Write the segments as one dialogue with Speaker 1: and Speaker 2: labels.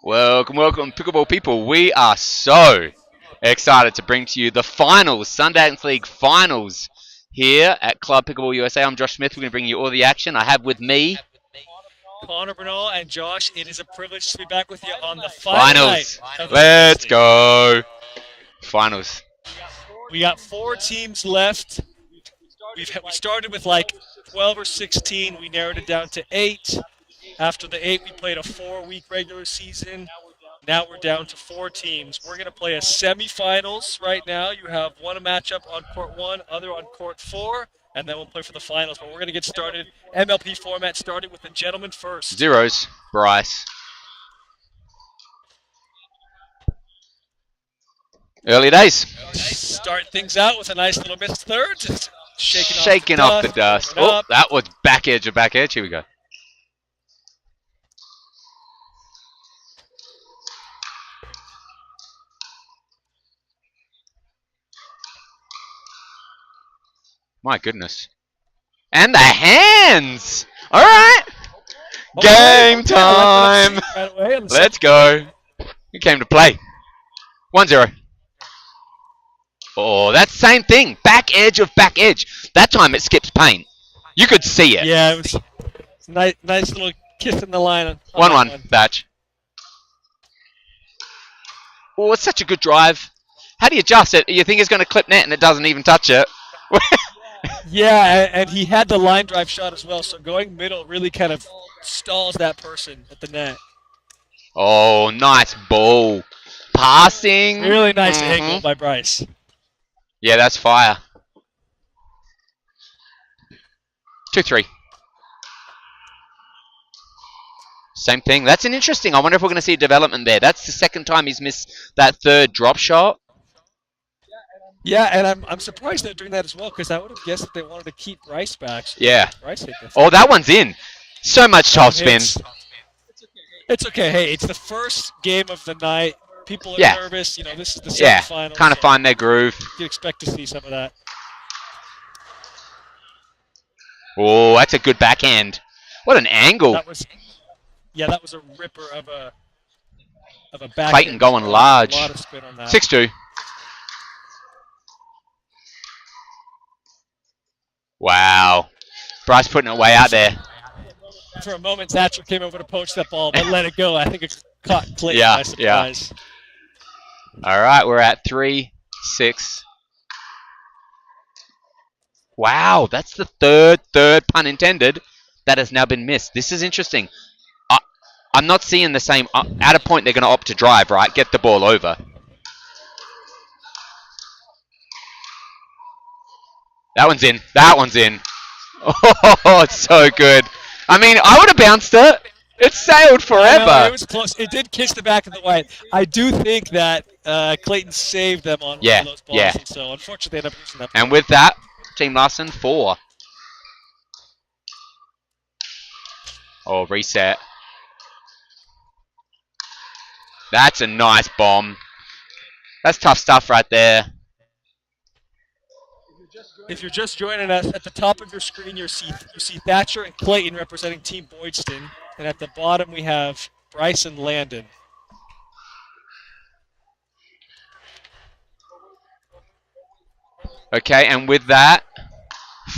Speaker 1: Welcome, welcome, pickleball people. We are so excited to bring to you the finals, Sundance League finals here at Club Pickleball USA. I'm Josh Smith. We're going to bring you all the action. I have with me
Speaker 2: Bernal and Josh, it is a privilege to be back with you on the final
Speaker 1: finals.
Speaker 2: night of the
Speaker 1: Let's
Speaker 2: Sundance League.
Speaker 1: go. Finals.
Speaker 2: We got 4 teams left. We started with like 12 or 16. We narrowed it down to 8. After the 8, we played a 4-week regular season. Now we're down to 4 teams. We're going to play a semifinals right now. You have one matchup on court 1, other on court 4, and then we'll play for the finals. But we're going to get started. MLP format starting with the gentleman first.
Speaker 1: Zeros. Bryce. Early days.
Speaker 2: Start things out with a nice little missed third. Just
Speaker 1: Shaking off the dust. Oh, that was back edge of back edge. Here we go. My goodness. And the hands! Alright! Game time! Let's go. He came to play. 1-0. Oh, that's the same thing. Back edge of back edge. That time it skips paint. You could see it.
Speaker 2: Yeah, it was nice little kiss in the line.
Speaker 1: 1-1, Thatch. Oh, it's such a good drive. How do you adjust it? You think it's going to clip net and it doesn't even touch it.
Speaker 2: Yeah, and he had the line drive shot as well, so going middle really kind of stalls that person at the net.
Speaker 1: Oh, nice ball. Passing.
Speaker 2: Really nice angle by Bryce.
Speaker 1: Yeah, that's fire. 2-3. Same thing. That's an interesting. I wonder if we're going to see a development there. That's the second time he's missed that third drop shot.
Speaker 2: Yeah, and I'm surprised they're doing that as well, because I would have guessed that they wanted to keep Bryce back.
Speaker 1: Yeah.
Speaker 2: Bryce hit this.
Speaker 1: Oh, that one's in. So much top spin.
Speaker 2: It's okay. Hey, it's the first game of the night. People are nervous. You know, this is the semifinals.
Speaker 1: Kind of find their groove.
Speaker 2: You expect to see some of that.
Speaker 1: Oh, that's a good backhand. What an angle.
Speaker 2: That was a ripper of a backhand.
Speaker 1: Clayton going large.
Speaker 2: A lot of spin on that.
Speaker 1: 6-2. Wow. Bryce putting it way out there.
Speaker 2: For a moment, Thatcher came over to poach that ball, but let it go. I think it caught Clayton by surprise.
Speaker 1: All right, we're at 3-6. Wow, that's the third pun intended, that has now been missed. This is interesting. I'm not seeing the same. At a point, they're going to opt to drive, right? Get the ball over. That one's in. That one's in. Oh, it's so good. I mean, I would have bounced it. It sailed forever.
Speaker 2: No, it was close. It did kiss the back of the white. I do think that Clayton saved them on one of those balls. And so, unfortunately, they ended up losing that.
Speaker 1: And with that, Team Larson, 4. Oh, reset. That's a nice bomb. That's tough stuff right there.
Speaker 2: If you're just joining us, at the top of your screen you see Thatcher and Clayton representing Team Boydston, and at the bottom we have Bryce and Landon.
Speaker 1: Okay, and with that,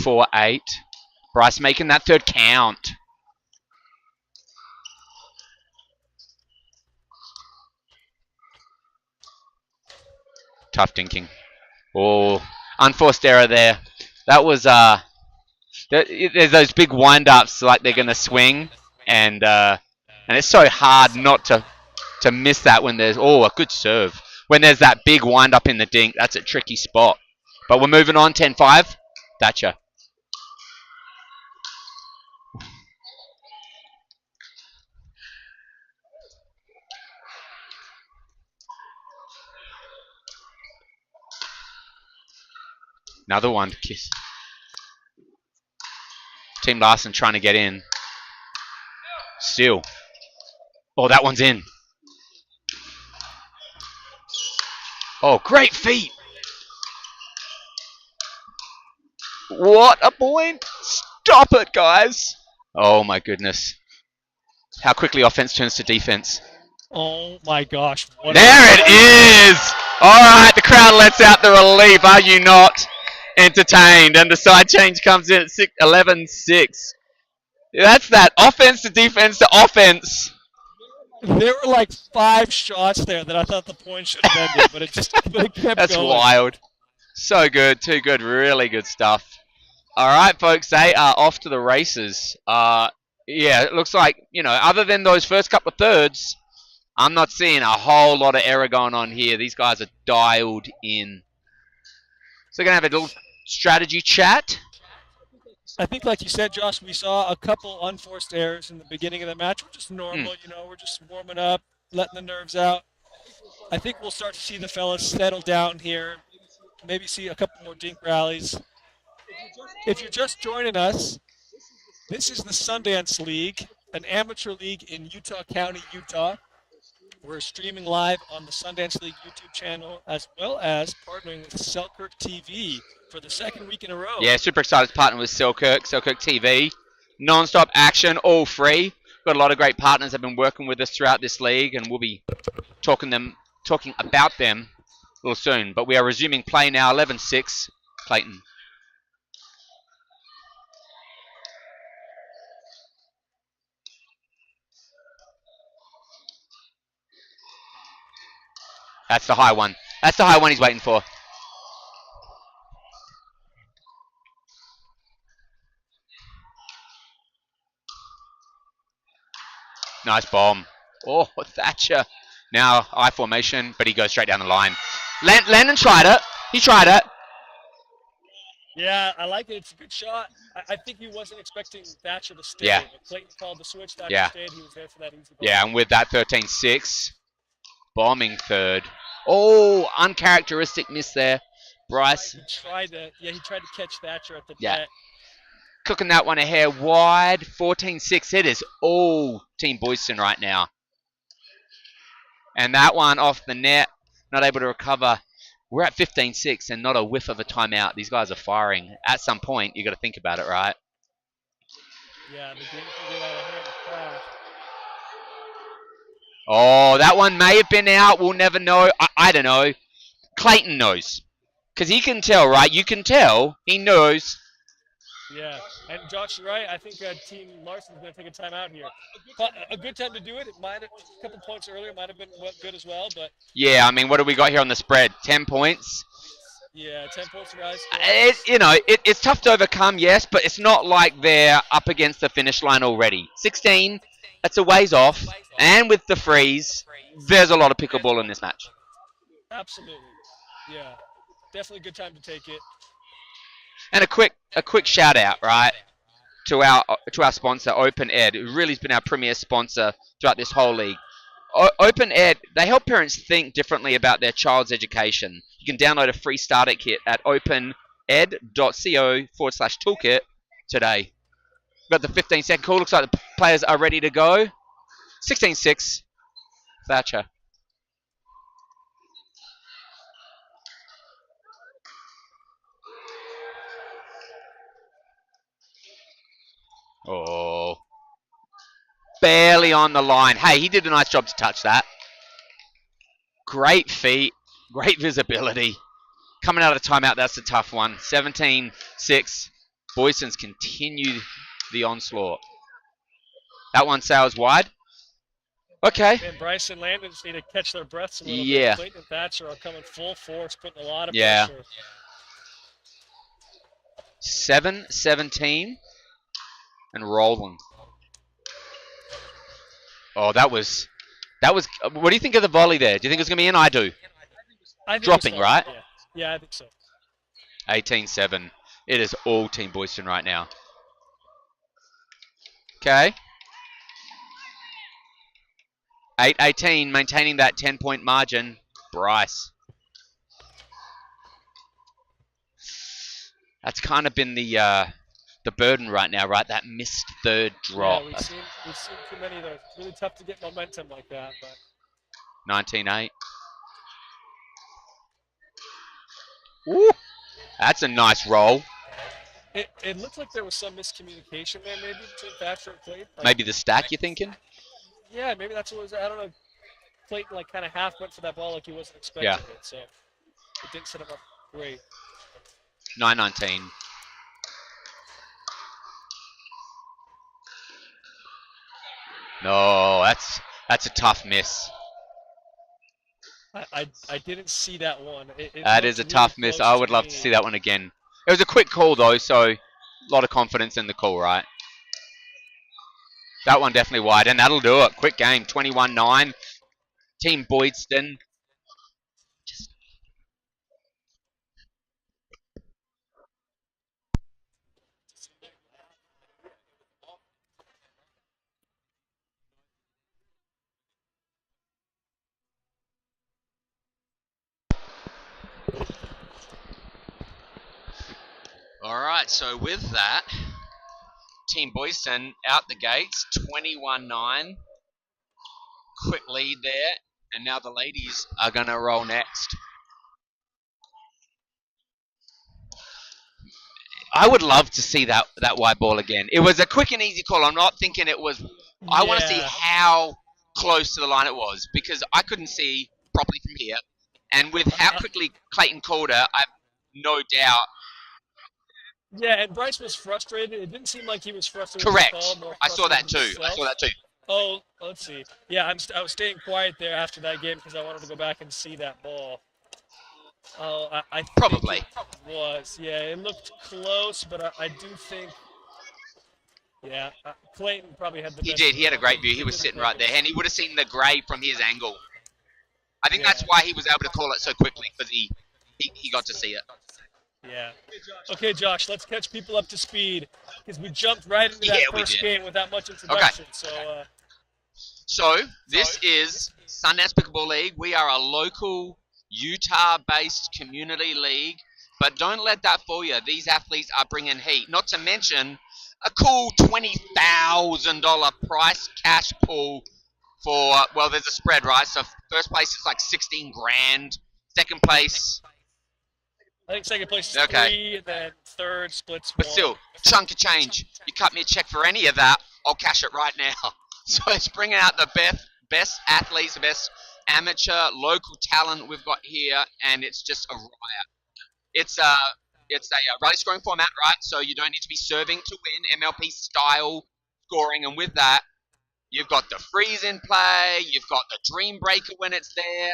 Speaker 1: 4-8. Bryce making that third count. Tough dinking. Oh, unforced error there. That was there's those big wind-ups like they're gonna swing, and it's so hard not to miss that when there's a good serve. When there's that big wind-up in the dink, that's a tricky spot. But we're moving on. 10-5. Thatcher. Another one to kiss. Team Larson trying to get in. Still. Oh, that one's in. Oh, great feet. What a point. Stop it, guys. Oh, my goodness. How quickly offense turns to defense.
Speaker 2: Oh my gosh, what a
Speaker 1: There it is! Alright, the crowd lets out the relief. Are you not entertained? And the side change comes in at 11-6. That's that. Offense to defense to offense.
Speaker 2: There were like 5 shots there that I thought the point should have ended, but it kept
Speaker 1: That's
Speaker 2: going.
Speaker 1: wild. So good. Too good. Really good stuff. Alright, folks. They are off to the races. Yeah, it looks like, other than those first couple of thirds, I'm not seeing a whole lot of error going on here. These guys are dialed in. So we're going to have a little strategy chat.
Speaker 2: I think, like you said, Josh, we saw a couple unforced errors in the beginning of the match, which is normal. We're just warming up, letting the nerves out. I think we'll start to see the fellas settle down here, maybe see a couple more dink rallies. If you're just joining us, this is the Sundance League, an amateur league in Utah County, Utah. We're streaming live on the Sundance League YouTube channel, as well as partnering with Selkirk TV for the second week in a row.
Speaker 1: Yeah, super excited to partner with Selkirk TV. Non-stop action, all free. Got a lot of great partners that have been working with us throughout this league, and we'll be talking about them a little soon. But we are resuming play now, 11-6, Clayton. That's the high one. That's the high one he's waiting for. Nice bomb. Oh, Thatcher. Now I formation, but he goes straight down the line. Landon tried it. He tried it.
Speaker 2: Yeah, I like it. It's a good shot. I think he wasn't expecting Thatcher to stay.
Speaker 1: Yeah.
Speaker 2: But Clayton called the switch. Thatcher stayed. He was there for that easy ball.
Speaker 1: Yeah, and with that 13-6, bombing third. Oh, uncharacteristic miss there. Bryce.
Speaker 2: He tried to catch Thatcher at the
Speaker 1: net. Cooking that one a hair wide. 14-6. It is all Team Boyston right now. And that one off the net. Not able to recover. We're at 15-6 and not a whiff of a timeout. These guys are firing. At some point, you got to think about it, right?
Speaker 2: Yeah, the game can get out of hand fast.
Speaker 1: Oh, that one may have been out. We'll never know. I don't know. Clayton knows. Because he can tell, right? You can tell. He knows.
Speaker 2: Yeah, and Josh, you're right. I think Team Larson's going to take a timeout here. But a good time to do it. It might have, a couple points earlier might have been good as well. But
Speaker 1: yeah, I mean, what do we got here on the spread? 10 points.
Speaker 2: Yeah, 10 points rise.
Speaker 1: It's tough to overcome, yes, but it's not like they're up against the finish line already. 16, that's a ways off, and with the freeze, there's a lot of pickleball in this match.
Speaker 2: Absolutely, yeah, definitely a good time to take it.
Speaker 1: And a quick shout out, right, to our sponsor, Open Ed, who really has been our premier sponsor throughout this whole league. Open Ed, they help parents think differently about their child's education. You can download a free starter kit at opened.co/toolkit today. Got the 15-second call. Looks like the players are ready to go. 16-6, Thatcher. Oh. Barely on the line. Hey, he did a nice job to touch that. Great feet. Great visibility. Coming out of the timeout, that's a tough one. 17-6. Boyston's continued the onslaught. That one sails wide. Okay.
Speaker 2: And Bryce and Landon just need to catch their breaths a little
Speaker 1: bit.
Speaker 2: Clayton and Thatcher are coming full force, putting a lot of
Speaker 1: pressure.
Speaker 2: pressure.
Speaker 1: 7-17 and rolling. Oh, that was. What do you think of the volley there? Do you think it's going to be in? I do. Dropping, right?
Speaker 2: Yeah, I think so.
Speaker 1: 18-7. It is all Team Boyston right now. Okay. 8-18, maintaining that 10-point margin. Bryce. That's kind of been the burden right now, right? That missed third drop.
Speaker 2: Yeah, we've seen too many of those. It's really tough to get momentum like that. But
Speaker 1: 19-8. Ooh, that's a nice roll.
Speaker 2: It looked like there was some miscommunication there, maybe between Thatcher and Clayton.
Speaker 1: Maybe the stack, you're thinking?
Speaker 2: Yeah, maybe that's what it was. I don't know. Clayton like kind of half went for that ball like he wasn't expecting
Speaker 1: Yeah.
Speaker 2: it, so it didn't set him up great.
Speaker 1: 9-19. No, that's a tough miss.
Speaker 2: I didn't see that one.
Speaker 1: That is a tough miss. I would love to see that one again. It was a quick call though, so a lot of confidence in the call, right? That one definitely wide, and that'll do it. Quick game, 21-9. Team Boydston. All right, so with that, Team Boydston out the gates, 21-9. Quick lead there, and now the ladies are going to roll next. I would love to see that wide ball again. It was a quick and easy call. I'm not thinking it was. I want to see how close to the line it was because I couldn't see properly from here. And with how quickly Clayton called her, I have no doubt.
Speaker 2: Yeah, and Bryce was frustrated. It didn't seem like he was frustrated.
Speaker 1: Correct.
Speaker 2: With the call, more
Speaker 1: I saw that too.
Speaker 2: himself.
Speaker 1: I saw that too.
Speaker 2: Oh, let's see. Yeah, I was staying quiet there after that game because I wanted to go back and see that ball. Oh, I think
Speaker 1: Probably.
Speaker 2: it was. Yeah, it looked close, but I do think. Yeah, Clayton probably had the
Speaker 1: He
Speaker 2: best
Speaker 1: did. He had a great view.
Speaker 2: view.
Speaker 1: He was sitting right there, and he would have seen the grey from his angle. I think that's why he was able to call it so quickly because he got to see it.
Speaker 2: Yeah. Okay, Josh, let's catch people up to speed because we jumped right into that first game without much introduction. Okay.
Speaker 1: So this is Sundance Pickleball League. We are a local Utah-based community league, but don't let that fool you. These athletes are bringing heat. Not to mention a cool $20,000 price cash pool for, well, there's a spread, right? So first place is like 16 grand. Second place,
Speaker 2: I think second place is 3, and then third splits 1.
Speaker 1: But still, chunk of change. You cut me a check for any of that, I'll cash it right now. So it's bringing out the best athletes, the best amateur, local talent we've got here, and it's just a riot. It's a rally scoring format, right? So you don't need to be serving to win, MLP style scoring, and with that, you've got the freeze in play, you've got the dream breaker when it's there.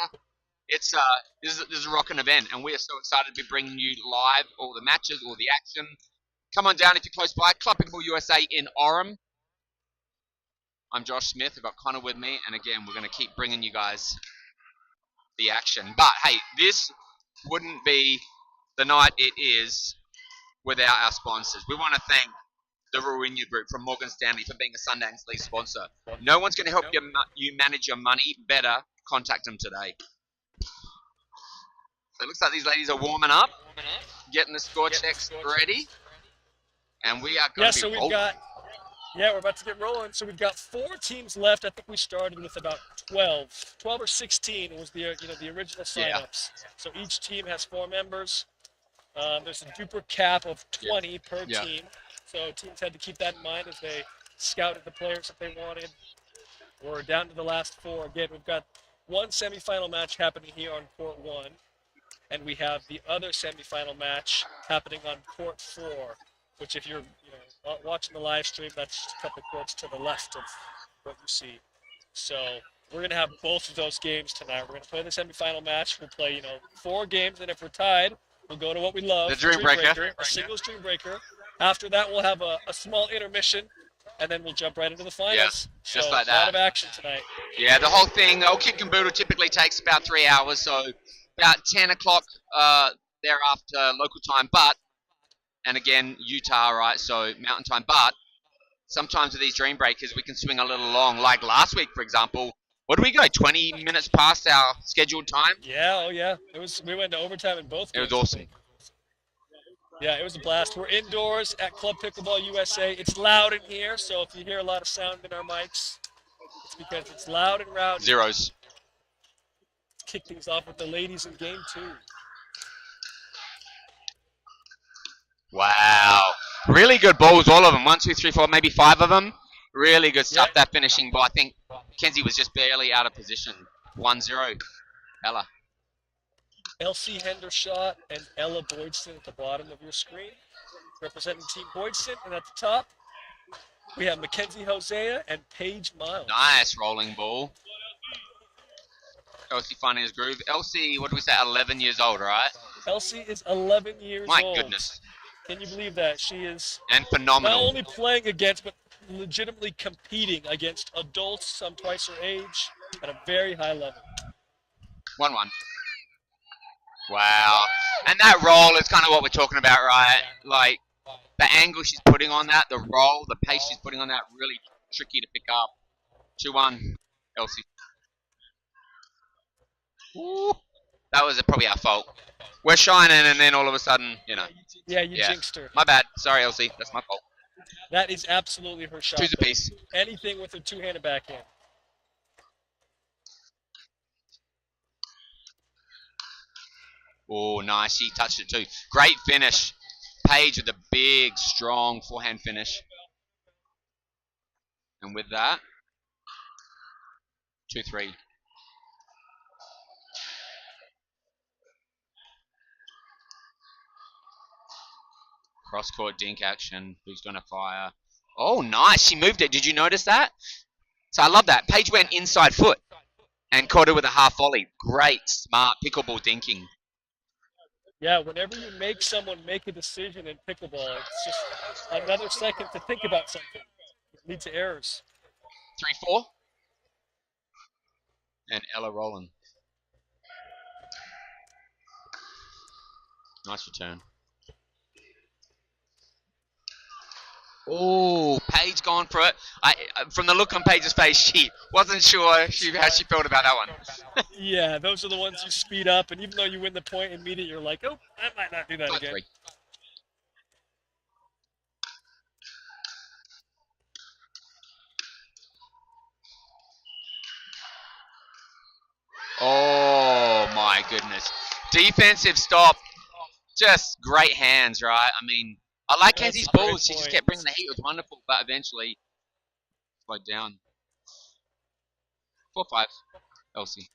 Speaker 1: It's this is a rocking event, and we are so excited to be bringing you live all the matches, all the action. Come on down if you're close by. Club Pickleball USA in Orem. I'm Josh Smith. I've got Connor with me, and again, we're going to keep bringing you guys the action. But hey, this wouldn't be the night it is without our sponsors. We want to thank the Ruinia Group from Morgan Stanley for being a Sundance League sponsor. No one's going to help you manage your money better. Contact them today. So it looks like these ladies are warming up, getting the score checks ready, and we are going to be rolling.
Speaker 2: We're about to get rolling. So we've got 4 teams left. I think we started with about 12 or 16 was the original signups. So each team has 4 members. There's a duper cap of 20 per team. So teams had to keep that in mind as they scouted the players that they wanted. We're down to the last 4. Again, we've got one semifinal match happening here on court 1. And we have the other semifinal match happening on court 4, which if you're watching the live stream, that's just a couple courts to the left of what you see. So we're going to have both of those games tonight. We're going to play the semifinal match. We'll play 4 games, and if we're tied, we'll go to what we love,
Speaker 1: the dream breaker,
Speaker 2: a singles dream breaker. After that, we'll have a small intermission, and then we'll jump right into the finals.
Speaker 1: Yes, just like that.
Speaker 2: A lot of action tonight.
Speaker 1: Yeah, the whole thing, the whole kick and boodle typically takes about 3 hours, so about 10 o'clock thereafter local time, and again, Utah, right, so mountain time, but sometimes with these dream breakers, we can swing a little long, like last week, for example. What did we go, 20 minutes past our scheduled time?
Speaker 2: Yeah, we went to overtime in both games.
Speaker 1: It was awesome.
Speaker 2: Yeah, it was a blast. We're indoors at Club Pickleball USA. It's loud in here, so if you hear a lot of sound in our mics, it's because it's loud and rowdy.
Speaker 1: Zeros.
Speaker 2: Kick things off with the ladies in game 2.
Speaker 1: Wow. Really good balls, all of them. 1, 2, 3, 4, maybe 5 of them. Really good stuff, that finishing ball. I think Kenzie was just barely out of position. 1-0. Ella.
Speaker 2: Elsie Hendershot and Ella Boydston at the bottom of your screen, representing Team Boydston. And at the top, we have Mackenzie Hosea and Paige Miles.
Speaker 1: Nice rolling ball. Elsie finding his groove. Elsie, what do we say, 11 years old, right?
Speaker 2: Elsie is 11 years
Speaker 1: My
Speaker 2: old.
Speaker 1: goodness.
Speaker 2: Can you believe that? She is
Speaker 1: And
Speaker 2: not
Speaker 1: phenomenal.
Speaker 2: only playing against, but legitimately competing against adults, some twice her age, at a very high level.
Speaker 1: 1-1. Wow. And that roll is kind of what we're talking about, right? Like, the angle she's putting on that, the roll, the pace she's putting on that, really tricky to pick up. 2-1, Elsie. Ooh. That was probably our fault. We're shining, and then all of a sudden, you know.
Speaker 2: Yeah, you jinxed her.
Speaker 1: My bad. Sorry, Elsie. That's my fault.
Speaker 2: That is absolutely her shot.
Speaker 1: 2's apiece.
Speaker 2: Anything with a two-handed backhand.
Speaker 1: Oh, nice. She touched it too. Great finish. Paige with a big, strong forehand finish. And with that, 2-3. Cross-court dink action. Who's going to fire? Oh, nice. She moved it. Did you notice that? So I love that. Paige went inside foot and caught it with a half volley. Great, smart pickleball dinking.
Speaker 2: Yeah, whenever you make someone make a decision in pickleball, it's just another second to think about something. It leads to errors.
Speaker 1: 3-4. And Ella rolling. Nice return. Oh, Paige going for it. From the look on Paige's face, she wasn't sure how she felt about that one.
Speaker 2: Yeah, those are the ones you speed up, and even though you win the point immediately, you're like, oh, I might not do that again.
Speaker 1: 3. Oh my goodness. Defensive stop. Just great hands, right? I mean, I like Kenzie's balls. She just kept bringing the heat. It was wonderful, but eventually slowed down. 4-5. Elsie.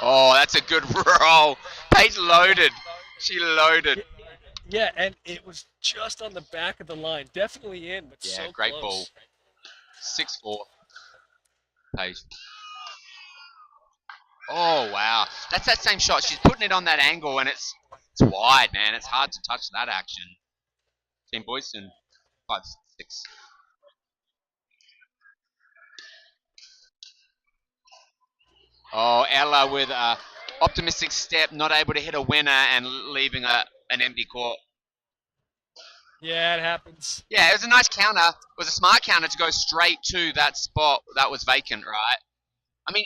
Speaker 1: Oh, that's a good roll. Paige loaded. She loaded.
Speaker 2: Yeah, and it was just on the back of the line. Definitely in, but so
Speaker 1: great
Speaker 2: close.
Speaker 1: ball. 6-4. Paige. Oh, wow. That's that same shot. She's putting it on that angle, and it's wide, man. It's hard to touch that action. Team Boydston, 5-6. Oh, Ella with a optimistic step, not able to hit a winner and leaving an empty court.
Speaker 2: Yeah, it happens.
Speaker 1: Yeah, it was a nice counter. It was a smart counter to go straight to that spot that was vacant, right? I mean,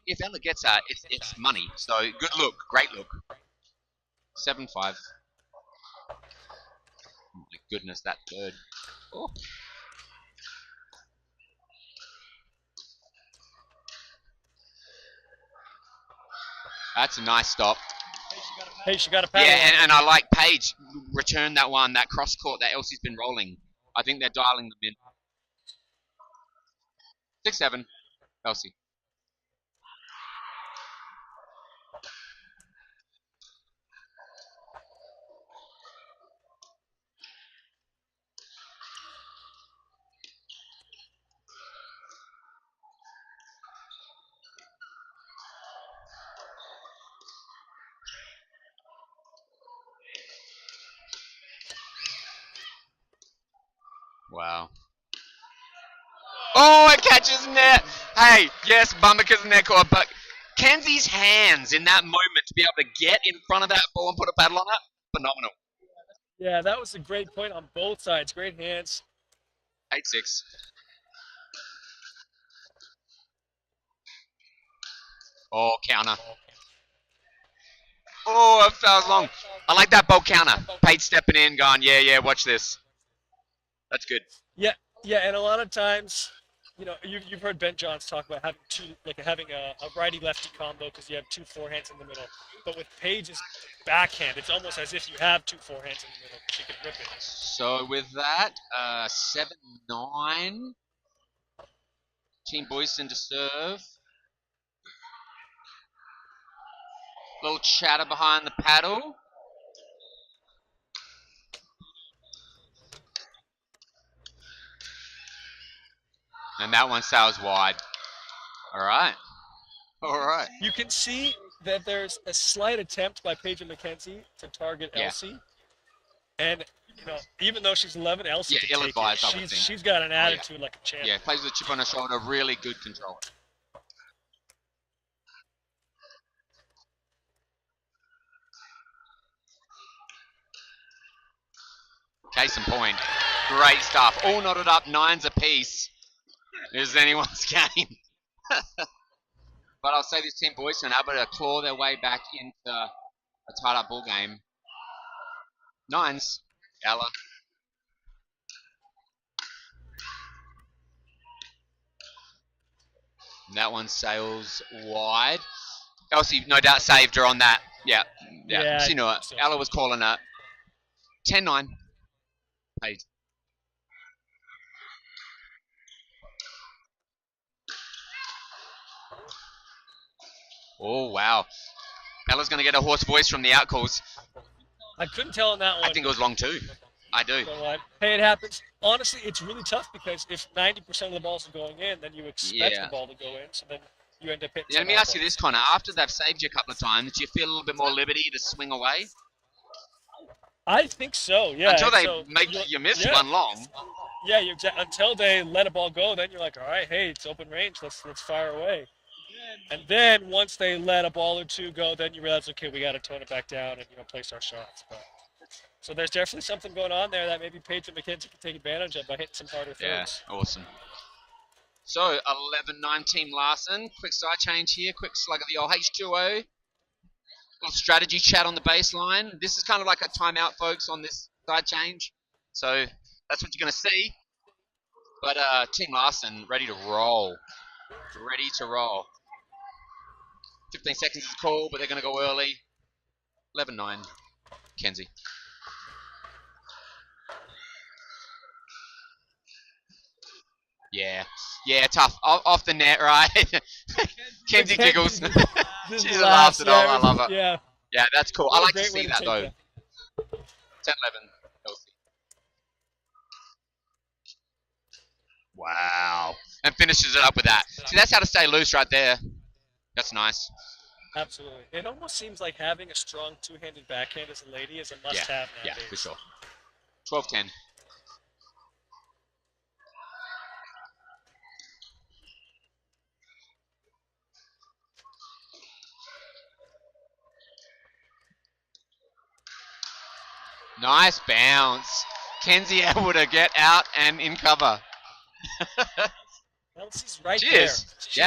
Speaker 1: if Ella gets that, it's money. So, good look. Great look. 7-5. Oh, my goodness, that third. Oh. That's a nice stop.
Speaker 2: Hey, she got a paddle.
Speaker 1: Yeah, and I like Paige return that one, that cross court that Elsie's been rolling. I think they're dialing them in. 6-7, Elsie. Wow. Oh, it catches net. Hey, yes, Bummaker's net court, but Kenzie's hands in that moment to be able to get in front of that ball and put a paddle on it, phenomenal.
Speaker 2: Yeah, that was a great point on both sides. Great hands.
Speaker 1: 8-6. Oh, counter. Oh, it fouls long. I like that bolt counter. Paige stepping in, going, yeah, watch this. That's good.
Speaker 2: Yeah, and a lot of times you know, you've heard Ben Johns talk about having a righty lefty combo because you have two forehands in the middle. But with Paige's backhand, it's almost as if you have two forehands in the middle. She can rip it.
Speaker 1: So with that, 7-9. Team Boyson to serve. Little chatter behind the paddle. And that one sails wide. All right. All right.
Speaker 2: You can see that there's a slight attempt by Paige and McKenzie to target
Speaker 1: Yeah.
Speaker 2: Elsie. And, you know, even though she's 11, Elsie can take
Speaker 1: ill-advised, I would
Speaker 2: it.
Speaker 1: think.
Speaker 2: She's got an
Speaker 1: Oh, yeah.
Speaker 2: attitude like a champ.
Speaker 1: Yeah, plays with a chip on her shoulder. Really good control. Case in point. Great stuff. All knotted up, 9s apiece. Is anyone's game. But I'll say this team Boyson able to claw their way back into a tight up ball game. 9s. Ella. And that one sails wide. Elsie, no doubt, saved her on that. Yeah. She knew it.
Speaker 2: So.
Speaker 1: Ella was calling it. 10-9. Paid. Oh, wow. Ella's going to get a hoarse voice from the outcalls.
Speaker 2: I couldn't tell on that one.
Speaker 1: I think it was long too. I do.
Speaker 2: Hey, it happens. Honestly, it's really tough because if 90% of the balls are going in, then you expect the ball to go in. So then you end up hitting.
Speaker 1: Yeah, let me ask you this, Connor. After they've saved you a couple of times, do you feel a little bit more liberty to swing away?
Speaker 2: I think so, yeah.
Speaker 1: Until they make you miss one long.
Speaker 2: Yeah, until they let a ball go, then you're like, all right, hey, it's open range. Let's fire away. And then once they let a ball or two go, then you realize, okay, we got to tone it back down and place our shots. So there's definitely something going on there that maybe Paige and McKenzie can take advantage of by hitting some harder throws.
Speaker 1: Yeah, awesome. So 11-9 Team Larson. Quick side change here. Quick slug of the old H2O. Little strategy chat on the baseline. This is kind of like a timeout, folks, on this side change. So that's what you're going to see. But Team Larson ready to roll. Ready to roll. 15 seconds is cool, but they're going to go early. 11-9. Kenzie. Yeah, tough. Off the net, right? Kenzie giggles. She laughs it all. I love it. Yeah, that's cool. I like to see that, though. 10-11. Healthy. Wow. And finishes it up with that. See, that's how to stay loose right there. That's nice.
Speaker 2: Absolutely. It almost seems like having a strong two-handed backhand as a lady is a must-have nowadays.
Speaker 1: Yeah, for sure. 12-10. Nice bounce. Kenzie able to get out and in cover.
Speaker 2: Elsie's right
Speaker 1: there.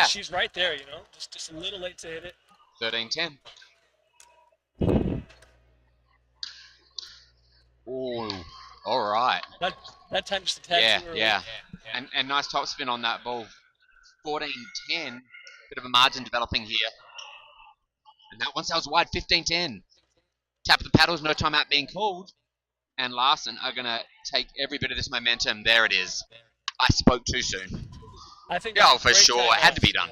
Speaker 2: She's right there, just a little late to hit it.
Speaker 1: 13-10. Ooh, all right.
Speaker 2: That time just a tad too early.
Speaker 1: Yeah. And nice topspin on that ball. 14-10. Bit of a margin developing here. And that one sails wide, 15-10. Tap the paddles, no timeout being called. And Larson are going to take every bit of this momentum. There it is. I spoke too soon.
Speaker 2: I think
Speaker 1: for sure. It had to be done.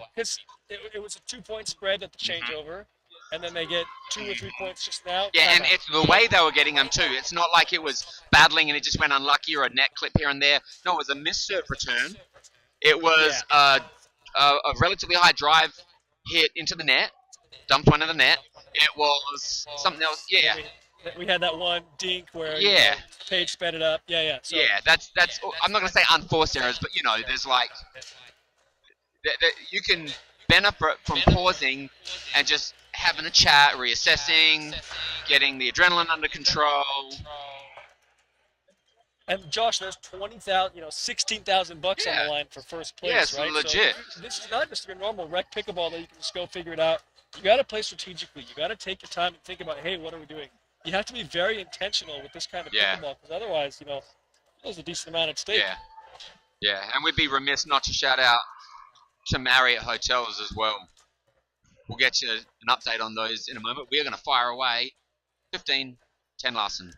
Speaker 2: It was a 2-point spread at the changeover, and then they get 2 or 3 points just now.
Speaker 1: Yeah, and it's the way they were getting them too. It's not like it was battling and it just went unlucky or a net clip here and there. No, it was a missed serve return. It was a relatively high drive hit into the net, dumped one in the net. It was something else. Yeah.
Speaker 2: We had that one dink where Paige sped it up. So,
Speaker 1: that's. I'm not going to say unforced errors, but there's like you can benefit from pausing and just having a chat, reassessing, getting the adrenaline under control.
Speaker 2: And Josh, there's $20,000, $16,000 on the line for first place,
Speaker 1: it's
Speaker 2: right?
Speaker 1: legit.
Speaker 2: So this is not just your normal rec pickleball that you can just go figure it out. You got to play strategically. You got to take your time and think about, hey, what are we doing? You have to be very intentional with this kind of pickleball, because otherwise, there's a decent amount at stake.
Speaker 1: Yeah. Yeah, and we'd be remiss not to shout out to Marriott Hotels as well. We'll get you an update on those in a moment. We're going to fire away. 15, 10 Larson.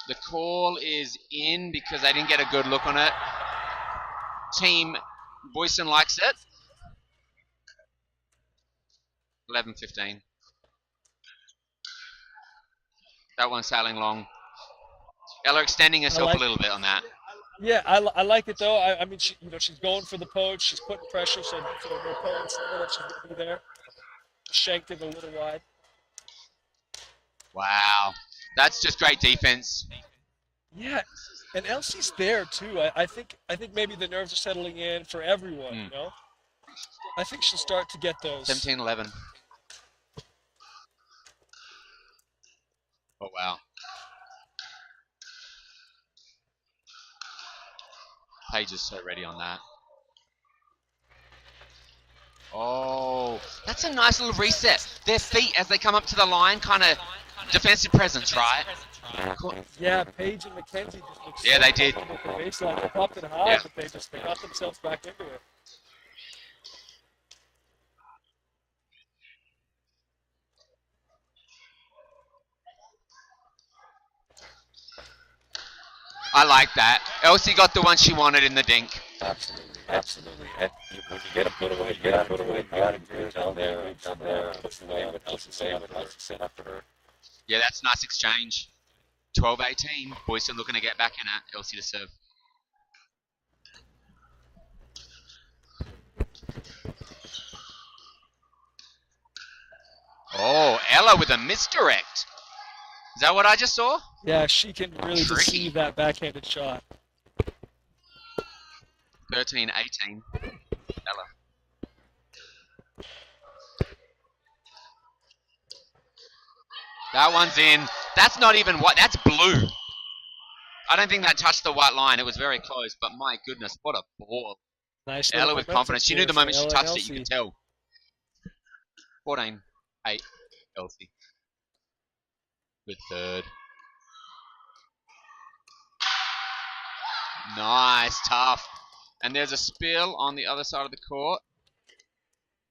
Speaker 1: The call is in because they didn't get a good look on it. Team Boyson likes it. 11-15. That one's sailing long. Ella extending herself a little bit on that.
Speaker 2: Yeah, I like it though. I mean, she's going for the poach. She's putting pressure, so the opponents know that she's going to be there. Shanked it a little wide.
Speaker 1: Wow, that's just great defense.
Speaker 2: Yeah, and Elsie's there too. I think maybe the nerves are settling in for everyone. You know, I think she'll start to get those.
Speaker 1: 17-11. Oh wow. Paige is so ready on that. Oh, that's a nice little reset. Their feet as they come up to the line, kind of defensive presence, right?
Speaker 2: Yeah, Paige and Mackenzie just looked
Speaker 1: Yeah,
Speaker 2: so
Speaker 1: they did.
Speaker 2: comfortable with the baseline. They popped it high, but they got themselves back into it.
Speaker 1: I like that. Elsie got the one she wanted in the dink.
Speaker 2: Absolutely. And when you get a put away, you got to put away. You got to get down there, puts away what else is saying, what else is set after her.
Speaker 1: Yeah, that's a nice exchange. 12-18. Boyson looking to get back in it. Elsie to serve. Oh, Ella with a misdirect. Is that what I just saw?
Speaker 2: Yeah, she can really deceive that backhanded shot.
Speaker 1: 13-18. Ella. That one's in. That's not even white. That's blue. I don't think that touched the white line. It was very close, but my goodness, what a ball.
Speaker 2: Nice.
Speaker 1: Ella with confidence. She knew the moment she touched it, you could tell. 14-8. Elsie. Good third. Nice, tough. And there's a spill on the other side of the court.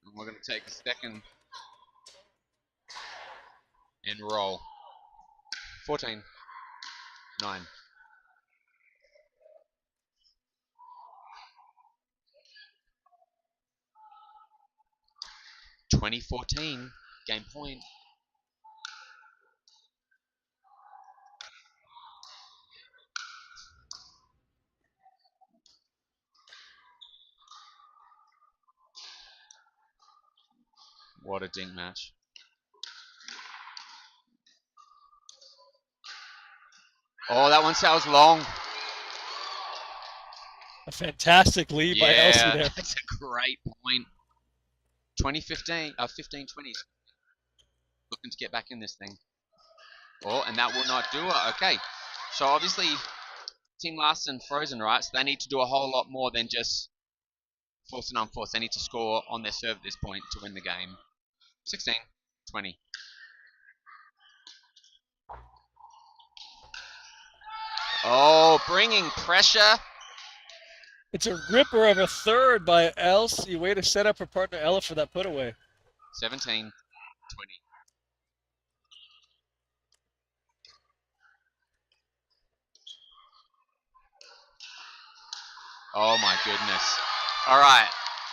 Speaker 1: And we're going to take a second and roll. 14-9. 2014, game point. What a dink match. Oh, that one sails long.
Speaker 2: A fantastic lead by Elsie there.
Speaker 1: That's a great point. 15-20. Looking to get back in this thing. Oh, and that will not do it. Okay. So obviously, Team Larson frozen, right? So they need to do a whole lot more than just force and unforce. They need to score on their serve at this point to win the game. 16-20. Oh, bringing pressure.
Speaker 2: It's a ripper of a third by Elsie. Way to set up her partner Ella for that put away.
Speaker 1: 17-20. Oh my goodness. All right.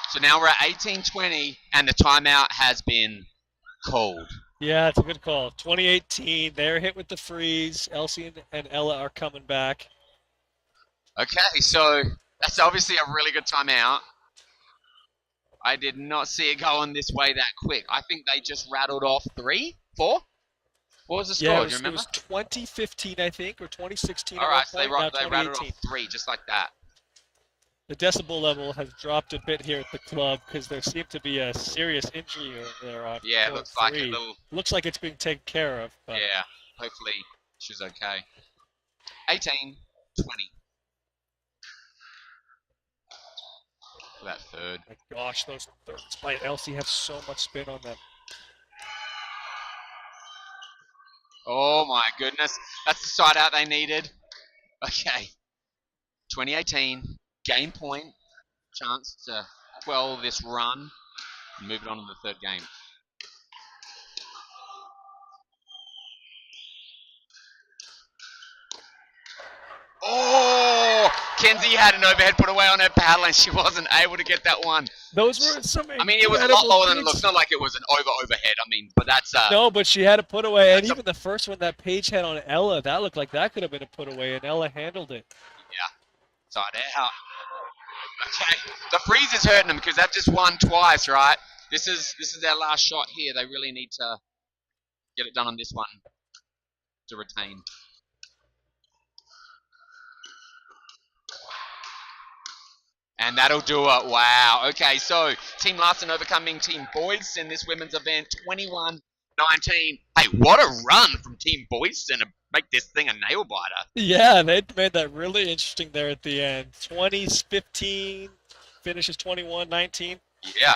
Speaker 1: So now we're at 18-20 and the timeout has been called.
Speaker 2: Yeah, it's a good call. 2018, they're hit with the freeze. Elsie and Ella are coming back.
Speaker 1: Okay, so that's obviously a really good timeout. I did not see it going this way that quick. I think they just rattled off 3, 4. What was the score? Do you remember?
Speaker 2: It was 2015, I think, or 2016.
Speaker 1: All right, so they rattled off 3 just like that.
Speaker 2: The decibel level has dropped a bit here at the club because there seemed to be a serious injury there on
Speaker 1: Yeah, it looks like a little...
Speaker 2: Looks like it's being taken care of. But...
Speaker 1: Yeah, hopefully she's okay. 18-20. For that third.
Speaker 2: My gosh, those thirds by Elsie have so much spin on them.
Speaker 1: Oh my goodness. That's the side out they needed. Okay. 2018. Game point. Chance to quell this run. And move it on to the third game. Oh! Kenzie had an overhead put away on her paddle and she wasn't able to get that one.
Speaker 2: Those were some
Speaker 1: I mean, it was a lot
Speaker 2: incredible
Speaker 1: lower than it
Speaker 2: beats.
Speaker 1: looks. Not like it was an overhead. I mean, but that's
Speaker 2: No, but she had a put away, and
Speaker 1: that's a-
Speaker 2: even the first one that Paige had on Ella, that looked like that could have been a put away, and Ella handled it.
Speaker 1: side out. Okay, the freeze is hurting them because they've just won twice, right? This is their last shot here. They really need to get it done on this one to retain. And that'll do it. Wow. Okay, so Team Larson overcoming Team Boyce in this women's event, 21-19. Hey, what a run from Team Boyce to make this thing a nail biter.
Speaker 2: Yeah, they made that really interesting there at the end. 20-15, finishes 21-19.
Speaker 1: Yeah.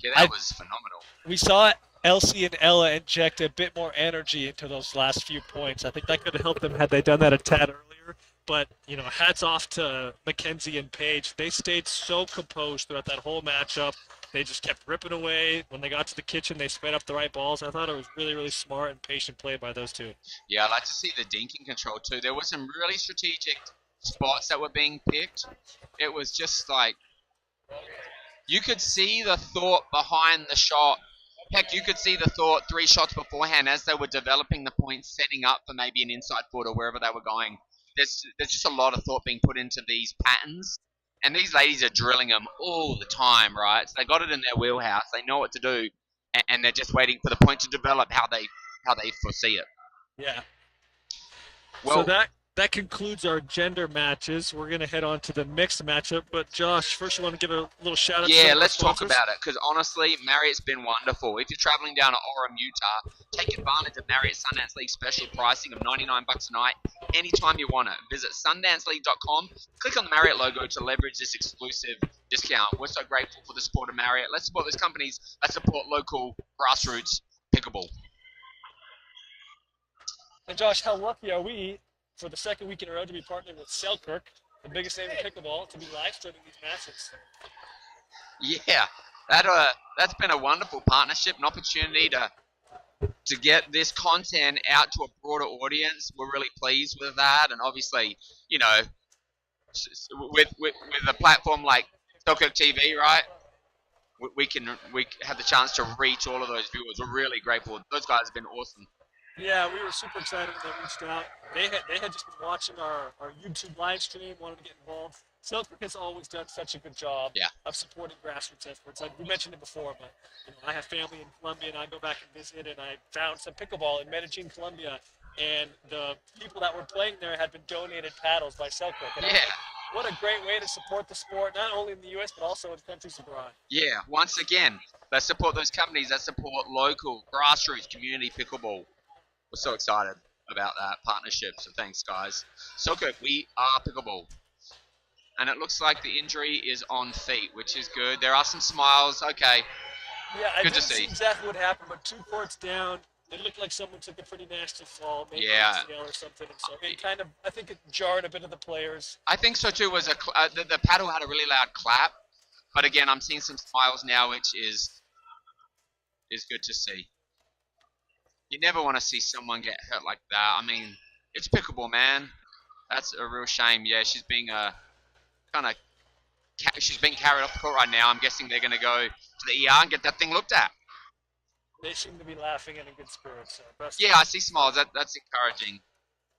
Speaker 1: Yeah, that was phenomenal.
Speaker 2: We saw Elsie and Ella inject a bit more energy into those last few points. I think that could have helped them had they done that a tad earlier. But, you know, hats off to Mackenzie and Paige. They stayed so composed throughout that whole matchup. They just kept ripping away. When they got to the kitchen, they sped up the right balls. I thought it was really, really smart and patient play by those two.
Speaker 1: Yeah, I like to see the dinking control too. There were some really strategic spots that were being picked. It was just like you could see the thought behind the shot. Heck, you could see the thought 3 shots beforehand as they were developing the points, setting up for maybe an inside foot or wherever they were going. There's just a lot of thought being put into these patterns. And these ladies are drilling them all the time, right? So they got it in their wheelhouse. They know what to do, and they're just waiting for the point to develop how they foresee it.
Speaker 2: Yeah.
Speaker 1: Well,
Speaker 2: so that concludes our gender matches. We're going to head on to the mixed matchup. But, Josh, first you want to give a little shout-out to
Speaker 1: yeah,
Speaker 2: some
Speaker 1: let's
Speaker 2: of our
Speaker 1: talk
Speaker 2: sponsors?
Speaker 1: about it, because honestly, Marriott's been wonderful. If you're traveling down to Orem, Utah, take advantage of Marriott Sundance League special pricing of $99 a night anytime you want it. Visit sundanceleague.com, click on the Marriott logo to leverage this exclusive discount. We're so grateful for the support of Marriott. Let's support those companies that support local grassroots pickleball.
Speaker 2: And, Josh, how lucky are we for the second week in a row to be partnered with Selkirk, the biggest name in pickleball, to be live streaming these matches?
Speaker 1: Yeah, that's been a wonderful partnership, an opportunity to get this content out to a broader audience. We're really pleased with that, and obviously, you know, with a platform like Selkirk TV, right? We have the chance to reach all of those viewers. We're really grateful. Those guys have been awesome.
Speaker 2: Yeah, we were super excited when they reached out. They had just been watching our YouTube live stream, wanted to get involved. Selkirk has always done such a good job of supporting grassroots efforts. We mentioned it before, but you know, I have family in Colombia, and I go back and visit, and I found some pickleball in Medellin, Colombia, and the people that were playing there had been donated paddles by Selkirk. And what a great way to support the sport, not only in the U.S., but also in countries abroad.
Speaker 1: Yeah, once again, let's support those companies that support local, grassroots, community pickleball. We're so excited about that partnership, so thanks, guys. Selkirk, we are pickleball. And it looks like the injury is on feet, which is good. There are some smiles. Okay.
Speaker 2: Yeah, I
Speaker 1: Good to
Speaker 2: didn't see exactly what happened, but 2 courts down, it looked like someone took a pretty nasty fall, maybe ACL or something. And so it kind of, I think it jarred a bit of the players.
Speaker 1: I think so too. Was the paddle had a really loud clap, but again, I'm seeing some smiles now, which is good to see. You never want to see someone get hurt like that. I mean, it's pickleball, man. That's a real shame. Yeah, she's being she's being carried off the court right now. I'm guessing they're going to go to the ER and get that thing looked at.
Speaker 2: They seem to be laughing in a good spirit. So
Speaker 1: yeah, I see smiles. That's encouraging.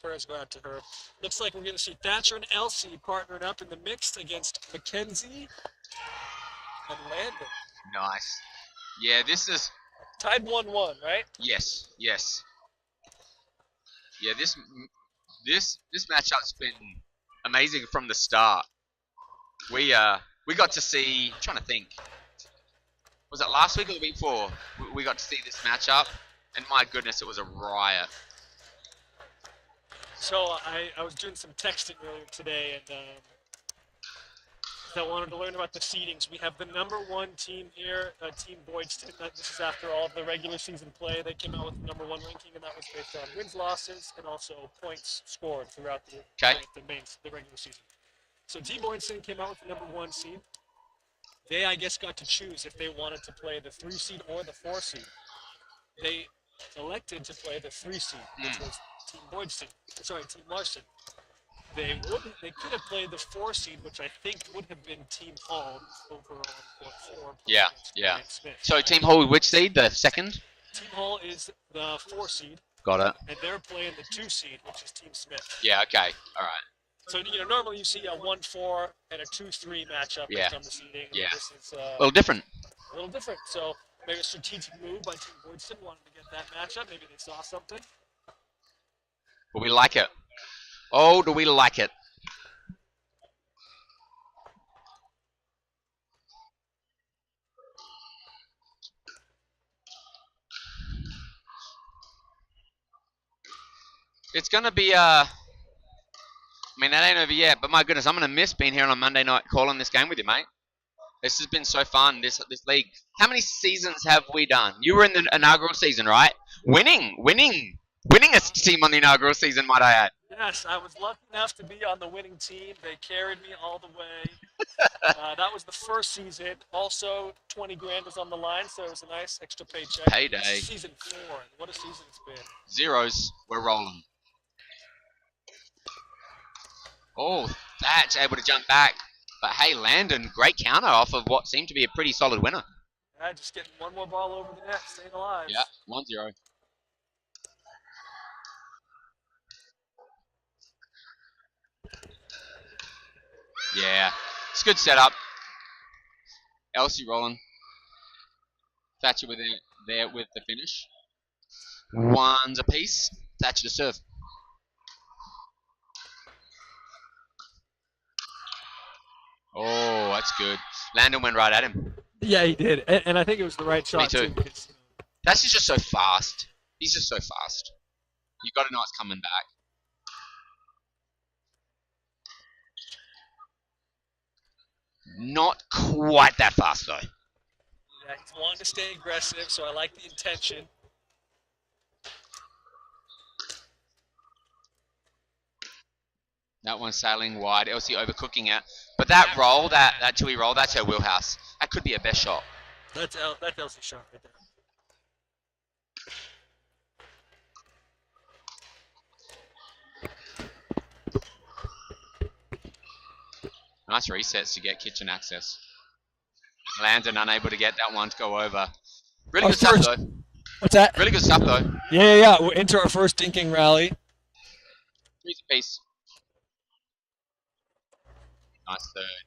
Speaker 2: Prayers go out to her. Looks like we're going to see Thatcher and Elsie partnering up in the mixed against Mackenzie and Landon.
Speaker 1: Nice. Yeah, this is
Speaker 2: tied 1-1, right?
Speaker 1: Yes. Yeah, this matchup's been amazing from the start. We got to see. I'm trying to think. Was it last week or the week before? We got to see this matchup, and my goodness, it was a riot.
Speaker 2: So I was doing some texting earlier today, and I wanted to learn about the seedings. We have the number 1 team here, Team Boydston. This is after all of the regular season play. They came out with the number 1 ranking, and that was based on wins, losses, and also points scored throughout the regular season. So Team Boydston came out with the number 1 seed. They, I guess, got to choose if they wanted to play the 3 seed or the 4 seed. They elected to play the 3 seed, which was Team Boydston. Sorry, Team Larson. They could have played the 4 seed, which I think would have been Team Hall over on court 4.
Speaker 1: Yeah.
Speaker 2: Smith.
Speaker 1: So Team Hall, which seed? The second?
Speaker 2: Team Hall is the 4 seed.
Speaker 1: Got it.
Speaker 2: And they're playing the 2 seed, which is Team Smith.
Speaker 1: Yeah, okay. All right.
Speaker 2: So, normally you see a 1-4 and a 2-3 matchup based on the seeding.
Speaker 1: Yeah.
Speaker 2: This is
Speaker 1: a little different.
Speaker 2: So maybe a strategic move by Team Boydston, wanted to get that matchup. Maybe they saw something.
Speaker 1: But we like it. Oh, do we like it? It's going to be, I mean, that ain't over yet, but my goodness, I'm going to miss being here on a Monday night calling this game with you, mate. This has been so fun, this league. How many seasons have we done? You were in the inaugural season, right? Winning a team on the inaugural season, might I add.
Speaker 2: Yes, I was lucky enough to be on the winning team. They carried me all the way. That was the first season. Also, 20 grand was on the line, so it was a nice extra paycheck.
Speaker 1: Payday.
Speaker 2: Season 4. What a season it's been.
Speaker 1: Zeros. We're rolling. Oh, Thatch able to jump back. But hey, Landon, great counter off of what seemed to be a pretty solid winner.
Speaker 2: Yeah, just getting one more ball over the net, staying alive.
Speaker 1: Yeah, 1-0. Yeah, it's a good setup. Elsie rolling. Thatcher with it there with the finish. One's a piece. Thatcher to serve. Oh, that's good. Landon went right at him.
Speaker 2: Yeah, he did, and I think it was the right shot
Speaker 1: too.
Speaker 2: because,
Speaker 1: Thatcher's just so fast. He's just so fast. You got to know it's coming back. Not quite that fast though.
Speaker 2: Yeah, he's wanting to stay aggressive, so I like the intention.
Speaker 1: That one's sailing wide. Elsie overcooking it. But that roll, that two-way roll, that's her wheelhouse. That could be a best shot.
Speaker 2: That's Elsie's shot right there.
Speaker 1: Nice resets to get kitchen access. Landon unable to get that one to go over. Really good stuff though.
Speaker 2: What's that?
Speaker 1: Really good stuff though.
Speaker 2: Yeah. We're into our first dinking rally.
Speaker 1: Three's a piece. Nice third.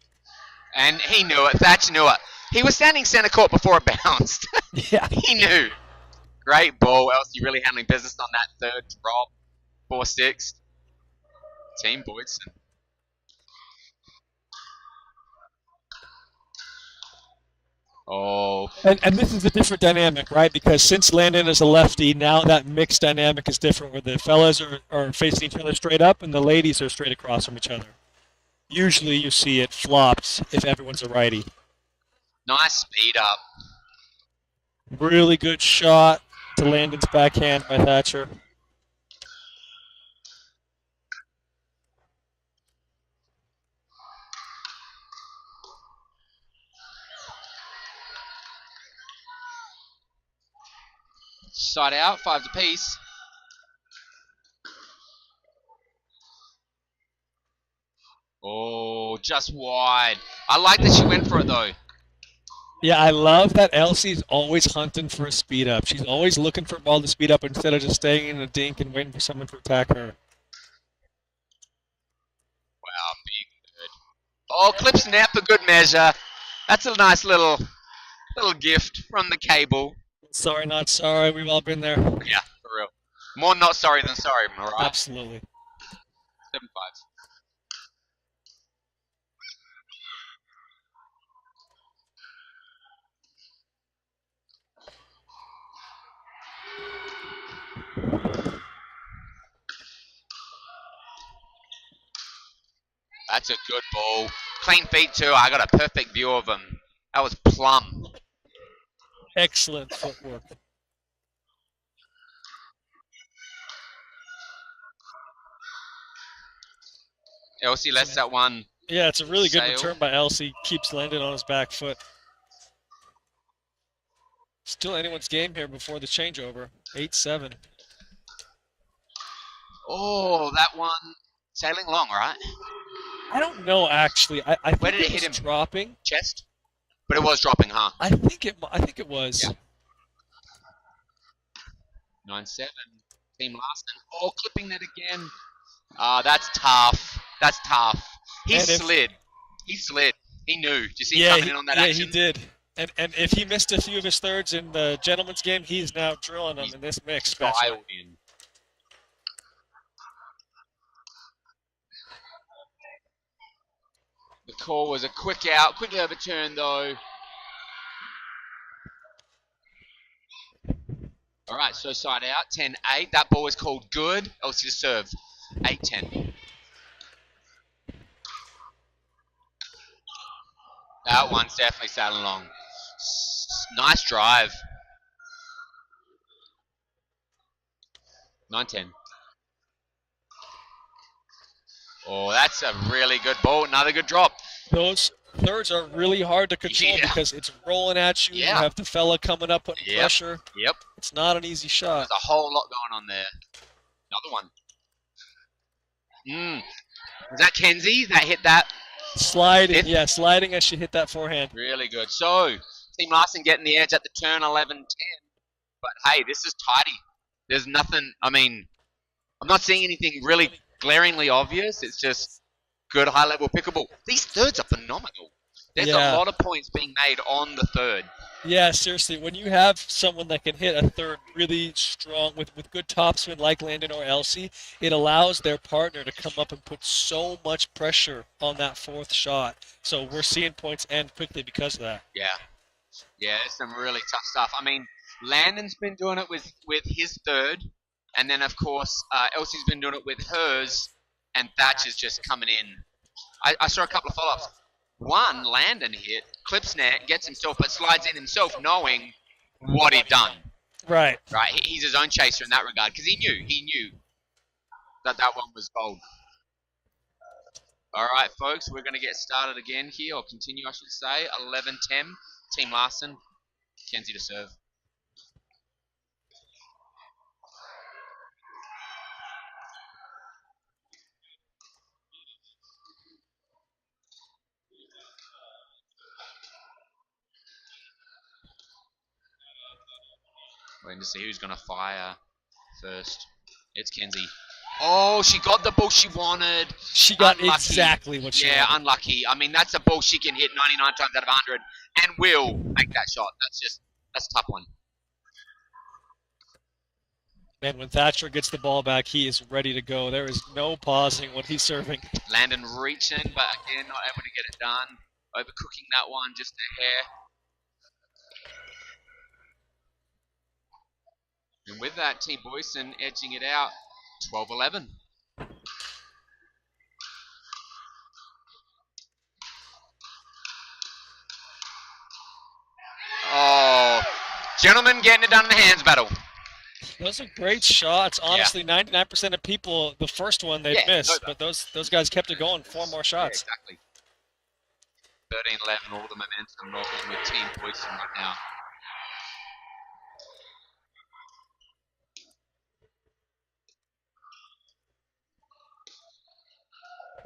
Speaker 1: And he knew it. Thatch knew it. He was standing center court before it bounced.
Speaker 2: Yeah.
Speaker 1: He knew. Great ball. Elsie really handling business on that third drop. 4-6. Team Boydson. Oh.
Speaker 2: And this is a different dynamic, right? Because since Landon is a lefty, now that mixed dynamic is different where the fellas are facing each other straight up and the ladies are straight across from each other. Usually you see it flopped if everyone's a righty.
Speaker 1: Nice speed up.
Speaker 2: Really good shot to Landon's backhand by Thatcher.
Speaker 1: Side out, 5 apiece. Oh, just wide. I like that she went for it though.
Speaker 2: Yeah, I love that Elsie's always hunting for a speed up. She's always looking for a ball to speed up instead of just staying in a dink and waiting for someone to attack her.
Speaker 1: Wow, big third. Oh, clips net for good measure. That's a nice little gift from the cable.
Speaker 2: Sorry, not sorry. We've all been there.
Speaker 1: Yeah, for real. More not sorry than sorry, am I right?
Speaker 2: Absolutely.
Speaker 1: 7-5. That's a good ball. Clean feet too. I got a perfect view of him. That was plumb.
Speaker 2: Excellent footwork.
Speaker 1: Elsie lets that one.
Speaker 2: Yeah, it's a really good
Speaker 1: sail.
Speaker 2: return by Elsie. Keeps landing on his back foot. Still anyone's game here before the changeover. 8-7.
Speaker 1: Oh, that one sailing long, right?
Speaker 2: I don't know actually. I
Speaker 1: Where
Speaker 2: think
Speaker 1: did it
Speaker 2: was
Speaker 1: hit him?
Speaker 2: dropping.
Speaker 1: Chest? But it was dropping, huh?
Speaker 2: I think it was.
Speaker 1: Yeah. 9-7. Team Larson. Oh, clipping that again. That's tough. That's tough. He slid. He slid. He knew. Did you see him coming in on that action?
Speaker 2: Yeah, he did. And if he missed a few of his thirds in the gentleman's game, he's now drilling them in this mix. Especially.
Speaker 1: In. The call was a quick out, quick overturn though. All right, so side out, 10-8. That ball was called good. Elsie to serve, 8-10. That one's definitely sailing along. Nice drive. 9-10. Oh, that's a really good ball. Another good drop.
Speaker 2: Those thirds are really hard to control because it's rolling at you.
Speaker 1: Yeah.
Speaker 2: You have the fella coming up putting pressure.
Speaker 1: Yep.
Speaker 2: It's not an easy shot.
Speaker 1: There's a whole lot going on there. Another one. Was that Kenzie that hit that?
Speaker 2: Sliding, yeah, sliding as she hit that forehand.
Speaker 1: Really good. So, Team Larson getting the edge at the turn, 11-10. But hey, this is tidy. There's nothing, I mean, I'm not seeing anything really glaringly obvious. It's just good high-level pickleball. These thirds are phenomenal. There's a lot of points being made on the third.
Speaker 2: Yeah, seriously, when you have someone that can hit a third really strong with good topspin like Landon or Elsie, it allows their partner to come up and put so much pressure on that fourth shot. So we're seeing points end quickly because of that.
Speaker 1: Yeah. Yeah, it's some really tough stuff. I mean, Landon's been doing it with his third, and then, of course, Elsie's been doing it with hers, and Thatcher's just coming in. I saw a couple of follow-ups. One, Landon hit, clips net, gets himself, but slides in himself knowing what he'd done.
Speaker 2: Right.
Speaker 1: Right. He's his own chaser in that regard because he knew that one was gold. All right, folks, we're going to get started again here, or continue, I should say. 11-10, Team Larson, Kenzie to serve. Waiting to see who's going to fire first. It's Kenzie. Oh, she got the ball she wanted.
Speaker 2: She got exactly what she wanted.
Speaker 1: Yeah, unlucky. I mean, that's a ball she can hit 99 times out of 100 and will make that shot. That's a tough one.
Speaker 2: Man, when Thatcher gets the ball back, he is ready to go. There is no pausing when he's serving.
Speaker 1: Landon reaching, but again, not able to get it done. Overcooking that one just a hair. And with that, Team Boyson edging it out, 12-11. Oh, gentlemen getting it done in the hands battle.
Speaker 2: Those are great shots. Honestly, 99% of people, the first one they missed, but those guys kept it going. 4 more shots.
Speaker 1: Yeah, exactly. 13-11, all the momentum rolling with Team Boyson right now.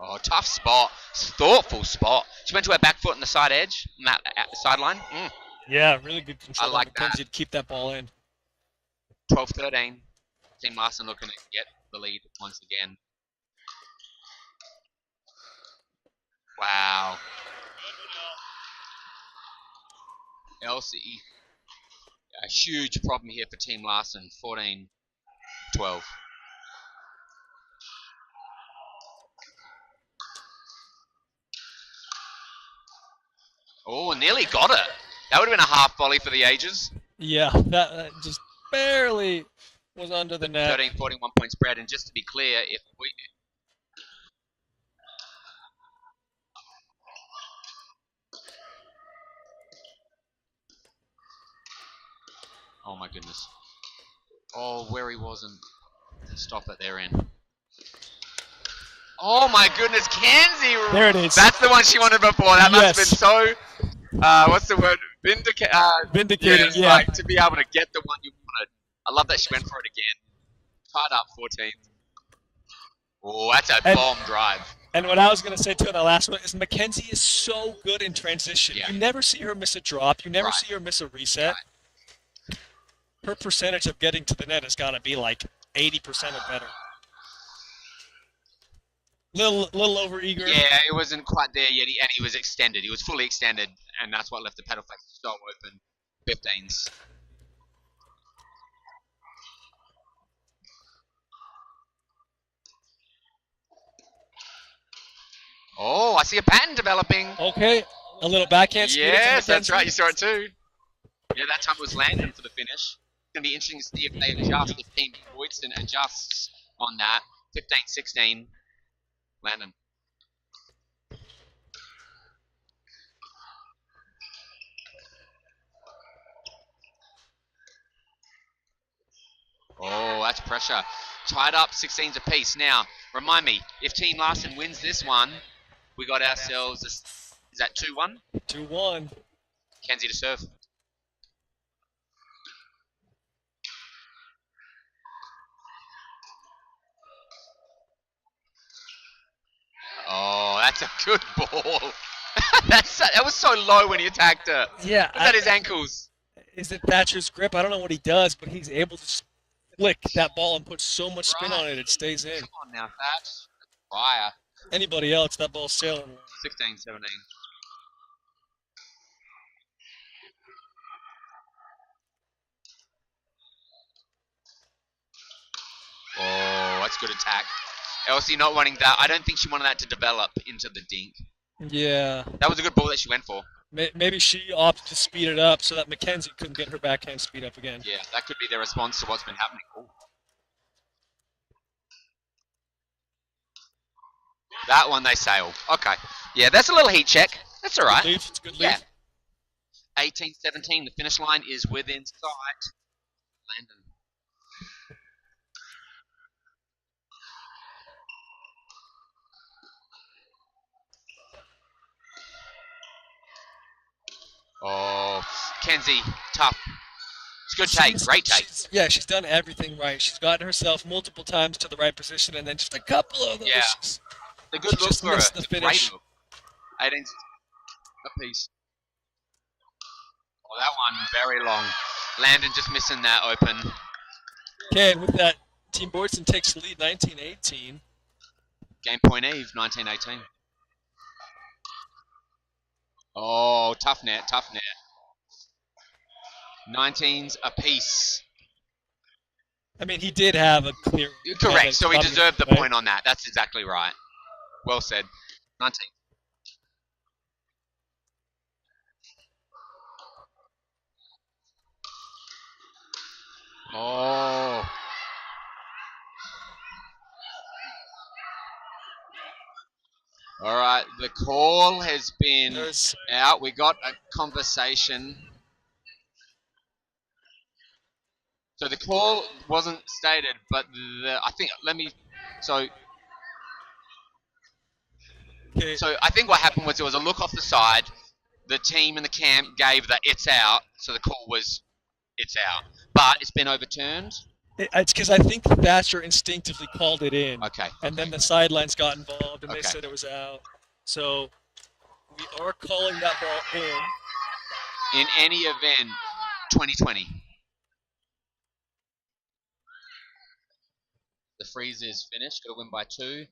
Speaker 1: Oh, tough spot. Thoughtful spot. She went to her back foot on the side edge, on that sideline.
Speaker 2: Yeah, really good control.
Speaker 1: I like that.
Speaker 2: To keep that ball in.
Speaker 1: 12-13. Team Larson looking to get the lead once again. Wow. Elsie. A huge problem here for Team Larson. 14-12. Oh, nearly got it. That would have been a half volley for the ages.
Speaker 2: Yeah, that just barely was under the net.
Speaker 1: 13, 41 point spread. And just to be clear, if we... Oh my goodness. Oh, where he wasn't. Stop it, they're in. Oh my goodness, Kenzie!
Speaker 2: There it is.
Speaker 1: That's the one she wanted before. That must have been
Speaker 2: Yes.
Speaker 1: so, what's the word?
Speaker 2: Vindicating,
Speaker 1: yes,
Speaker 2: yeah.
Speaker 1: like to be able to get the one you wanted. I love that she went for it again. Tied up 14. Oh, that's a bomb drive.
Speaker 2: And what I was going to say too in the last one is Mackenzie is so good in transition.
Speaker 1: Yeah.
Speaker 2: You never see her miss a drop. You never
Speaker 1: Right.
Speaker 2: see her miss a reset.
Speaker 1: Right.
Speaker 2: Her percentage of getting to the net has got to be like 80% or better. Little over eager.
Speaker 1: Yeah, it wasn't quite there yet, and he was extended. He was fully extended, and that's what left the paddle flex so open. 15s. Oh, I see a pattern developing.
Speaker 2: Okay, a little backhand speed.
Speaker 1: Yes, that's right. You saw it too. Yeah, that time it was Landon for the finish. It's going to be interesting to see if they adjust, if Team Boydston adjusts on that. 15-16. Landon. Oh, that's pressure. Tied up, 16s apiece. Now, remind me, if Team Larson wins this one, we got ourselves, is that 2-1?
Speaker 2: 2-1.
Speaker 1: Kenzie to serve. Oh, that's a good ball. That was so low when he attacked her.
Speaker 2: Yeah.
Speaker 1: Was that his ankles?
Speaker 2: Is it Thatcher's grip? I don't know what he does, but he's able to flick that ball and put so much spin on it, it stays in.
Speaker 1: Come on now, Thatch. Fire.
Speaker 2: Anybody else, that ball's sailing.
Speaker 1: 16-17. Oh, that's good attack. Elsie not wanting that. I don't think she wanted that to develop into the dink.
Speaker 2: Yeah.
Speaker 1: That was a good ball that she went for.
Speaker 2: Maybe she opted to speed it up so that Mackenzie couldn't get her backhand speed up again.
Speaker 1: Yeah, that could be their response to what's been happening. Ooh. That one they sail. Okay. Yeah, that's a little heat check. That's all right.
Speaker 2: Good lead. It's a good lead.
Speaker 1: Yeah. 18-17. The finish line is within sight. Landon. Oh, Kenzie, tough. It's a good take, great take.
Speaker 2: She's done everything right. She's gotten herself multiple times to the right position, and then just a couple of those.
Speaker 1: Yeah. The good look for her.
Speaker 2: The finish.
Speaker 1: 18 apiece. Oh, that one very long. Landon just missing that open.
Speaker 2: Okay, with that, Team Boydson takes the lead 19-18.
Speaker 1: Game point Eve, 19-18. Oh, tough net, tough net. 19s apiece.
Speaker 2: I mean, he did have a clear...
Speaker 1: Correct, so he deserved the point on that. That's exactly right. Well said. 19. Oh. All right, the call has been out. We got a conversation. So the call wasn't stated, but I think So I think what happened was there was a look off the side. The team in the camp gave the "it's out," so the call was "it's out," but it's been overturned.
Speaker 2: It's because I think Thatcher instinctively called it in.
Speaker 1: Okay.
Speaker 2: And then the sidelines got involved, and they said it was out. So we are calling that ball in.
Speaker 1: In any event, 2020. The freeze is finished. Got to win by 2.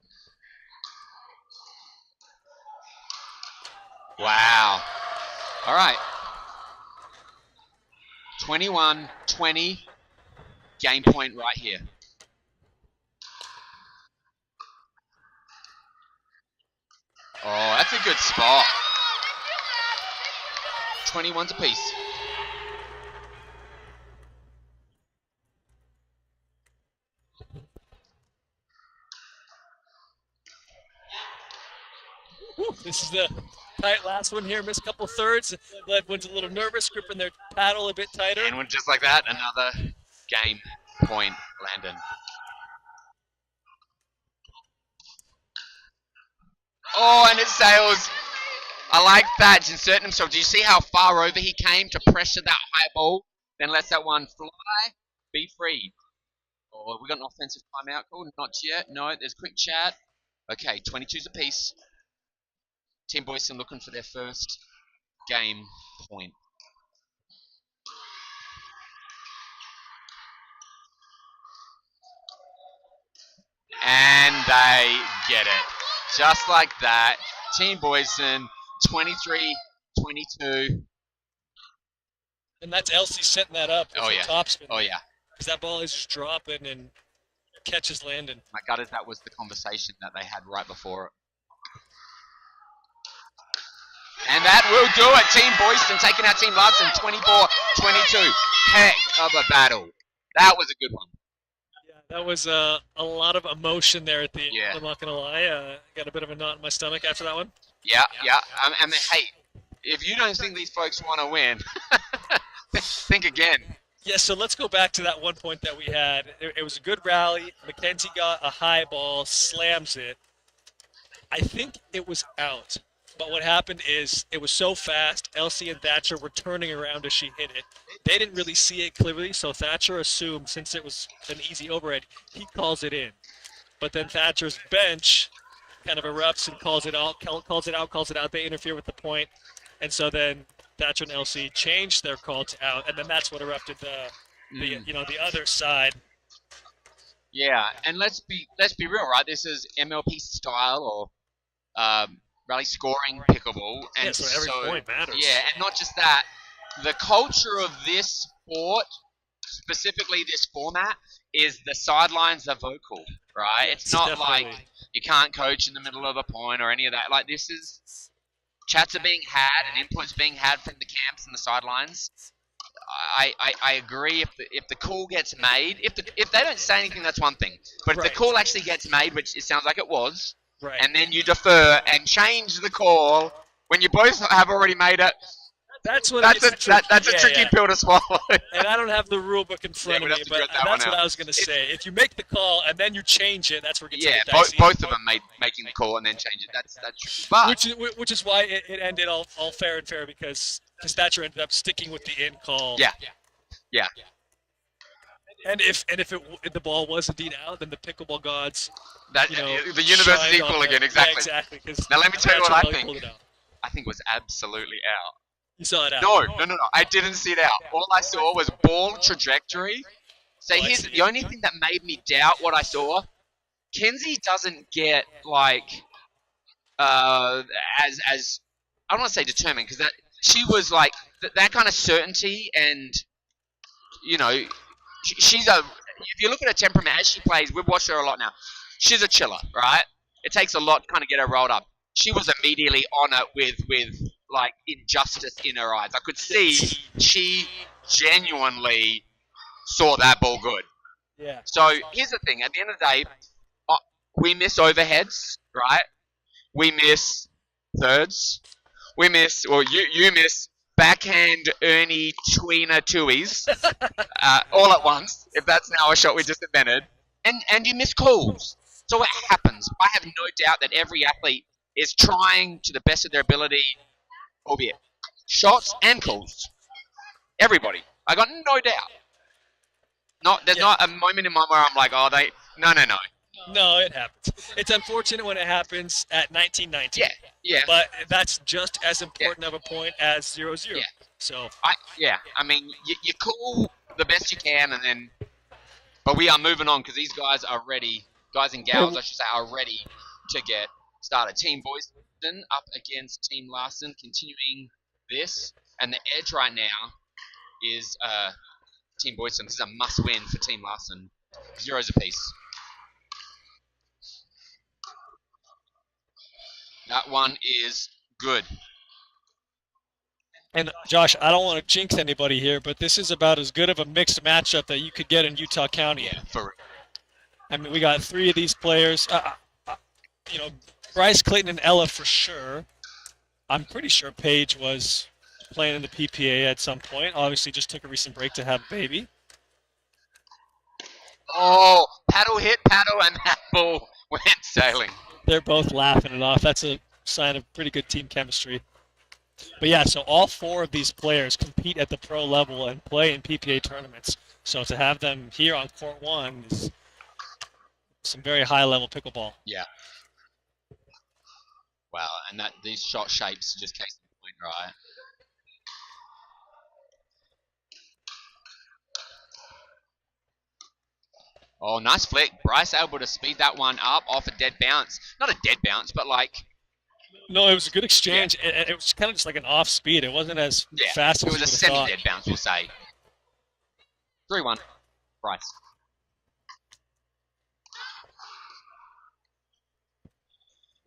Speaker 1: Wow. All right. 21-20. Game point right here. Oh, that's a good spot. 21s apiece.
Speaker 2: Whew, this is the tight last one here. Missed a couple thirds. Led one's a little nervous, gripping their paddle a bit tighter.
Speaker 1: And just like that, another game point, Landon. Oh, and it sails. I like Thatch inserting himself. Do you see how far over he came to pressure that high ball? Then lets that one fly. Be free. Oh, we got an offensive timeout call? Not yet. No, there's a quick chat. Okay, 22s apiece. Team Boyson looking for their first game point. And they get it. Just like that. Team Boyson, 23-22.
Speaker 2: And that's Elsie setting that up.
Speaker 1: Oh, yeah.
Speaker 2: Topspin.
Speaker 1: Oh, yeah.
Speaker 2: Because that ball is just dropping and catches Landon.
Speaker 1: My gut is that was the conversation that they had right before it. And that will do it. Team Boyston taking out Team Larson 24-22. Heck of a battle. That was a good one.
Speaker 2: Yeah, that was a lot of emotion there at the end.
Speaker 1: Yeah.
Speaker 2: I'm not going to lie. Got a bit of a knot in my stomach after that one.
Speaker 1: Yeah. I mean, hey, if you don't think these folks want to win, think again.
Speaker 2: Yeah, so let's go back to that one point that we had. It was a good rally. Mackenzie got a high ball, slams it. I think it was out. But what happened is it was so fast, Elsie and Thatcher were turning around as she hit it. They didn't really see it clearly, so Thatcher assumed since it was an easy overhead, he calls it in. But then Thatcher's bench kind of erupts and calls it out. They interfere with the point. And so then Thatcher and Elsie changed their call to out, and then that's what erupted the other side.
Speaker 1: Yeah, and let's be real, right? This is MLP style or rally scoring pickleball, and
Speaker 2: yeah, so every point matters.
Speaker 1: Yeah, and not just that, the culture of this sport, specifically this format, is the sidelines are vocal, right? It's not
Speaker 2: definitely.
Speaker 1: like you can't coach in the middle of the point or any of that. Like this is chats are being had and inputs being had from the camps and the sidelines. I agree. If the call gets made, if they don't say anything, that's one thing. But if the call actually gets made, which it sounds like it was,
Speaker 2: right.
Speaker 1: And then you defer and change the call when you both have already made it.
Speaker 2: That's a
Speaker 1: tricky pill to swallow.
Speaker 2: And I don't have the rule book in front of me, but that's what I was going to say. If you make the call and then you change it, that's where it gets dicey.
Speaker 1: Both of them making the call and then change it. That's tricky. But
Speaker 2: which is why it ended all fair and fair because Thatcher ended up sticking with the in call.
Speaker 1: Yeah.
Speaker 2: And if the ball was indeed out, then the pickleball gods,
Speaker 1: the universe is equal again. Exactly.
Speaker 2: Yeah, exactly.
Speaker 1: Now let me tell you what I think. I think it was absolutely out.
Speaker 2: You saw it out?
Speaker 1: No. I didn't see it out. All I saw was ball trajectory. So here's the only thing that made me doubt what I saw. Kenzie doesn't get as I don't want to say determined because that she was like that kind of certainty and she's if you look at her temperament as she plays, we've watched her a lot now. She's a chiller, right? It takes a lot to kind of get her rolled up. She was immediately on it with like injustice in her eyes. I could see she genuinely saw that ball good.
Speaker 2: Yeah.
Speaker 1: So here's the thing. At the end of the day, we miss overheads, right? We miss thirds. We miss, or you miss backhand Ernie tweener twoies all at once, if that's now a shot we just invented. And you miss calls. So it happens. I have no doubt that every athlete is trying to the best of their ability, albeit shots and calls. Everybody. I got no doubt. There's not a moment in my mind where I'm like, no.
Speaker 2: No, it happens. It's unfortunate when it happens at 19-19.
Speaker 1: Yeah.
Speaker 2: But that's just as important of a point as 0-0.
Speaker 1: Yeah.
Speaker 2: So.
Speaker 1: I mean, you call the best you can, but we are moving on because these guys are ready. Guys and gals, I should say, are ready to get started. Team Boyston up against Team Larson, continuing this, and the edge right now is Team Boyston. This is a must-win for Team Larson. 0s apiece. That one is good.
Speaker 2: And Josh, I don't want to jinx anybody here, but this is about as good of a mixed matchup that you could get in Utah County.
Speaker 1: Yeah, for real.
Speaker 2: I mean, we got three of these players, Bryce, Clayton, and Ella for sure. I'm pretty sure Paige was playing in the PPA at some point. Obviously, just took a recent break to have a baby.
Speaker 1: Oh, paddle hit paddle, and that ball went sailing.
Speaker 2: They're both laughing it off. That's a sign of pretty good team chemistry. But yeah, so all 4 of these players compete at the pro level and play in PPA tournaments. So to have them here on court 1 is some very high-level pickleball.
Speaker 1: Yeah. Wow, and that these shot shapes just case in point, right? Oh, nice flick. Bryce able to speed that one up off a dead bounce. Not a dead bounce, but like...
Speaker 2: No, it was a good exchange. Yeah. It was kind of just like an off speed. It wasn't as fast as
Speaker 1: it was a semi-dead bounce, we'll say. 3-1. Bryce.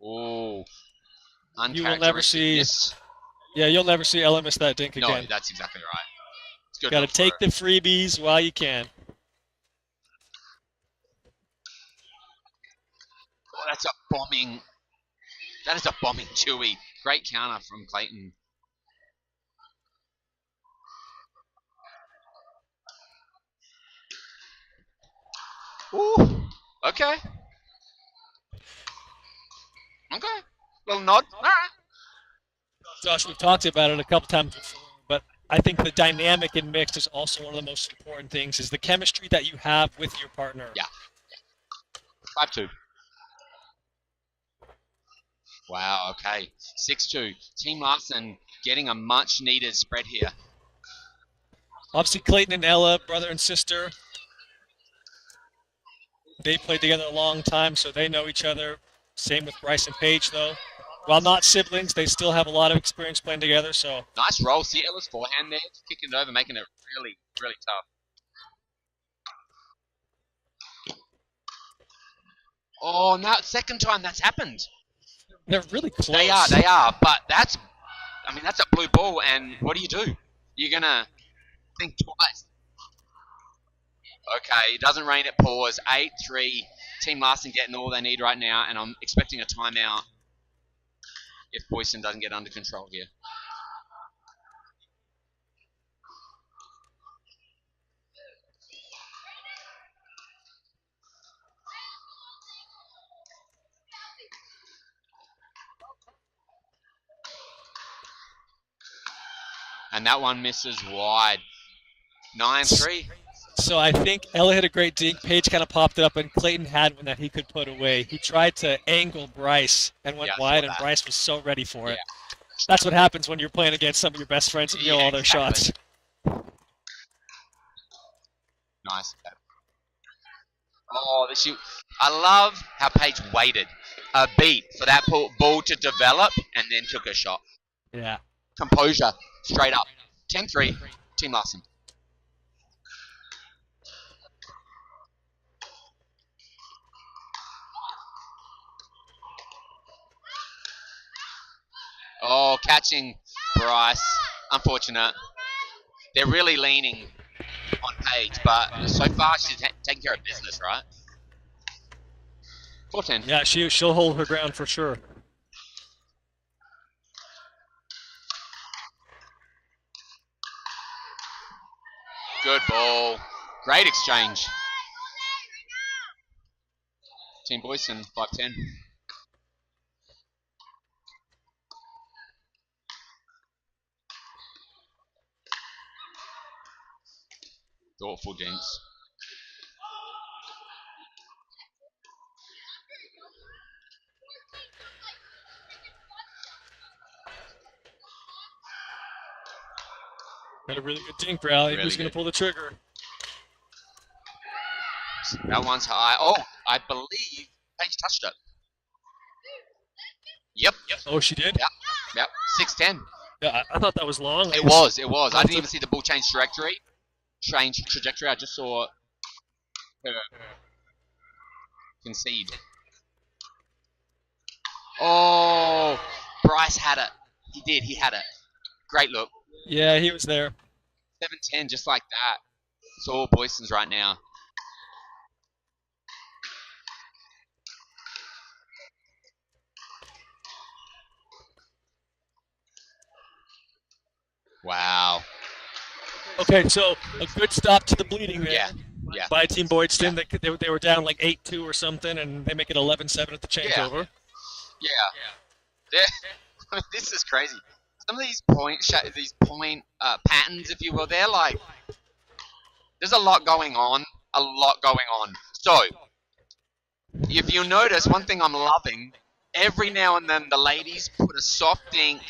Speaker 1: Oh,
Speaker 2: you will never see. Yeah, you'll never see Ella miss that dink again.
Speaker 1: No, that's exactly right. It's good.
Speaker 2: Got to take the freebies while you can.
Speaker 1: Oh, that's a bombing. That is a bombing chewy. Great counter from Clayton. Ooh. Okay. Okay. Little nod. All right.
Speaker 2: Josh, we've talked about it a couple times before, but I think the dynamic in mixed is also one of the most important things, is the chemistry that you have with your partner.
Speaker 1: Yeah. 5-2. Wow, okay. 6-2. Team Larson getting a much-needed spread here.
Speaker 2: Obviously, Clayton and Ella, brother and sister, they played together a long time, so they know each other. Same with Bryce and Paige, though. While not siblings, they still have a lot of experience playing together. So
Speaker 1: nice roll. See Ella's forehand there, kicking it over, making it really, really tough. Oh, now second time that's happened.
Speaker 2: They're really close.
Speaker 1: They are. But that's a blue ball, and what do? You're gonna think twice. Okay, it doesn't rain, it pours. 8-3. Team Larson getting all they need right now, and I'm expecting a timeout if Boyson doesn't get under control here. And that one misses wide. 9-3.
Speaker 2: So I think Ella hit a great dink. Paige kind of popped it up, and Clayton had one that he could put away. He tried to angle Bryce and went wide, and Bryce was so ready for it. That's what happens when you're playing against some of your best friends and you know all their shots.
Speaker 1: Nice. Oh, I love how Paige waited a beat for that ball to develop and then took a shot.
Speaker 2: Yeah.
Speaker 1: Composure, straight up. 10-3, Team Larson. Oh, catching Bryce. Unfortunate. They're really leaning on Paige, but so far she's taking care of business, right? 4-10.
Speaker 2: Yeah, she'll hold her ground for sure.
Speaker 1: Good ball. Great exchange. Team Boyson, 5-10. Thoughtful dinks.
Speaker 2: Got a really good dink rally. Who's going to pull the trigger?
Speaker 1: That one's high. Oh, I believe Paige touched it. Yep.
Speaker 2: Oh, she did?
Speaker 1: Yep. 6-10.
Speaker 2: Yeah, I thought that was long.
Speaker 1: It was. I didn't even see the ball change trajectory. I just saw her concede. Oh, Bryce had it. He did. He had it. Great look.
Speaker 2: Yeah, he was there.
Speaker 1: 7-10, just like that. It's all Boyson's right now. Wow.
Speaker 2: Okay, so a good stop to the bleeding there.
Speaker 1: Yeah. Yeah.
Speaker 2: By Team Boydston.
Speaker 1: Yeah.
Speaker 2: They were down like 8-2 or something, and they make it 11-7 at the
Speaker 1: Yeah.
Speaker 2: changeover.
Speaker 1: Yeah. This is crazy. Some of these point patterns, if you will, they're like there's a lot going on. A lot going on. So if you notice, one thing I'm loving, every now and then the ladies put a soft ink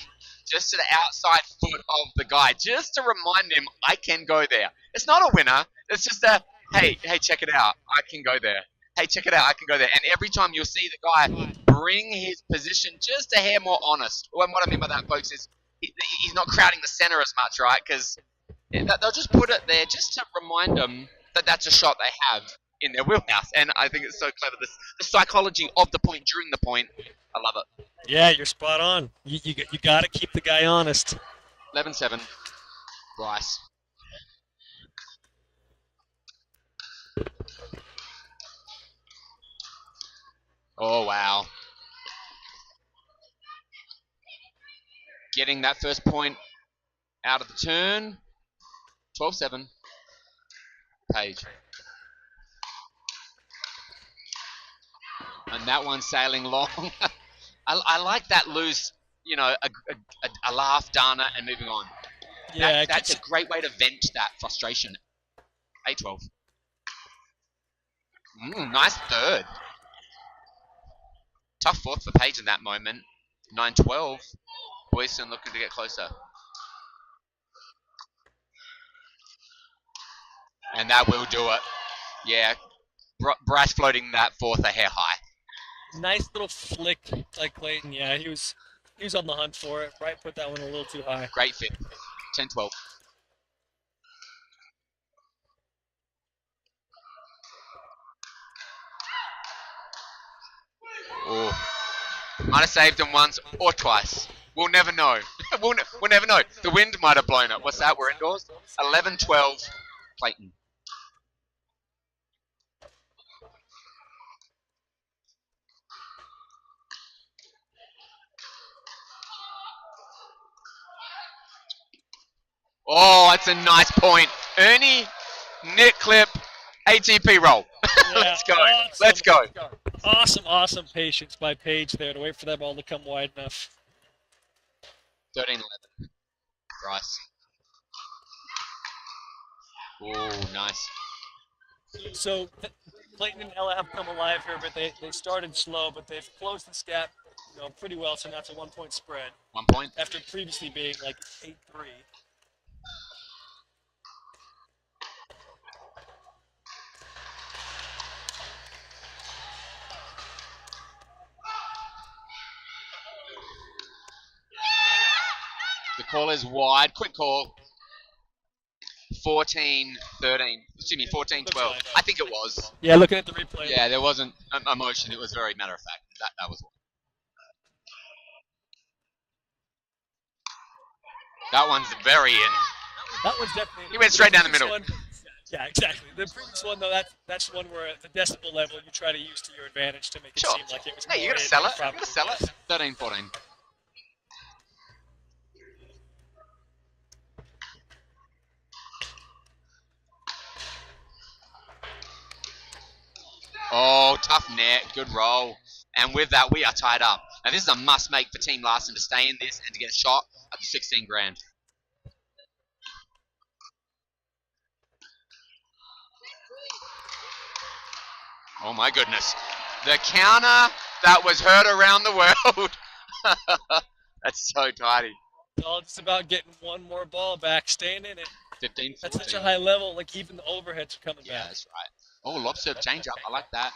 Speaker 1: just to the outside foot of the guy, just to remind him I can go there. It's not a winner. It's just a hey, check it out. I can go there. Hey, check it out. I can go there. And every time you'll see the guy bring his position just a hair more honest. And what I mean by that, folks, is he's not crowding the center as much, right? Because they'll just put it there just to remind them that that's a shot they have in their wheelhouse. And I think it's so clever. The psychology of the point during the point, I love it.
Speaker 2: Yeah, you're spot on. You got to keep the guy honest.
Speaker 1: 11-7. Bryce. Oh, wow. Getting that first point out of the turn. 12-7. Page. And that one sailing long. I like that loose, a laugh, Dana, and moving on.
Speaker 2: Yeah,
Speaker 1: That's a great way to vent that frustration. 8-12. Nice third. Tough fourth for Page in that moment. 9-12. Boyson looking to get closer. And that will do it. Yeah. Bryce floating that fourth a hair high.
Speaker 2: Nice little flick like Clayton. Yeah, he was on the hunt for it. Right, put that one a little too high.
Speaker 1: Great fit. 10-12. Oh. Might have saved him once or twice. We'll never know. we'll never know. The wind might have blown it. What's that? We're indoors. 11-12. Clayton. Oh, that's a nice point. Ernie, Nick Clip, ATP roll.
Speaker 2: Yeah,
Speaker 1: Let's go.
Speaker 2: awesome.
Speaker 1: Let's go.
Speaker 2: Awesome patience by Page there to wait for that ball to come wide enough.
Speaker 1: 13-11. Bryce. Oh, nice.
Speaker 2: So Clayton and Ella have come alive here, but they started slow, but they've closed this gap, pretty well. So now it's a 1-point spread.
Speaker 1: 1 point.
Speaker 2: After previously being like 8-3.
Speaker 1: The call is wide. Quick call. 14-13. Excuse me, 14-12. I think it was.
Speaker 2: Yeah, looking at the replay.
Speaker 1: Yeah, there wasn't emotion. It was very matter of fact. That was. That one's very in.
Speaker 2: That one's definitely.
Speaker 1: He went straight down the middle.
Speaker 2: Yeah, exactly. The previous one, though, that's one where at the decibel level you try to use to your advantage to make it seem like it was.
Speaker 1: Hey, you gotta sell it. You gotta sell it. 13-14. Oh, tough net. Good roll. And with that, we are tied up. Now, this is a must-make for Team Larson to stay in this and to get a shot at the 16 grand. Oh, my goodness. The counter that was heard around the world. That's so tidy.
Speaker 2: It's all just about getting one more ball back, staying in it.
Speaker 1: 15-14.
Speaker 2: That's such a high level, like even the overheads are coming back.
Speaker 1: Yeah, that's right. Oh, lob serve change up. I like that.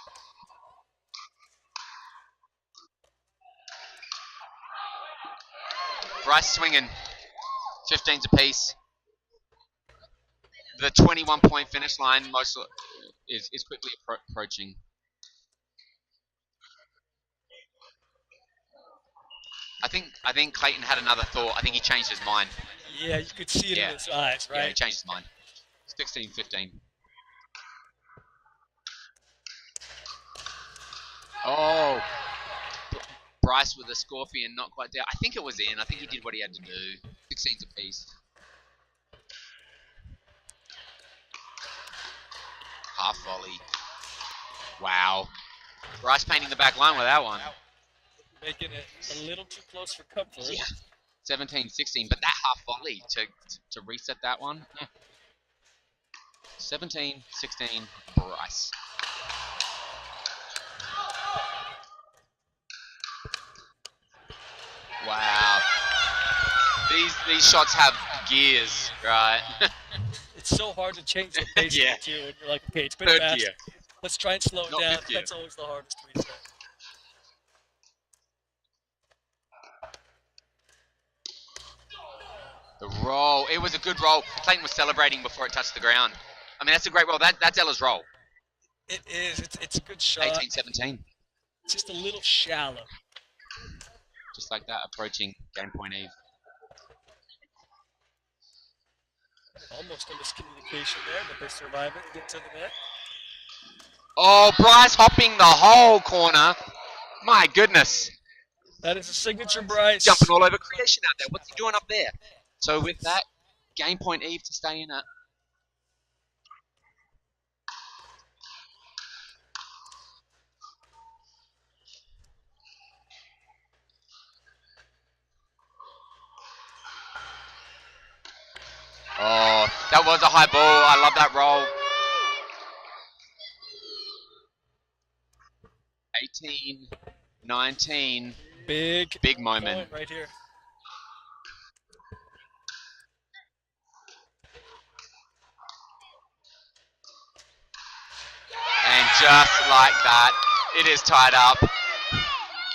Speaker 1: Bryce swinging. 15s apiece. The 21-point finish line is quickly approaching. I think Clayton had another thought. I think he changed his mind.
Speaker 2: Yeah, you could see it in his eyes, right?
Speaker 1: Yeah, he changed his mind. 16-15. Oh, Bryce with a scorpion, not quite there. I think it was in. I think he did what he had to do. 16s apiece. half volley. Wow. Bryce painting the back line with that one.
Speaker 2: Making it a little too close for comfort.
Speaker 1: Yeah. 17-16, but that half volley to reset that one. 17-16, Bryce. Wow. These shots have gears, right?
Speaker 2: It's so hard to change the pace
Speaker 1: Yeah.
Speaker 2: too, and you're like, okay, it's been
Speaker 1: Third
Speaker 2: fast.
Speaker 1: gear.
Speaker 2: Let's try and slow it
Speaker 1: Not
Speaker 2: down.
Speaker 1: fifth gear.
Speaker 2: That's always the hardest reset.
Speaker 1: The roll. It was a good roll. Clayton was celebrating before it touched the ground. I mean, that's a great roll. That's Ella's roll.
Speaker 2: It is. It's a good shot.
Speaker 1: 18-17.
Speaker 2: It's just a little shallow.
Speaker 1: Just like that, approaching game point Eve.
Speaker 2: Almost a miscommunication there, but they survive it and get to the net.
Speaker 1: Oh, Bryce hopping the whole corner. My goodness.
Speaker 2: That is a signature, Bryce.
Speaker 1: Jumping all over creation out there. What's he doing up there? So with that, game point Eve to stay in it. Oh, that was a high ball. I love that roll. 18-19. Big moment.
Speaker 2: Point right here.
Speaker 1: And just like that, it is tied up.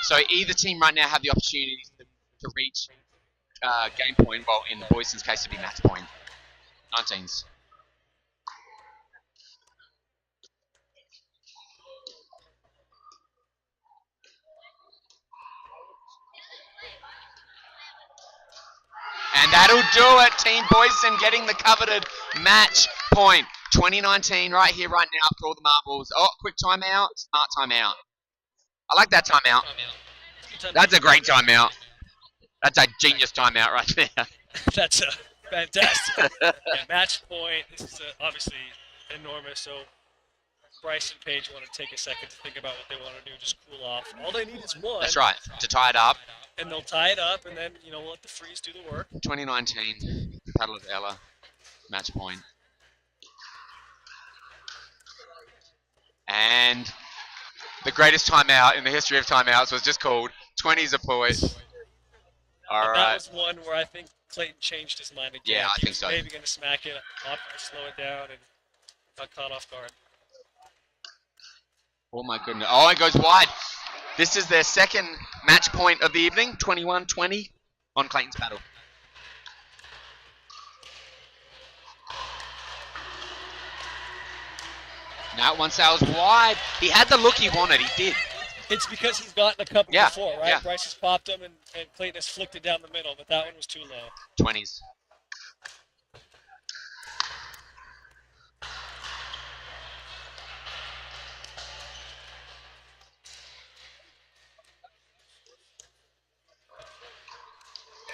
Speaker 1: So either team right now have the opportunity to reach game point. Well, in Boyston's case, it'd be match point. 19s. And that'll do it. Team Boyston getting the coveted match point. 2019 right here, right now for all the marbles. Oh, quick timeout. Smart timeout. I like that timeout. That's a great timeout. That's a genius timeout right there.
Speaker 2: That's a fantastic match point. This is obviously enormous, so Bryce and Paige want to take a second to think about what they want to do, just cool off. All they need is one.
Speaker 1: That's right, to tie it up.
Speaker 2: And they'll tie it up, and then, we'll let the freeze do the work.
Speaker 1: 2019, Battle of Ella, match point. And the greatest timeout in the history of timeouts was just called 20s a point. All right.
Speaker 2: That was one where I think Clayton changed his mind again.
Speaker 1: Yeah, I think so.
Speaker 2: He was maybe going to smack it, opted to slow it down, and got caught off guard.
Speaker 1: Oh my goodness. Oh, it goes wide. This is their second match point of the evening, 21-20 on Clayton's battle. Now one sails wide. He had the look he wanted. He did.
Speaker 2: It's because he's gotten a couple
Speaker 1: Yeah,
Speaker 2: before, right?
Speaker 1: yeah.
Speaker 2: Bryce has popped them, and Clayton has flicked it down the middle, but that one was too low.
Speaker 1: 20s.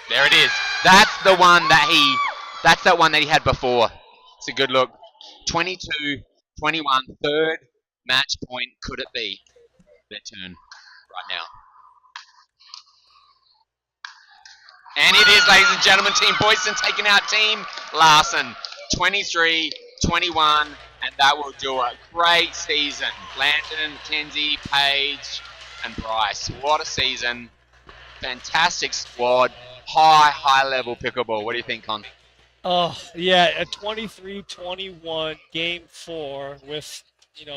Speaker 1: There it is. That's that one that he had before. It's a good look. 22-21, third match point could it be? Their turn right now. And it is, ladies and gentlemen, Team Boyston taking out Team Larson. 23-21, and that will do it. Great season. Landon, Mackenzie, Paige, and Bryce. What a season. Fantastic squad. High level pickleball. What do you think, Con?
Speaker 2: Oh, yeah, a 23-21 game 4 with,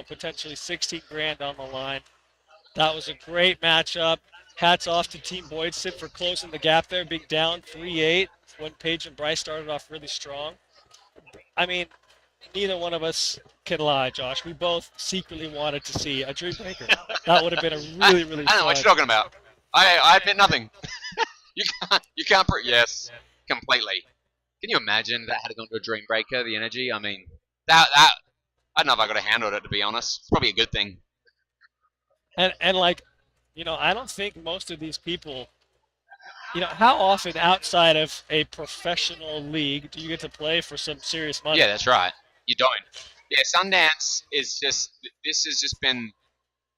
Speaker 2: potentially 16 grand on the line. That was a great matchup. Hats off to Team Boydson for closing the gap there, being down 3-8 when Paige and Bryce started off really strong. I mean, neither one of us can lie, Josh. We both secretly wanted to see a dream breaker. That would have been a really, really
Speaker 1: I don't know what you're talking about. I admit nothing. You can't prove. Yes, completely. Can you imagine that had gone to a dream breaker? The energy. I mean, that I don't know if I could have handled it, to be honest. It's probably a good thing.
Speaker 2: And I don't think most of these people, how often outside of a professional league do you get to play for some serious money?
Speaker 1: Yeah, that's right. You don't. Yeah, Sundance is just, this has just been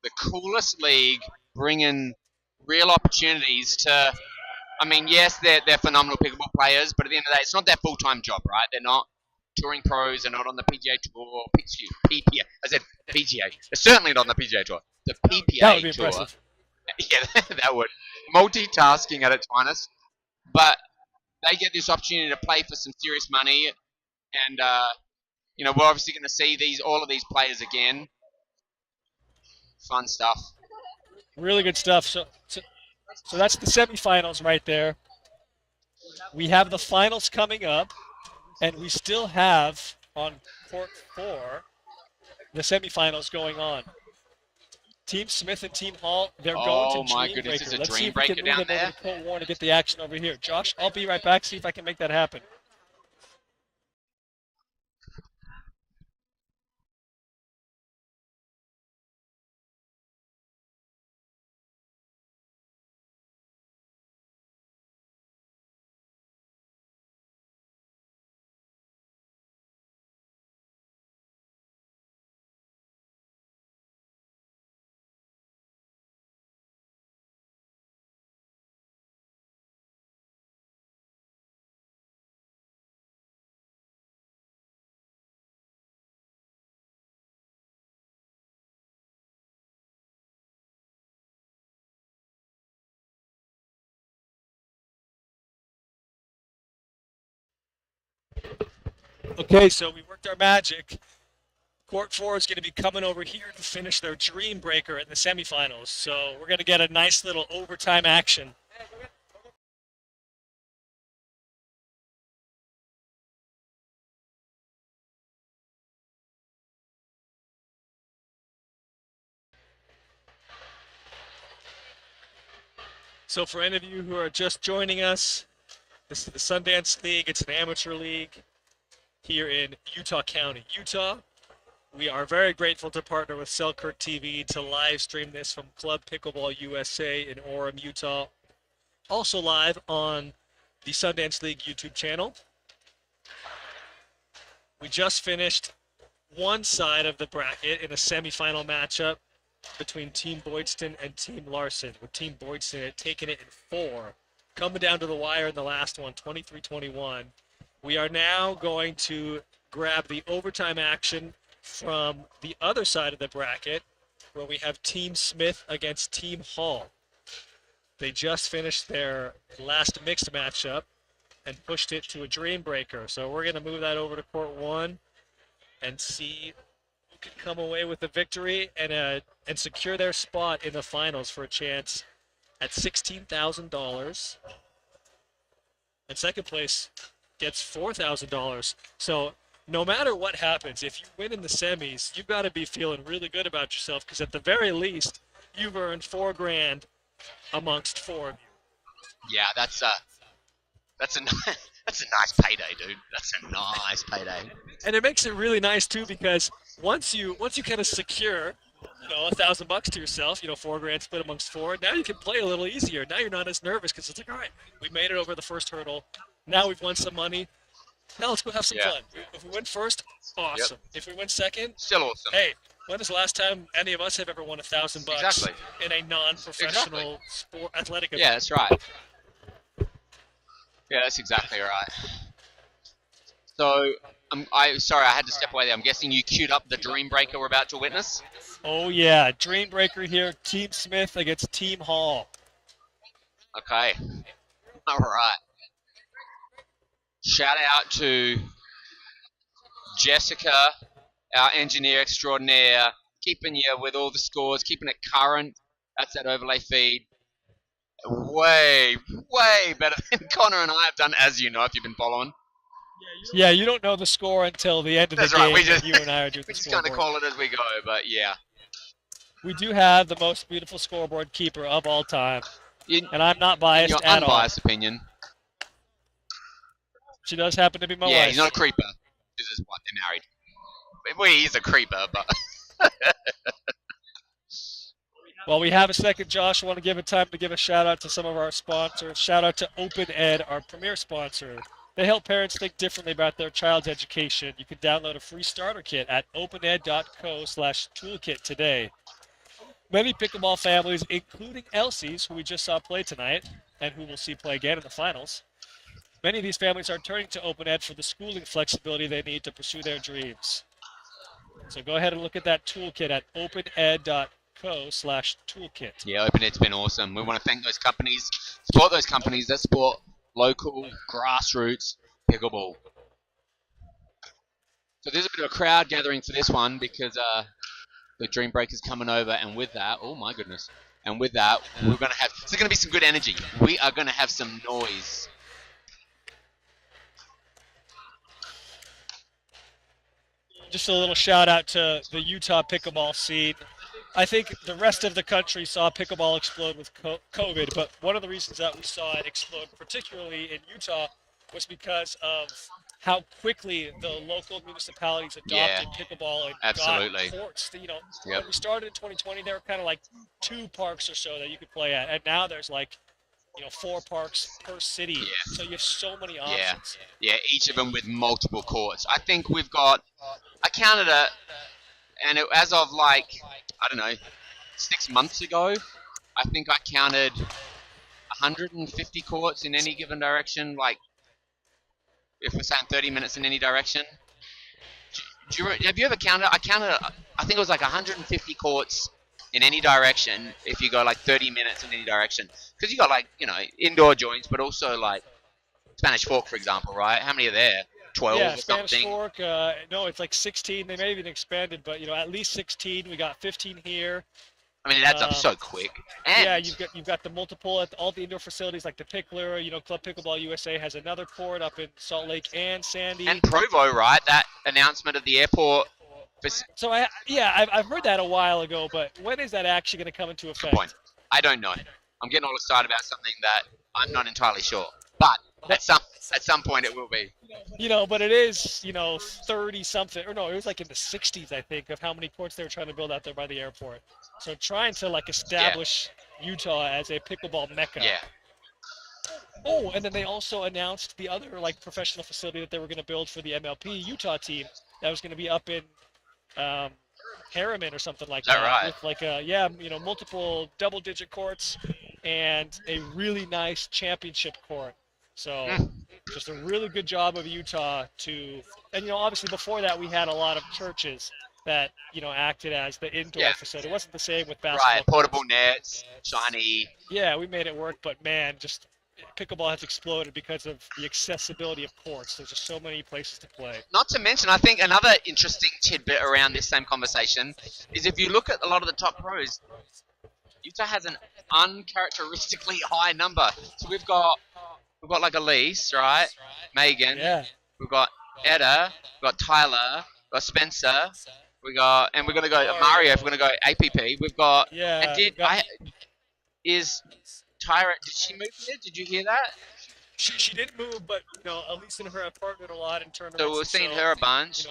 Speaker 1: the coolest league, bringing real opportunities to. I mean, yes, they're phenomenal pickleball players, but at the end of the day, it's not their full time job, right? They're not touring pros. They're not on the PGA Tour. PPA. I said PGA. They're certainly not on the PGA Tour. The
Speaker 2: That would
Speaker 1: PPA
Speaker 2: be
Speaker 1: Tour.
Speaker 2: impressive.
Speaker 1: Yeah, that would. Multitasking at its finest. But they get this opportunity to play for some serious money, and we're obviously going to see all of these players again. Fun stuff.
Speaker 2: Really good stuff. So that's the semifinals right there. We have the finals coming up, and we still have on court 4 the semifinals going on. Team Smith and Team Hall, they're going to
Speaker 1: Oh my
Speaker 2: Dream
Speaker 1: goodness,
Speaker 2: Breaker.
Speaker 1: there's a
Speaker 2: Let's see
Speaker 1: Dream
Speaker 2: if we can
Speaker 1: Breaker
Speaker 2: move
Speaker 1: down
Speaker 2: them over
Speaker 1: there.
Speaker 2: to court 1 to get the action over here. Josh, I'll be right back, see if I can make that happen. Okay, so we worked our magic. Court 4 is going to be coming over here to finish their Dream Breaker in the semifinals. So we're going to get a nice little overtime action. So for any of you who are just joining us, this is the Sundance League. It's an amateur league here in Utah County, Utah. We are very grateful to partner with Selkirk TV to live stream this from Club Pickleball USA in Orem, Utah. Also live on the Sundance League YouTube channel. We just finished one side of the bracket in a semifinal matchup between Team Boydston and Team Larson, with Team Boydston had taken it in 4, coming down to the wire in the last one, 23-21. We are now going to grab the overtime action from the other side of the bracket, where we have Team Smith against Team Hall. They just finished their last mixed matchup and pushed it to a Dream Breaker. So we're going to move that over to court 1 and see who can come away with the victory and secure their spot in the finals for a chance at $16,000. And second place gets $4,000. So no matter what happens, if you win in the semis, you've got to be feeling really good about yourself, because at the very least, you've earned $4,000 amongst 4 of you.
Speaker 1: Yeah, that's a that's a nice payday, dude. That's a nice payday.
Speaker 2: And it makes it really nice too, because once you kind of secure, $1,000 to yourself, $4,000 split amongst 4. Now you can play a little easier. Now you're not as nervous, because it's like, all right, we made it over the first hurdle. Now we've won some money. Now let's go have some fun. If we win first, awesome. If we win second,
Speaker 1: still awesome.
Speaker 2: Hey, when is the last time any of us have ever won $1,000
Speaker 1: Exactly.
Speaker 2: in a non-professional sport athletic event?
Speaker 1: Yeah, that's right. Yeah, that's exactly right. So, sorry, I had to step away there. I'm guessing you queued up the Dream Breaker we're about to witness?
Speaker 2: Oh, yeah. Dream Breaker here. Team Smith against Team Hall.
Speaker 1: Okay. All right. Shout out to Jessica, our engineer extraordinaire, keeping you with all the scores, keeping it current. That's that overlay feed. Way, way better than Connor and I have done, as you know, if you've been following.
Speaker 2: Yeah, you don't know the score until the end of the game.
Speaker 1: We just,
Speaker 2: you and I are doing
Speaker 1: we
Speaker 2: the
Speaker 1: just kind of
Speaker 2: scoreboard.
Speaker 1: call it as we go, but yeah.
Speaker 2: We do have the most beautiful scoreboard keeper of all time, and I'm not biased at all.
Speaker 1: Your unbiased opinion.
Speaker 2: She does happen to be my wife.
Speaker 1: Yeah, he's not a creeper. This is what, they're married. Well, he is a creeper, but...
Speaker 2: While we have a second, Josh, I want to give it time to give a shout out to some of our sponsors. Shout out to Open Ed, our premier sponsor. They help parents think differently about their child's education. You can download a free starter kit at opened.co/toolkit today. Many pickleball families, including Elsie's, who we just saw play tonight, and who we'll see play again in the finals, many of these families are turning to Open Ed for the schooling flexibility they need to pursue their dreams. So go ahead and look at that toolkit at opened.co/toolkit.
Speaker 1: Yeah, OpenEd's been awesome. We want to thank those companies, support those companies that support local grassroots pickleball. So there's a bit of a crowd gathering for this one because the Dream Breaker's coming over, and with that, oh my goodness, and with that, we're going to have, there's going to be some good energy. We are going to have some noise.
Speaker 2: Just a little shout out to the Utah pickleball scene. I think the rest of the country saw pickleball explode with COVID, but one of the reasons that we saw it explode, particularly in Utah, was because of how quickly the local municipalities adopted pickleball and
Speaker 1: absolutely.
Speaker 2: got courts. When we started in 2020, there were kind of like 2 parks or so that you could play at, and now there's like 4 parks per city.
Speaker 1: Yeah.
Speaker 2: So you have so many options.
Speaker 1: Yeah, each of them with multiple courts. I think we've got, I counted it, and as of like, I don't know, 6 months ago, I think I counted 150 courts in any given direction, like, if we're saying 30 minutes in any direction. Have you ever counted? I think it was like 150 courts in any direction if you go like 30 minutes in any direction. Because you got like, indoor joints, but also like Spanish Fork, for example, right? How many are there? 12
Speaker 2: yeah,
Speaker 1: or
Speaker 2: Spanish
Speaker 1: something?
Speaker 2: Fork, no, it's like 16. They may have even expanded, but at least 16. We got 15 here.
Speaker 1: I mean, it adds up so quick. And
Speaker 2: yeah, you've got the multiple at all the indoor facilities like the Pickler. Club Pickleball USA has another court up in Salt Lake and Sandy.
Speaker 1: And Provo, right? That announcement of the airport.
Speaker 2: So I've heard that a while ago, but when is that actually going to come into effect?
Speaker 1: Good point. I don't know. I'm getting all excited about something that I'm not entirely sure, but at some point it will be.
Speaker 2: But it is 30 something, or no, it was like in the 60s, I think, of how many courts they were trying to build out there by the airport. So trying to like establish Utah as a pickleball mecca.
Speaker 1: Yeah.
Speaker 2: Oh, and then they also announced the other like professional facility that they were going to build for the MLP Utah team that was going to be up in Harriman or something like that.
Speaker 1: Right?
Speaker 2: With like multiple double-digit courts and a really nice championship court. So just a really good job of Utah and obviously before that we had a lot of churches that acted as the indoor facility. It wasn't the same with basketball.
Speaker 1: Right, portable nets, shiny.
Speaker 2: Yeah, we made it work, but man, just pickleball has exploded because of the accessibility of courts. There's just so many places to play.
Speaker 1: Not to mention, I think another interesting tidbit around this same conversation is if you look at a lot of the top pros, Utah has an uncharacteristically high number. So we've got like Elise, right? Megan.
Speaker 2: Yeah.
Speaker 1: We've got Etta. We've got Tyler. We've got Spencer. We're going to go Mario. If we're going to go APP, we've got.
Speaker 2: Yeah.
Speaker 1: And is Tyra? Did she move here? Did you hear that?
Speaker 2: She did move, but Elise in her apartment a lot in tournaments.
Speaker 1: So we've seen her a bunch.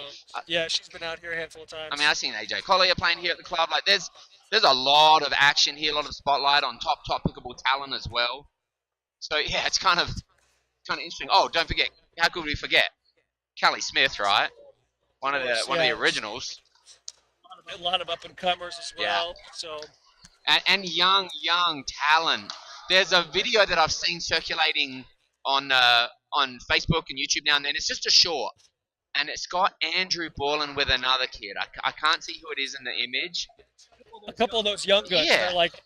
Speaker 2: Yeah, she's been out here a handful of times.
Speaker 1: I mean, I've seen AJ Collier playing here at the club. Like, there's a lot of action here, a lot of spotlight on top pickleball talent as well. So yeah, it's kind of interesting. Oh, don't forget, how could we forget? Callie Smith, right? One of the originals.
Speaker 2: A lot of up and comers as well.
Speaker 1: Yeah.
Speaker 2: So.
Speaker 1: And young talent. There's a video that I've seen circulating on Facebook and YouTube now and then. It's just a short, and it's got Andrew Borland with another kid. I can't see who it is in the image.
Speaker 2: A couple of those young guns are like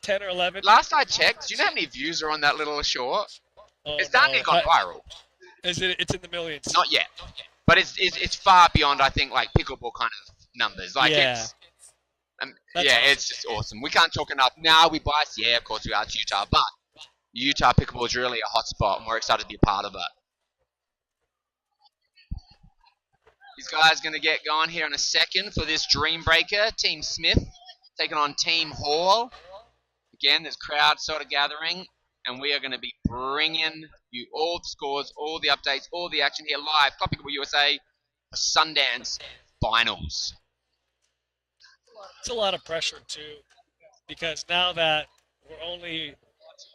Speaker 2: 10 or 11.
Speaker 1: Last I checked, do you know how many views are on that little short? It's darn near gone viral.
Speaker 2: It's in the millions.
Speaker 1: Not yet, but it's far beyond, I think, like pickleball kind of numbers. Like it's just awesome. We can't talk enough. Now we bias, of course we are. It's Utah, but Utah pickleball is really a hot spot, and we're excited to be a part of it. These guys are going to get going here in a second for this Dream Breaker. Team Smith taking on Team Hall. Again, there's crowd sort of gathering, and we are going to be bringing you all the scores, all the updates, all the action here live. Club Pickleball USA Sundance Finals.
Speaker 2: It's a lot of pressure too, because now that we're only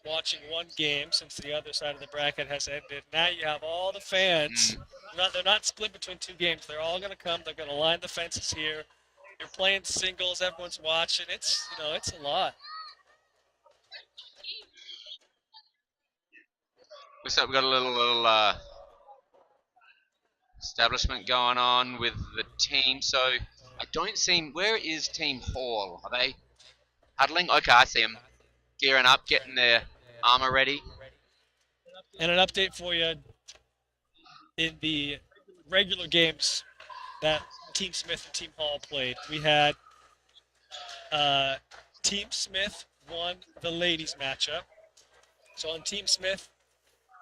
Speaker 2: watching one game since the other side of the bracket has ended. Now you have all the fans. They're not split between two games. They're all going to come. They're going to line the fences here. You're playing singles. Everyone's watching. It's it's a lot.
Speaker 1: Looks like we've got a little establishment going on with the team. So I don't see. Where is Team Hall? Are they huddling? Okay, I see them gearing up, getting their armor ready.
Speaker 2: And an update for you in the regular games that Team Smith and Team Hall played. We had Team Smith won the ladies matchup. So on Team Smith,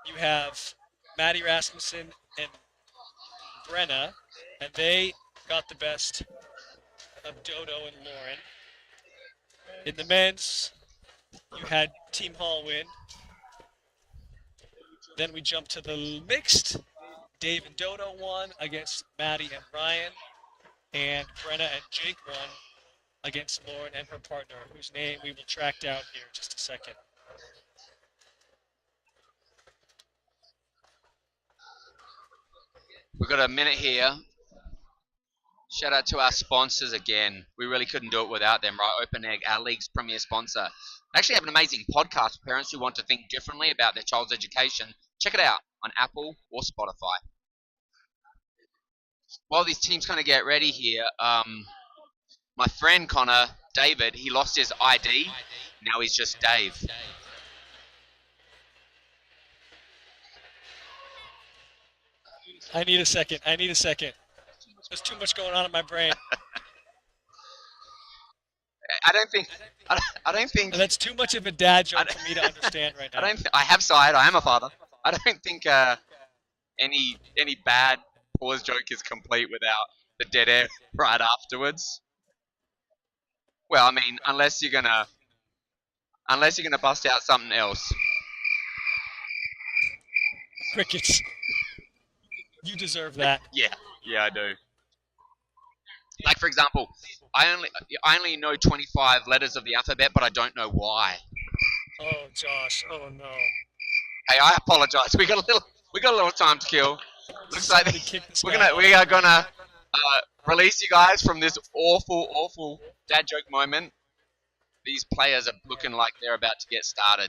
Speaker 2: you have Maddie Rasmussen and Brenna, and they got the best of Dodo and Lauren. In the men's, you had Team Hall win. Then we jumped to the mixed. Dave and Dodo won against Maddie and Ryan, and Brenna and Jake won against Lauren and her partner, whose name we will track down here in just a second.
Speaker 1: We've got a minute here. Shout out to our sponsors again. We really couldn't do it without them, right? Open Egg, our league's premier sponsor. They actually have an amazing podcast for parents who want to think differently about their child's education. Check it out on Apple or Spotify. While these teams kind of get ready here, my friend Connor, David, he lost his ID. Now he's just Dave.
Speaker 2: I need a second. There's too much going on in my brain.
Speaker 1: I don't think.
Speaker 2: And that's too much of a dad joke for me to understand right now.
Speaker 1: I have side. I am a father. I don't think any bad pause joke is complete without the dead air right afterwards. Well, I mean, unless you're gonna bust out something else.
Speaker 2: Crickets. You deserve that.
Speaker 1: Yeah, I do. Like, for example, I only know 25 letters of the alphabet, but I don't know why.
Speaker 2: Oh, Josh. Oh no.
Speaker 1: Hey, I apologize. We got a little time to kill. Looks like we are gonna release you guys from this awful dad joke moment. These players are looking like they're about to get started.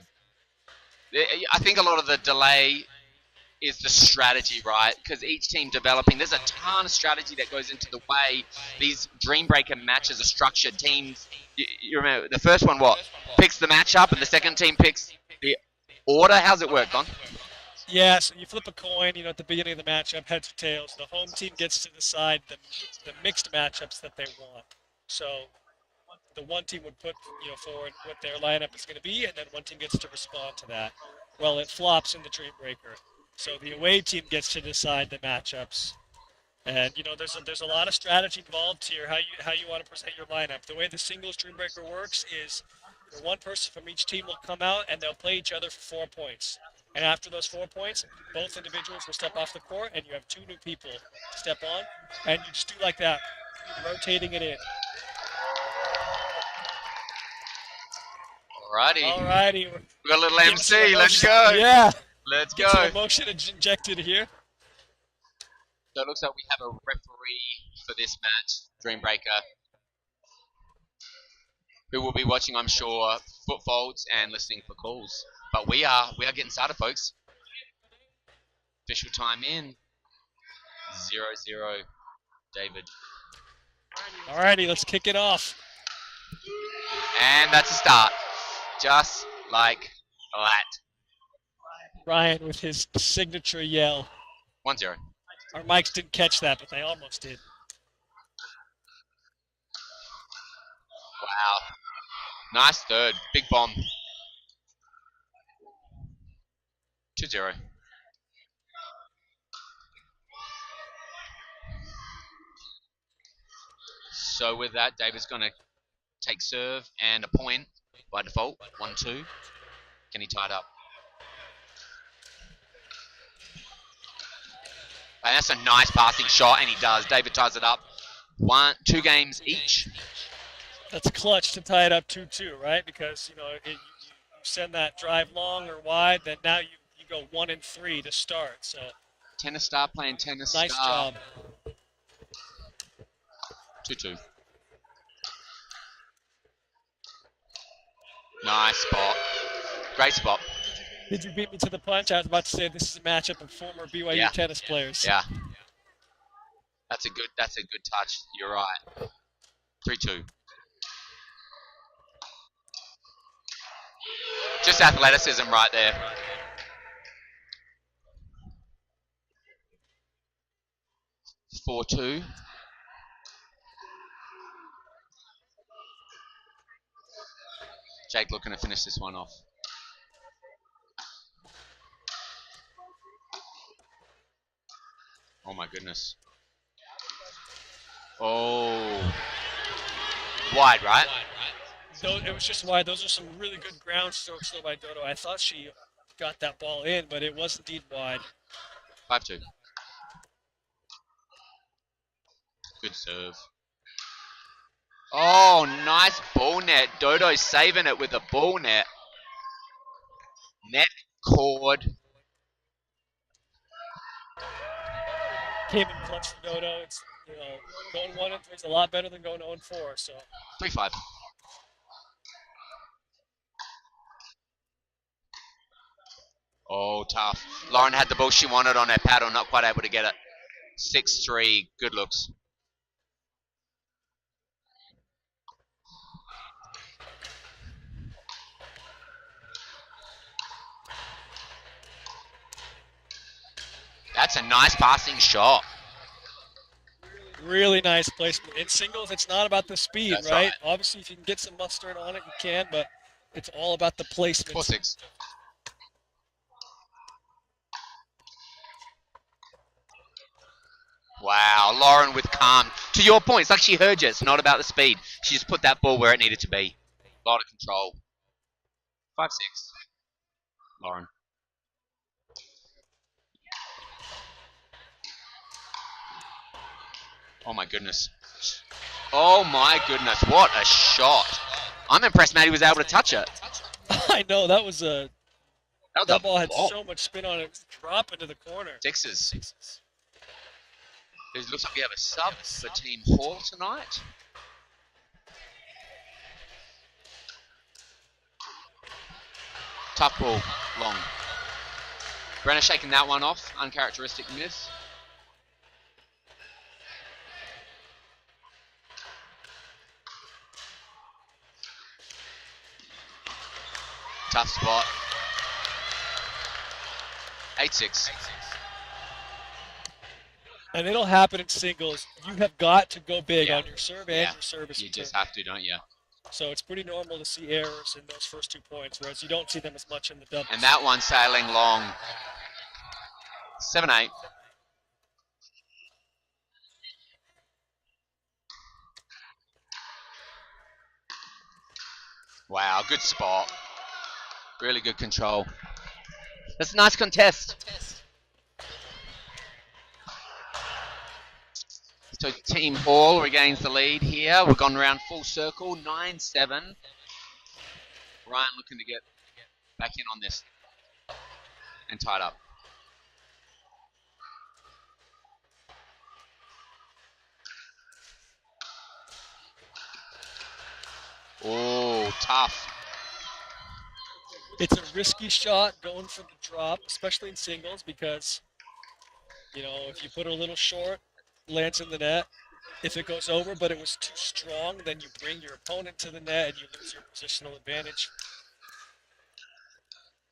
Speaker 1: I think a lot of the delay is the strategy, right? Because each team developing, there's a ton of strategy that goes into the way these Dream Breaker matches are structured. Teams, you remember, the first one picks the matchup, and the second team picks the order. How's it work, Don?
Speaker 2: Yeah, so you flip a coin, at the beginning of the matchup, heads or tails. The home team gets to decide the mixed matchups that they want. So the one team would put forward what their lineup is going to be, and then one team gets to respond to that. Well, it flops in the Dream Breaker. So the away team gets to decide the matchups, and there's a lot of strategy involved here. How you want to present your lineup. The way the singles Dream Breaker works is, one person from each team will come out and they'll play each other for 4 points. And after those 4 points, both individuals will step off the court, and you have 2 new people to step on, and you just do like that, rotating it in. Alrighty.
Speaker 1: We got a little MC. Let's go.
Speaker 2: Yeah.
Speaker 1: Let's go.
Speaker 2: Get some emotion injected here.
Speaker 1: So it looks like we have a referee for this match, Dream Breaker, who will be watching, I'm sure, foot folds and listening for calls. But we are getting started, folks. Official time in 0-0, David.
Speaker 2: Alrighty, let's kick it off.
Speaker 1: And that's a start, just like that.
Speaker 2: Ryan with his signature yell.
Speaker 1: 1-0.
Speaker 2: Our mics didn't catch that, but they almost did.
Speaker 1: Wow. Nice third. Big bomb. 2-0. So with that, David's going to take serve and a point by default. 1-2. Can he tie it up? And that's a nice passing shot, and he does. David ties it up. 2 games each.
Speaker 2: That's clutch to tie it up 2-2, right? Because, you send that drive long or wide, then now you go 1 and 3 to start. So
Speaker 1: Tennis Star playing Tennis
Speaker 2: nice
Speaker 1: Star.
Speaker 2: job.
Speaker 1: 2-2. Nice spot. Great spot.
Speaker 2: Did you beat me to the punch? I was about to say this is a matchup of former BYU tennis players.
Speaker 1: Yeah. That's a good touch. You're right. 3-2. Just athleticism right there. Four two. Jake looking to finish this one off. Oh my goodness. Oh. Wide, right?
Speaker 2: It was just wide. Those are some really good ground strokes though by Dodo. I thought she got that ball in, but it was indeed wide.
Speaker 1: 5-2. Good serve. Oh, nice ball net. Dodo's saving it with a ball net. Net cord.
Speaker 2: Came in clutch for Dodo. It's going 1 and 3 is a lot better than going 0 and 4. So
Speaker 1: 3-5. Oh, tough. Lauren had the ball she wanted on her paddle, not quite able to get it. 6-3. Good looks. That's a nice passing shot.
Speaker 2: Really nice placement. In singles, it's not about the speed,
Speaker 1: That's
Speaker 2: right?
Speaker 1: right.
Speaker 2: Obviously, if you can get some mustard on it, you can, but it's all about the placement.
Speaker 1: 4-6. Wow, Lauren with calm. To your point, it's like she heard you. It's not about the speed. She just put that ball where it needed to be. A lot of control. 5-6. Lauren. Oh my goodness. Oh my goodness, what a shot. I'm impressed Maddie was able to touch it.
Speaker 2: I know, that was a... That ball had
Speaker 1: ball.
Speaker 2: so much spin on it. Drop into the corner.
Speaker 1: Sixes. It looks like we have a sub for Team Hall tonight. Tough ball, long. Brenna shaking that one off. Uncharacteristic miss. Tough spot. 8-6.
Speaker 2: And it'll happen in singles. You have got to go big on your serve and your service.
Speaker 1: You just have to, don't you?
Speaker 2: So it's pretty normal to see errors in those first 2 points, whereas you don't see them as much in the doubles.
Speaker 1: And that one sailing long. 7-8. Wow, good spot. Really good control. That's a nice contest. So Team Hall regains the lead here. We've gone around full circle, 9-7. Ryan looking to get back in on this and tied up. Oh, tough.
Speaker 2: It's a risky shot going for the drop, especially in singles, because, if you put it a little short, lands in the net. If it goes over, but it was too strong, then you bring your opponent to the net and you lose your positional advantage.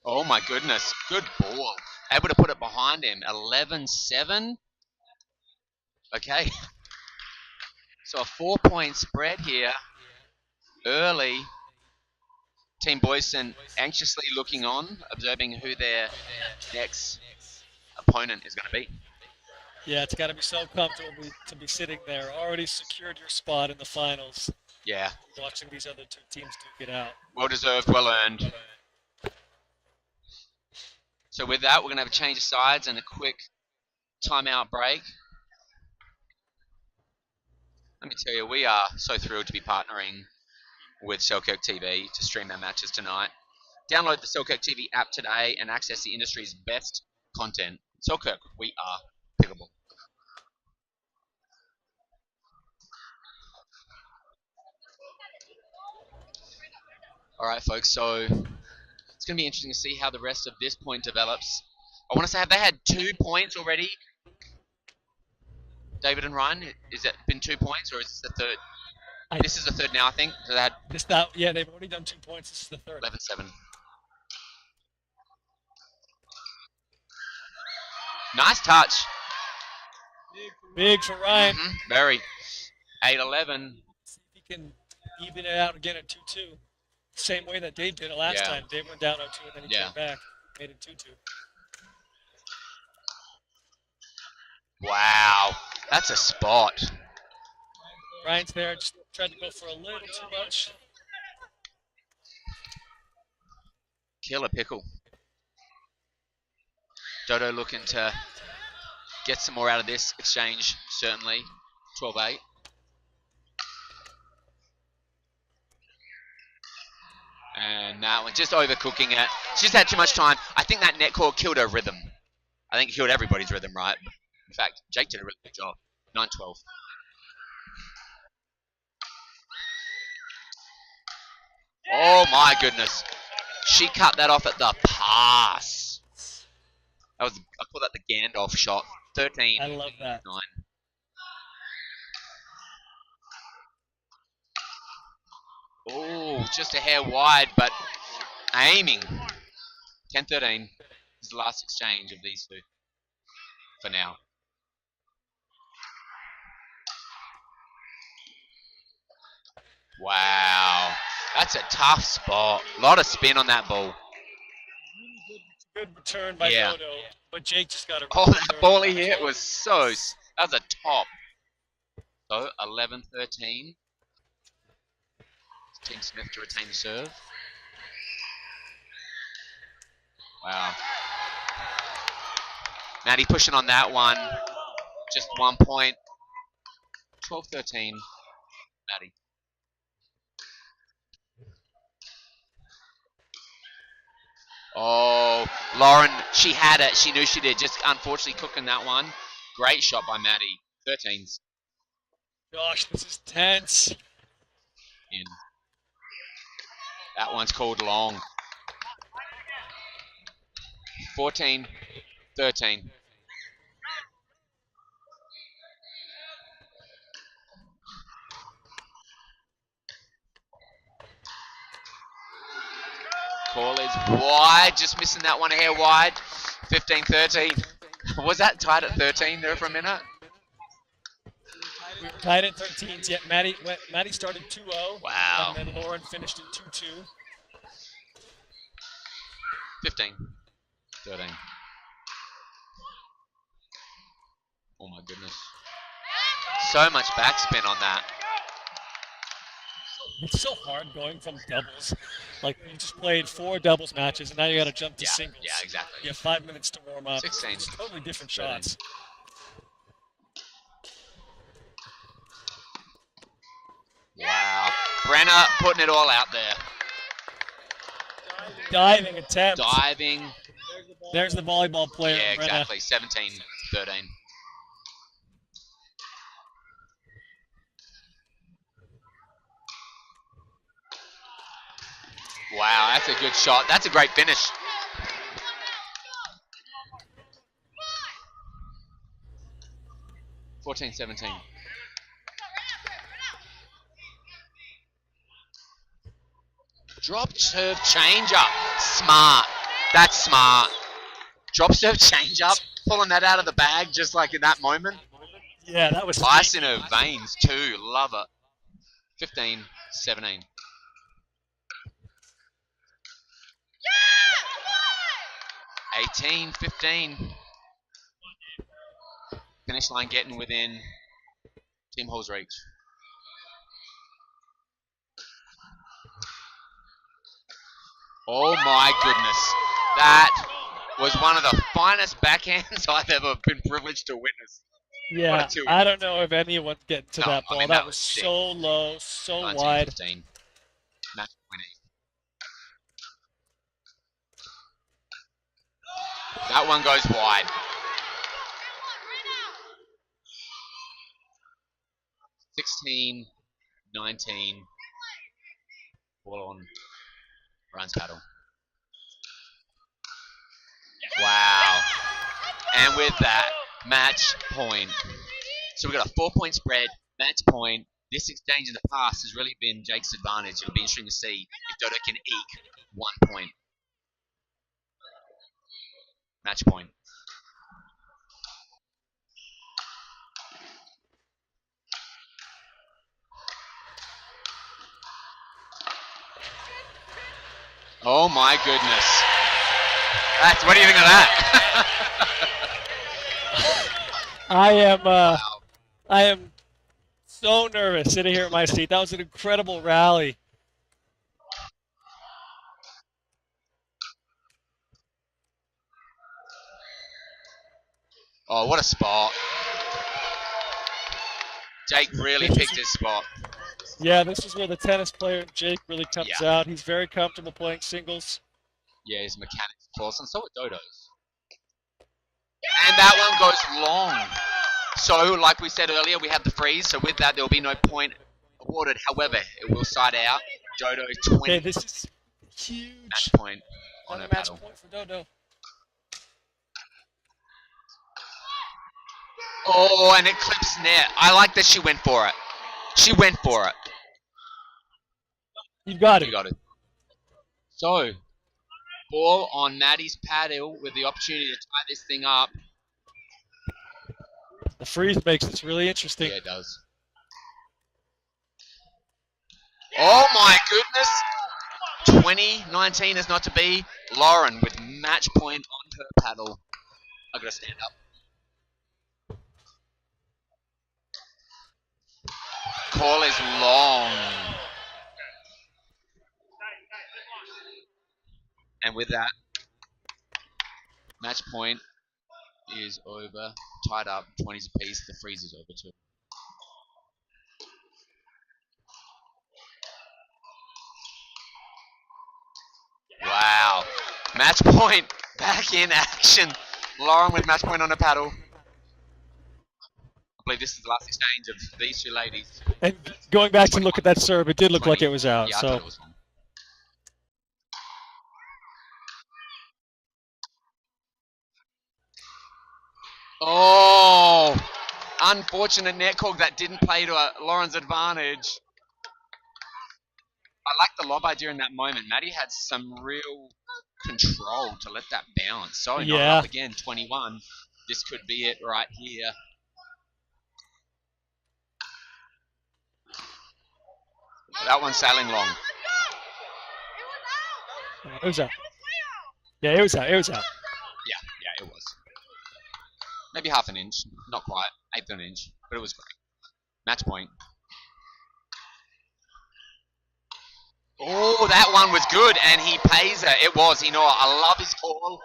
Speaker 1: Oh my goodness, good ball. Able to put it behind him. 11-7. Okay. So a 4-point spread here. Early. Team Boyson anxiously looking on, observing who their next opponent is going to be.
Speaker 2: Yeah, it's got to be so comfortable to be sitting there. Already secured your spot in the finals.
Speaker 1: Yeah.
Speaker 2: Watching these other 2 teams duke it out.
Speaker 1: Well deserved, well earned. So with that, we're going to have a change of sides and a quick timeout break. Let me tell you, we are so thrilled to be partnering with Selkirk TV to stream our matches tonight. Download the Selkirk TV app today and access the industry's best content. Selkirk, we are pickable. All right, folks, so it's going to be interesting to see how the rest of this point develops. I want to say, have they had 2 points already? David and Ryan, is it been 2 points, or is this the third? This is the third now, I think. So they had
Speaker 2: yeah, they've already done 2 points. This is the third.
Speaker 1: 11-7. Nice touch.
Speaker 2: Big for Ryan.
Speaker 1: Very. 8-11.
Speaker 2: See if he can even it out again at 2-2. Same way that Dave did it last time. Dave went down 0-2 and then he came back, made it 2-2.
Speaker 1: Wow, that's a spot.
Speaker 2: Ryan's there, just tried to go for a little too much.
Speaker 1: Killer pickle. Dodo looking to get some more out of this exchange, certainly. 12-8. And that one, just overcooking it. She just had too much time. I think that net call killed her rhythm. I think it killed everybody's rhythm, right? In fact, Jake did a really good job. 9-12. Oh my goodness. She cut that off at the pass. I call that the Gandalf shot. 13.
Speaker 2: I love that.
Speaker 1: 9. Oh, just a hair wide, but aiming. 10-13 is the last exchange of these two for now. Wow, that's a tough spot. A lot of spin on that ball.
Speaker 2: Good return by Dodo, but Jake just got a.
Speaker 1: Oh, that ball he hit was so. That was a top. So 11-13. Team Smith to retain the serve. Wow. Maddie pushing on that one. Just 1 point. 12-13. Maddie. Oh, Lauren, she had it. She knew she did. Just unfortunately cooking that one. Great shot by Maddie. 13s.
Speaker 2: Gosh, this is tense.
Speaker 1: In. That one's called long. 14-13. Call is wide, just missing that one a hair wide. 15-13. Was that tied at 13 there for a minute?
Speaker 2: We were tied at 13s. Yeah, Maddie started 2-0.
Speaker 1: Wow.
Speaker 2: And then Lauren finished in 2-2.
Speaker 1: 15-13. Oh my goodness. So much backspin on that.
Speaker 2: It's so hard going from doubles. Like, you just played 4 doubles matches, and now you got to jump to singles.
Speaker 1: Yeah, exactly.
Speaker 2: You have 5 minutes to warm up.
Speaker 1: 16.
Speaker 2: It's totally different
Speaker 1: 13.
Speaker 2: shots.
Speaker 1: Wow. Brenner putting it all out there.
Speaker 2: Diving attempt.
Speaker 1: Diving.
Speaker 2: There's the volleyball player.
Speaker 1: Yeah,
Speaker 2: Brenna.
Speaker 1: exactly. 17-13. Wow, that's a good shot. That's a great finish. (14-17). Drop serve change up. Smart. That's smart. Drop serve change up. Pulling that out of the bag just like in that moment.
Speaker 2: Yeah, that was
Speaker 1: Ice in her veins too. Love it. 15-17. Yeah! 18-15. Finish line getting within Team Hall's reach. Oh my goodness. That was one of the finest backhands I've ever been privileged to witness.
Speaker 2: Yeah, I don't know if anyone's getting to that ball.
Speaker 1: I mean,
Speaker 2: that was
Speaker 1: sick.
Speaker 2: so low, so
Speaker 1: 19,
Speaker 2: wide.
Speaker 1: 15. Match winning. That one goes wide. 16, 19. Ball on Ryan's paddle. Wow. And with that, match point. So we've got a 4-point spread, match point. This exchange in the past has really been Jake's advantage. It'll be interesting to see if Dodo can eke 1 point. Match point. Oh my goodness. What do you think of that?
Speaker 2: I am so nervous sitting here in my seat. That was an incredible rally.
Speaker 1: Oh, what a spot. Jake really picked his spot.
Speaker 2: Yeah, this is where the tennis player Jake really comes out. He's very comfortable playing singles.
Speaker 1: Yeah, his mechanics false, and so are Dodo's. And that one goes long. So, like we said earlier, we have the freeze. So with that, there will be no point awarded. However, it will side out. Dodo 20.
Speaker 2: Okay, this is huge.
Speaker 1: Match point on her
Speaker 2: match
Speaker 1: paddle.
Speaker 2: point for Dodo.
Speaker 1: Oh, and it clips net. I like that she went for it. She went for it.
Speaker 2: You got it.
Speaker 1: You got it. So, ball on Maddie's paddle with the opportunity to tie this thing up.
Speaker 2: The freeze makes this really interesting.
Speaker 1: Yeah, it does. Oh my goodness! 2019 is not to be. Lauren with match point on her paddle. I gotta stand up. Call is long. And with that, match point is over. Tied up, 20s apiece. The freeze is over too. Wow. Match point back in action. Lauren with match point on her paddle. I believe this is the last exchange of these two ladies.
Speaker 2: And going back to look at that serve, it did look
Speaker 1: 20.
Speaker 2: like it was out.
Speaker 1: Yeah, I
Speaker 2: so.
Speaker 1: thought it was long. Oh, unfortunate net call that didn't play to Lauren's advantage. I like the lob idea in that moment. Maddie had some real control to let that bounce. So not up again, 21. This could be it right here. That one's sailing long.
Speaker 2: It was out. Yeah, it was out. It was out.
Speaker 1: Yeah, it was. Maybe half an inch. Not quite. 1/8 of an inch. But it was great. Match point. Oh, that one was good, and he pays her. It was. You know, I love his call.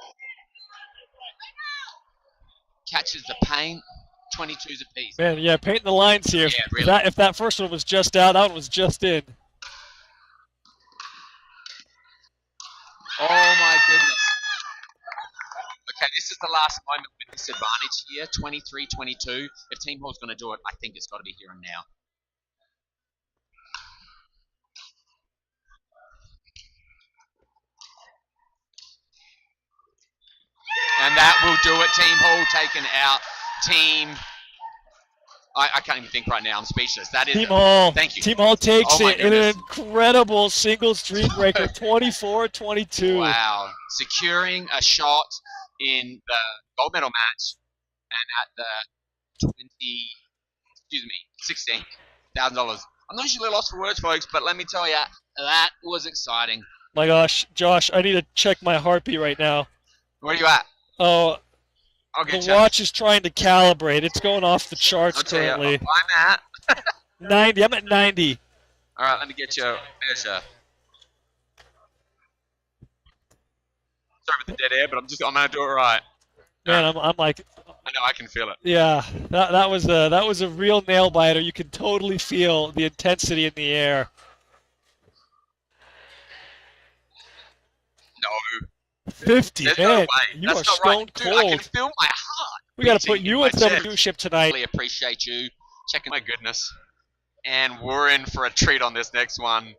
Speaker 1: Catches the paint. 22s apiece.
Speaker 2: Man, yeah, painting the lines here.
Speaker 1: Yeah, really.
Speaker 2: If that first one was just out, that one was just in.
Speaker 1: Oh my goodness. Okay, this is the last moment with this advantage here. 23-22. If Team Hall's going to do it, I think it's got to be here and now. And that will do it. Team Hall taken out. Team... I can't even think right now. I'm speechless. That is
Speaker 2: Team Hall.
Speaker 1: Thank you.
Speaker 2: Team Hall takes it in an
Speaker 1: goodness.
Speaker 2: incredible singles dream breaker, 24-22.
Speaker 1: Wow. Securing a shot in the gold medal match and at the $16,000. I'm not usually lost for words, folks, but let me tell you, that was exciting.
Speaker 2: My gosh, Josh, I need to check my heartbeat right now.
Speaker 1: Where are you at?
Speaker 2: Oh,
Speaker 1: The
Speaker 2: watch is trying to calibrate. It's going off the charts
Speaker 1: I'll tell
Speaker 2: currently.
Speaker 1: you, I'm at
Speaker 2: 90. I'm at 90.
Speaker 1: All right, let me get you a measure. Sorry about the dead air, but I'm gonna do it right.
Speaker 2: Man, I'm like,
Speaker 1: I know I can feel it.
Speaker 2: yeah, that was a real nail biter. You can totally feel the intensity in the air.
Speaker 1: No.
Speaker 2: 50,
Speaker 1: There's no
Speaker 2: man.
Speaker 1: way.
Speaker 2: You are
Speaker 1: That's not right.
Speaker 2: stone
Speaker 1: Dude, I can
Speaker 2: cold.
Speaker 1: feel my heart
Speaker 2: We got to put
Speaker 1: beating in
Speaker 2: you
Speaker 1: my
Speaker 2: in some
Speaker 1: chest.
Speaker 2: leadership tonight.
Speaker 1: Really appreciate you checking. My goodness. And we're in for a treat on this next one.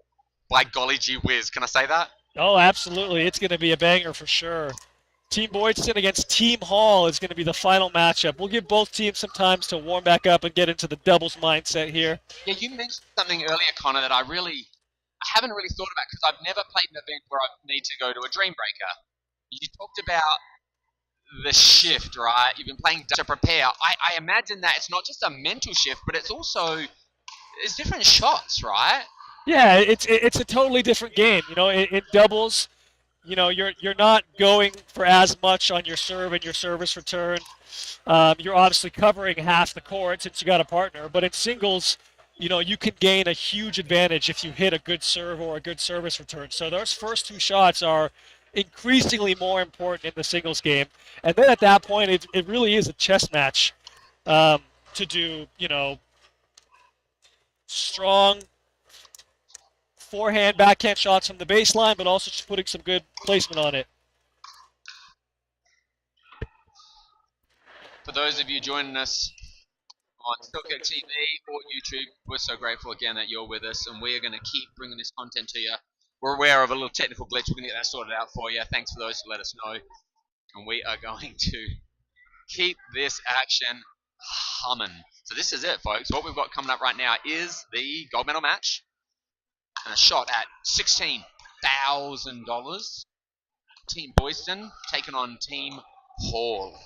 Speaker 1: By golly gee whiz. Can I say that?
Speaker 2: Oh, absolutely. It's going to be a banger for sure. Team Boydston against Team Hall is going to be the final matchup. We'll give both teams some time to warm back up and get into the doubles mindset here.
Speaker 1: Yeah, you mentioned something earlier, Connor, that I haven't really thought about because I've never played an event where I need to go to a dream breaker. You talked about the shift, right? You've been playing to prepare. I imagine that it's not just a mental shift, but it's different shots, right?
Speaker 2: Yeah, it's a totally different game. You know, in doubles, you know, you're not going for as much on your serve and your service return. You're obviously covering half the court since you got a partner, but in singles, you know, you can gain a huge advantage if you hit a good serve or a good service return. So those first two shots are increasingly more important in the singles game. And then at that point, it really is a chess match to do, you know, strong forehand, backhand shots from the baseline, but also just putting some good placement on it.
Speaker 1: For those of you joining us on Silkick TV or YouTube, we're so grateful again that you're with us, and we are going to keep bringing this content to you. We're aware of a little technical glitch. We're going to get that sorted out for you. Thanks for those who let us know. And we are going to keep this action humming. So this is it, folks. What we've got coming up right now is the gold medal match. And a shot at $16,000. Team Boyston taking on Team Hall.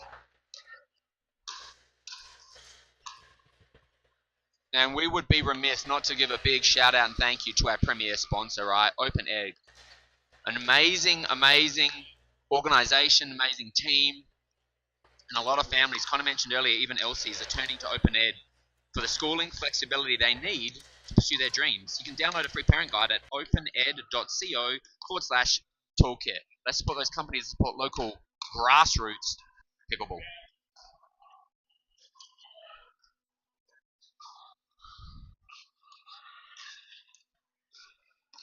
Speaker 1: And we would be remiss not to give a big shout out and thank you to our premier sponsor, right? Open Egg. An amazing, amazing organization, amazing team, and a lot of families, Connor mentioned earlier, even LCs are turning to Open Ed for the schooling flexibility they need to pursue their dreams. You can download a free parent guide at opened.co/toolkit. Let's support those companies that support local grassroots pickleball.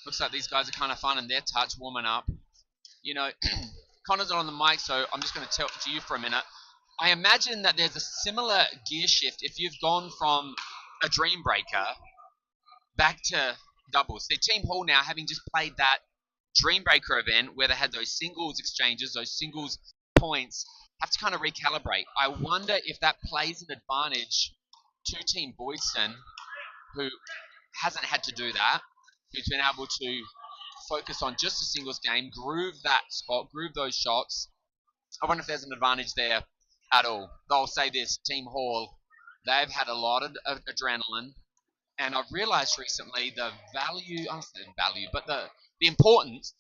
Speaker 1: Looks like these guys are kind of finding their touch, warming up. You know, Connor's not on the mic, so I'm just going to tell to you for a minute. I imagine that there's a similar gear shift if you've gone from a dream breaker back to doubles. See, Team Hall now, having just played that dream breaker event where they had those singles exchanges, those singles points, have to kind of recalibrate. I wonder if that plays an advantage to Team Boydson, who hasn't had to do that, who's been able to focus on just a singles game, groove that spot, groove those shots. I wonder if there's an advantage there at all. They'll say this, Team Hall, they've had a lot of adrenaline, and I've realized recently the value, I don't say value, but the importance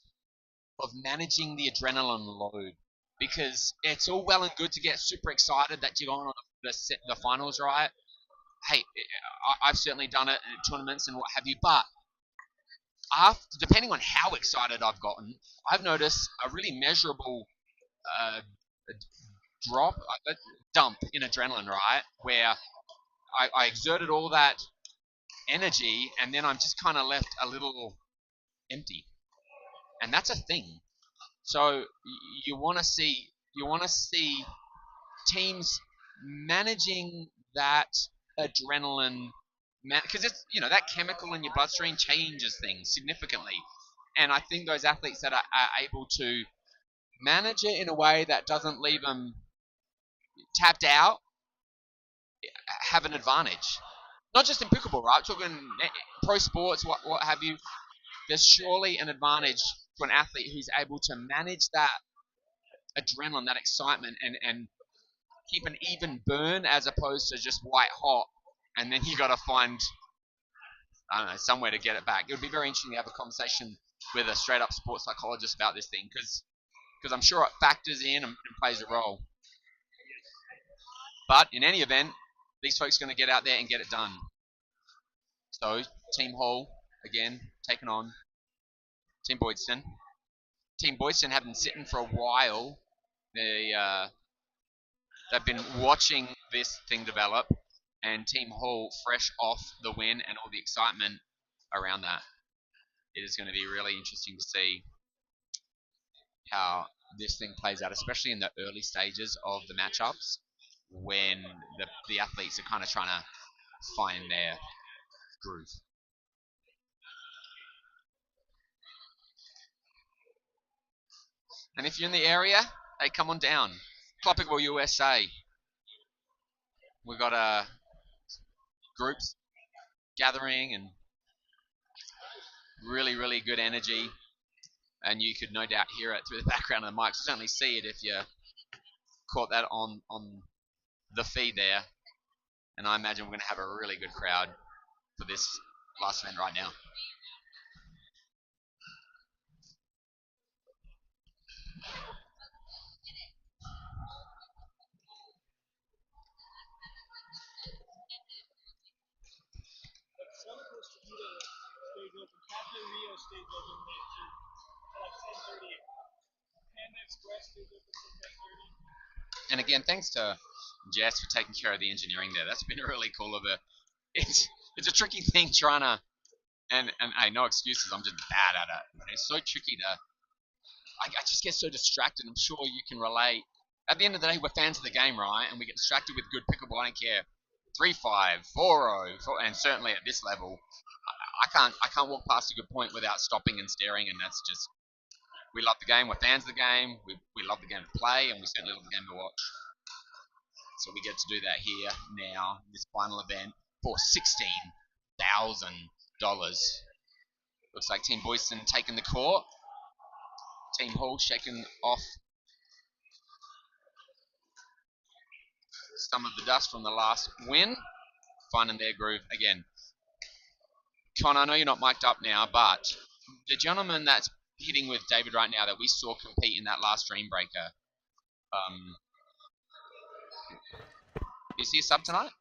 Speaker 1: of managing the adrenaline load, because it's all well and good to get super excited that you're going on the finals, right? Hey, I've certainly done it in tournaments and what have you, but depending on how excited I've gotten, I've noticed a really measurable uh, drop, a dump in adrenaline, right? Where I exerted all that energy and then I'm just kind of left a little empty, and that's a thing. So you want to see teams managing that adrenaline, because it's that chemical in your bloodstream changes things significantly, and I think those athletes that are able to manage it in a way that doesn't leave them tapped out have an advantage. Not just in pickleball, right? Talking pro sports, what have you. There's surely an advantage to an athlete who's able to manage that adrenaline, that excitement, and keep an even burn as opposed to just white hot. And then you got to find, I don't know, somewhere to get it back. It would be very interesting to have a conversation with a straight up sports psychologist about this thing, because I'm sure it factors in and plays a role. But in any event, these folks are going to get out there and get it done. So Team Hall again taking on Team Boydston. Team Boydston have been sitting for a while. They've been watching this thing develop, and Team Hall fresh off the win and all the excitement around that. It is going to be really interesting to see how this thing plays out, especially in the early stages of the matchups when the athletes are kind of trying to find their groove. And if you're in the area, hey, come on down. Club Pickleball USA. We've got groups gathering and really, really good energy. And you could no doubt hear it through the background of the mics. Certainly see it if you caught that on the feed there. And I imagine we're going to have a really good crowd for this last event right now. And again, thanks to Jess for taking care of the engineering there. That's been really cool of her. It's a tricky thing trying to, and hey, no excuses. I'm just bad at it. But it's so tricky to. I just get so distracted. I'm sure you can relate. At the end of the day, we're fans of the game, right? And we get distracted with good pickleball. I don't care. 3-5, 4-0, and certainly at this level, I can't walk past a good point without stopping and staring. And that's just, we love the game. We're fans of the game. We love the game to play, and we certainly love the game to watch. So we get to do that here now, this final event for $16,000. Looks like Team Boyston taking the court. Team Hall shaking off some of the dust from the last win, finding their groove again. Con, I know you're not mic'd up now, but the gentleman that's hitting with David right now that we saw compete in that last Dream Breaker, is he a sub tonight?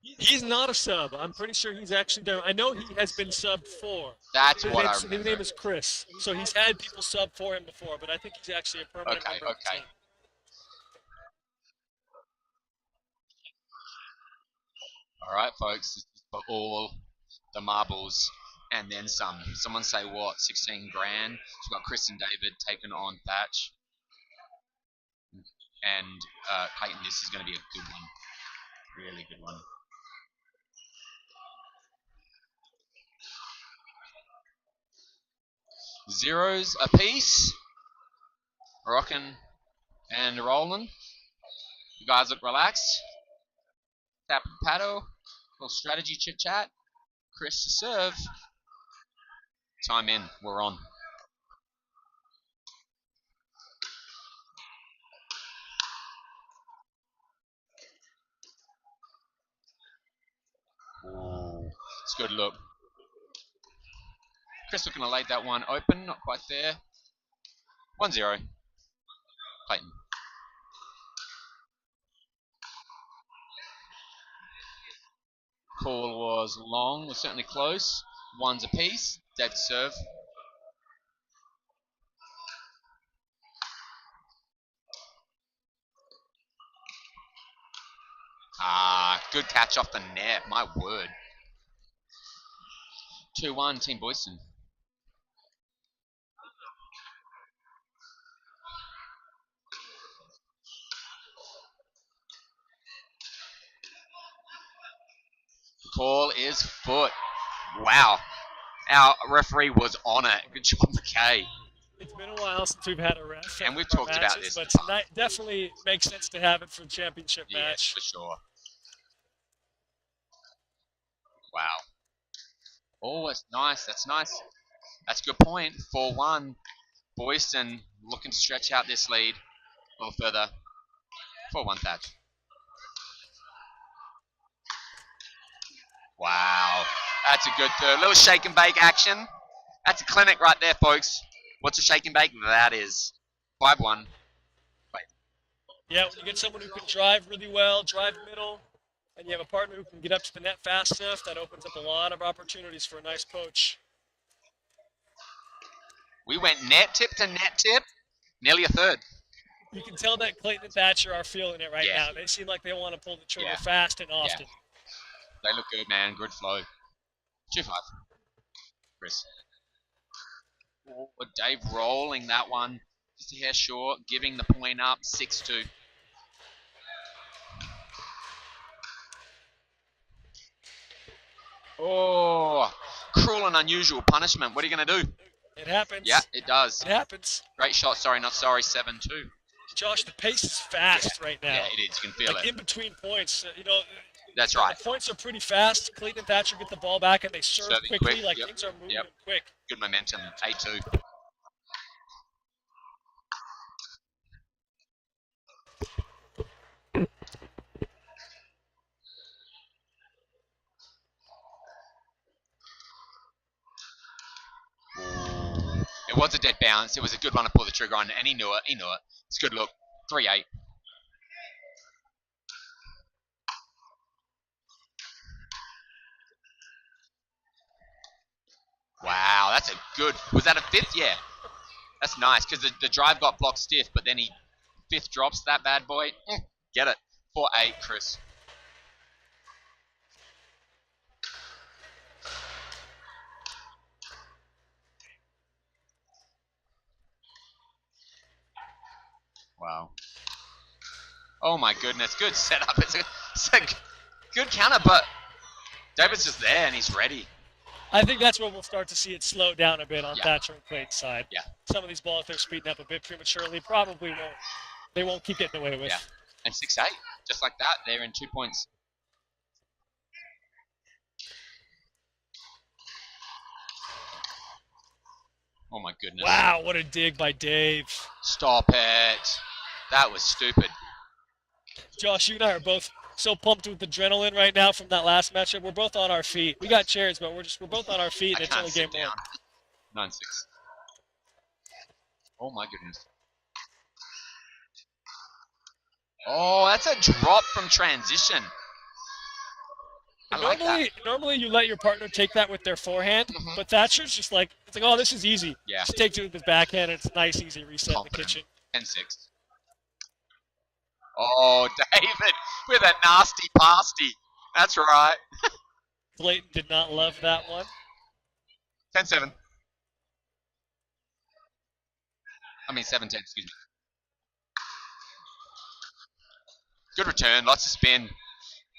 Speaker 2: He's not a sub. I'm pretty sure he's actually done. I know he has been subbed for.
Speaker 1: That's what I remember.
Speaker 2: His name is Chris. So he's had people sub for him before, but I think he's actually a permanent member of the team.
Speaker 1: All right, folks, this is for all the marbles and then some. Someone say what? 16 grand. We've got Chris and David taking on Thatch. And Clayton, this is going to be a good one. Really good one. Zeros apiece. Rocking and rolling. You guys look relaxed. Tap and paddle. Little strategy chit chat. Chris to serve. Time in. We're on. Ooh, it's a good look. Chris looking to lay that one open. Not quite there. 1-0. Clayton. Call was long, was certainly close. One's apiece. Dead serve. Good catch off the net. My word. 2-1, Team Boyston. Call is foot. Wow. Our referee was on it. Good job, McKay.
Speaker 2: It's been a while since we've had a ref.
Speaker 1: And we've talked about this.
Speaker 2: But tonight definitely makes sense to have it for the championship match.
Speaker 1: For sure. Wow. Oh, that's nice. That's nice. That's a good point. 4-1. Boyston looking to stretch out this lead a little further. 4-1 Thatch. Wow. That's a good third. Little shake and bake action. That's a clinic right there, folks. What's a shake and bake? That is 5-1.
Speaker 2: Yeah, when you get someone who can drive really well, drive middle, and you have a partner who can get up to the net fast enough, that opens up a lot of opportunities for a nice poach.
Speaker 1: We went net tip to net tip, nearly a third.
Speaker 2: You can tell that Clayton and Thatcher are feeling it right now. They seem like they want to pull the trigger fast and often.
Speaker 1: They look good, man. Good flow. 2-5. Chris. Oh, Dave rolling that one. Just a hair short, giving the point up, 6-2. Oh, cruel and unusual punishment. What are you going to do?
Speaker 2: It happens.
Speaker 1: Yeah, it does.
Speaker 2: It happens.
Speaker 1: Great shot. Sorry, not sorry. 7-2.
Speaker 2: Josh, the pace is fast right now.
Speaker 1: Yeah, it is. You can feel
Speaker 2: like
Speaker 1: it.
Speaker 2: in between points,
Speaker 1: That's right.
Speaker 2: The points are pretty fast. Clayton and Thatcher get the ball back and they serve
Speaker 1: Serving
Speaker 2: quickly.
Speaker 1: quick.
Speaker 2: Things are moving quick.
Speaker 1: Good momentum. 8-2. It was a dead bounce. It was a good one to pull the trigger on, and he knew it. It's a good look. 3-8. Wow, that's a good. Was that a fifth? Yeah. That's nice because the drive got blocked stiff, but then he fifth drops that bad boy. Get it. 4-8, Chris. Wow. Oh my goodness, good setup. It's a good counter, but David's just there and he's ready.
Speaker 2: I think that's where we'll start to see it slow down a bit on Thatcher and Clayton's side.
Speaker 1: Yeah.
Speaker 2: Some of these balls they're speeding up a bit prematurely. Probably won't. They won't keep getting away with.
Speaker 1: Yeah. And 6-8, just like that. They're in 2 points. Oh my goodness.
Speaker 2: Wow, what a dig by Dave.
Speaker 1: Stop it. That was stupid.
Speaker 2: Josh, you and I are both so pumped with adrenaline right now from that last matchup. We're both on our feet. We got chairs, but we're both on our feet, and it's only game one.
Speaker 1: 9-6. Oh my goodness. Oh, that's a drop from transition.
Speaker 2: Normally you let your partner take that with their forehand, but Thatcher's just like, it's like, oh, this is easy.
Speaker 1: Yeah.
Speaker 2: Just takes it with his backhand, and it's a nice, easy reset in the kitchen.
Speaker 1: 10-6. Oh, David with a nasty pasty. That's right.
Speaker 2: Clayton did not love that one.
Speaker 1: 10-7. I mean 7-10, excuse me. Good return, lots of spin.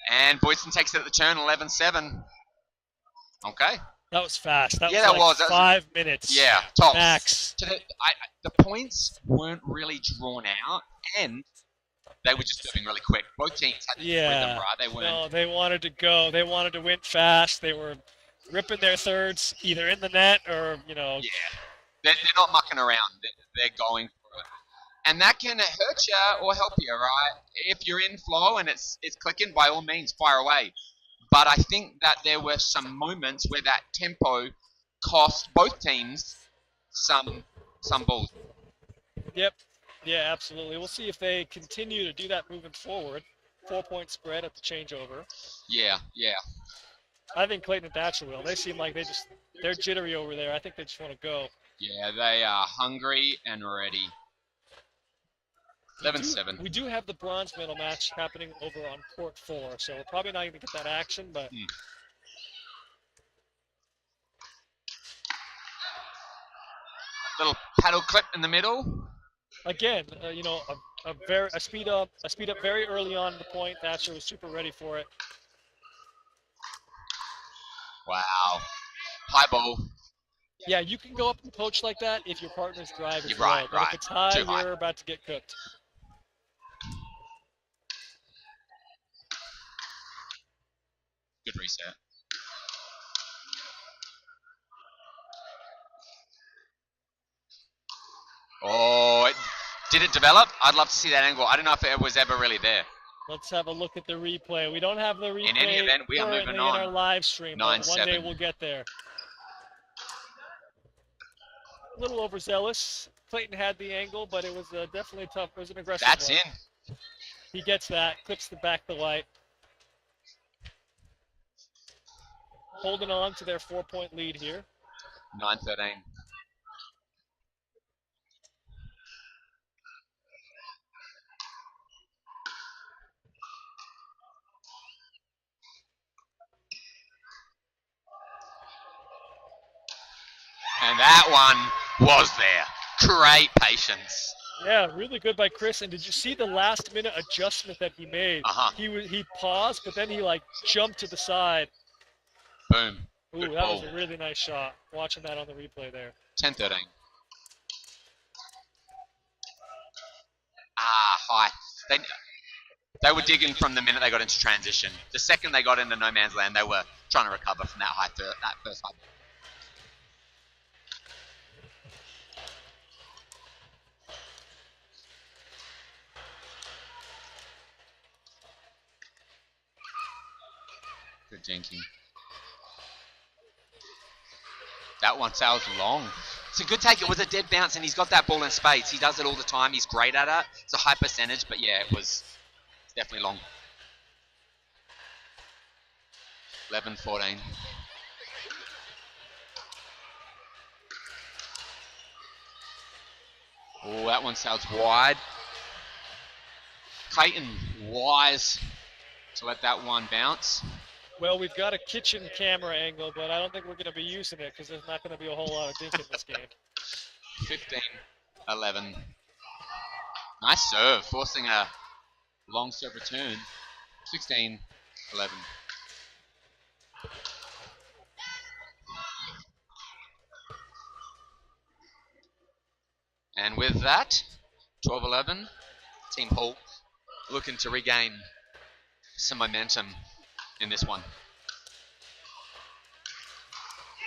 Speaker 1: And Boydston takes it at the turn, 11-7. Okay.
Speaker 2: That was fast. That
Speaker 1: was
Speaker 2: 5 minutes.
Speaker 1: Yeah, tops.
Speaker 2: Max.
Speaker 1: The points weren't really drawn out, and they were just moving really quick. Both teams had the rhythm, right? They weren't.
Speaker 2: No, they wanted to go. They wanted to win fast. They were ripping their thirds either in the net or,
Speaker 1: Yeah. They're not mucking around. They're going for it. And that can hurt you or help you, right? If you're in flow and it's clicking, by all means, fire away. But I think that there were some moments where that tempo cost both teams some balls.
Speaker 2: Yep. Yeah, absolutely. We'll see if they continue to do that moving forward. 4-point spread at the changeover.
Speaker 1: Yeah.
Speaker 2: I think Clayton and Thatcher will. They seem like they're jittery over there. I think they just want to go.
Speaker 1: Yeah, they are hungry and ready. 11-7.
Speaker 2: We do have the bronze medal match happening over on court 4, so we're probably not going to get that action, but...
Speaker 1: Little paddle clip in the middle.
Speaker 2: Again, a speed up very early on in the point. Thatcher was super ready for it.
Speaker 1: Wow. High ball.
Speaker 2: Yeah, you can go up and poach like that if your partner's drive is
Speaker 1: You're
Speaker 2: low.
Speaker 1: right.
Speaker 2: But if it's high,
Speaker 1: Too high.
Speaker 2: You're about to get cooked.
Speaker 1: Good reset. Oh, did it develop? I'd love to see that angle. I don't know if it was ever really there.
Speaker 2: Let's have a look at the replay. We don't have the replay
Speaker 1: In any event, we are moving on.
Speaker 2: in our live stream, but one day we'll get there. A little overzealous. Clayton had the angle, but it was definitely tough. It was an aggressive one.
Speaker 1: That's in.
Speaker 2: He gets that, clips the back the light. Holding on to their 4-point lead here.
Speaker 1: 9-13. And that one was there. Great patience.
Speaker 2: Yeah, really good by Chris. And did you see the last minute adjustment that he made?
Speaker 1: Uh-huh.
Speaker 2: He paused, but then he like jumped to the side.
Speaker 1: Boom.
Speaker 2: Ooh,
Speaker 1: Good
Speaker 2: that
Speaker 1: ball.
Speaker 2: was a really nice shot. Watching that on the replay there.
Speaker 1: 10-13. High. They were digging from the minute they got into transition. The second they got into no man's land, they were trying to recover from that first high. Good jinking. That one sails long. It's a good take. It was a dead bounce, and he's got that ball in space. He does it all the time. He's great at it. It's a high percentage, but yeah, it's definitely long. 11-14. Oh, that one sails wide. Clayton wise to let that one bounce.
Speaker 2: Well, we've got a kitchen camera angle, but I don't think we're going to be using it because there's not going to be a whole lot of dink in this game.
Speaker 1: 15-11. Nice serve, forcing a long serve return. 16-11. And with that, 12-11, Team Hull looking to regain some momentum in this one.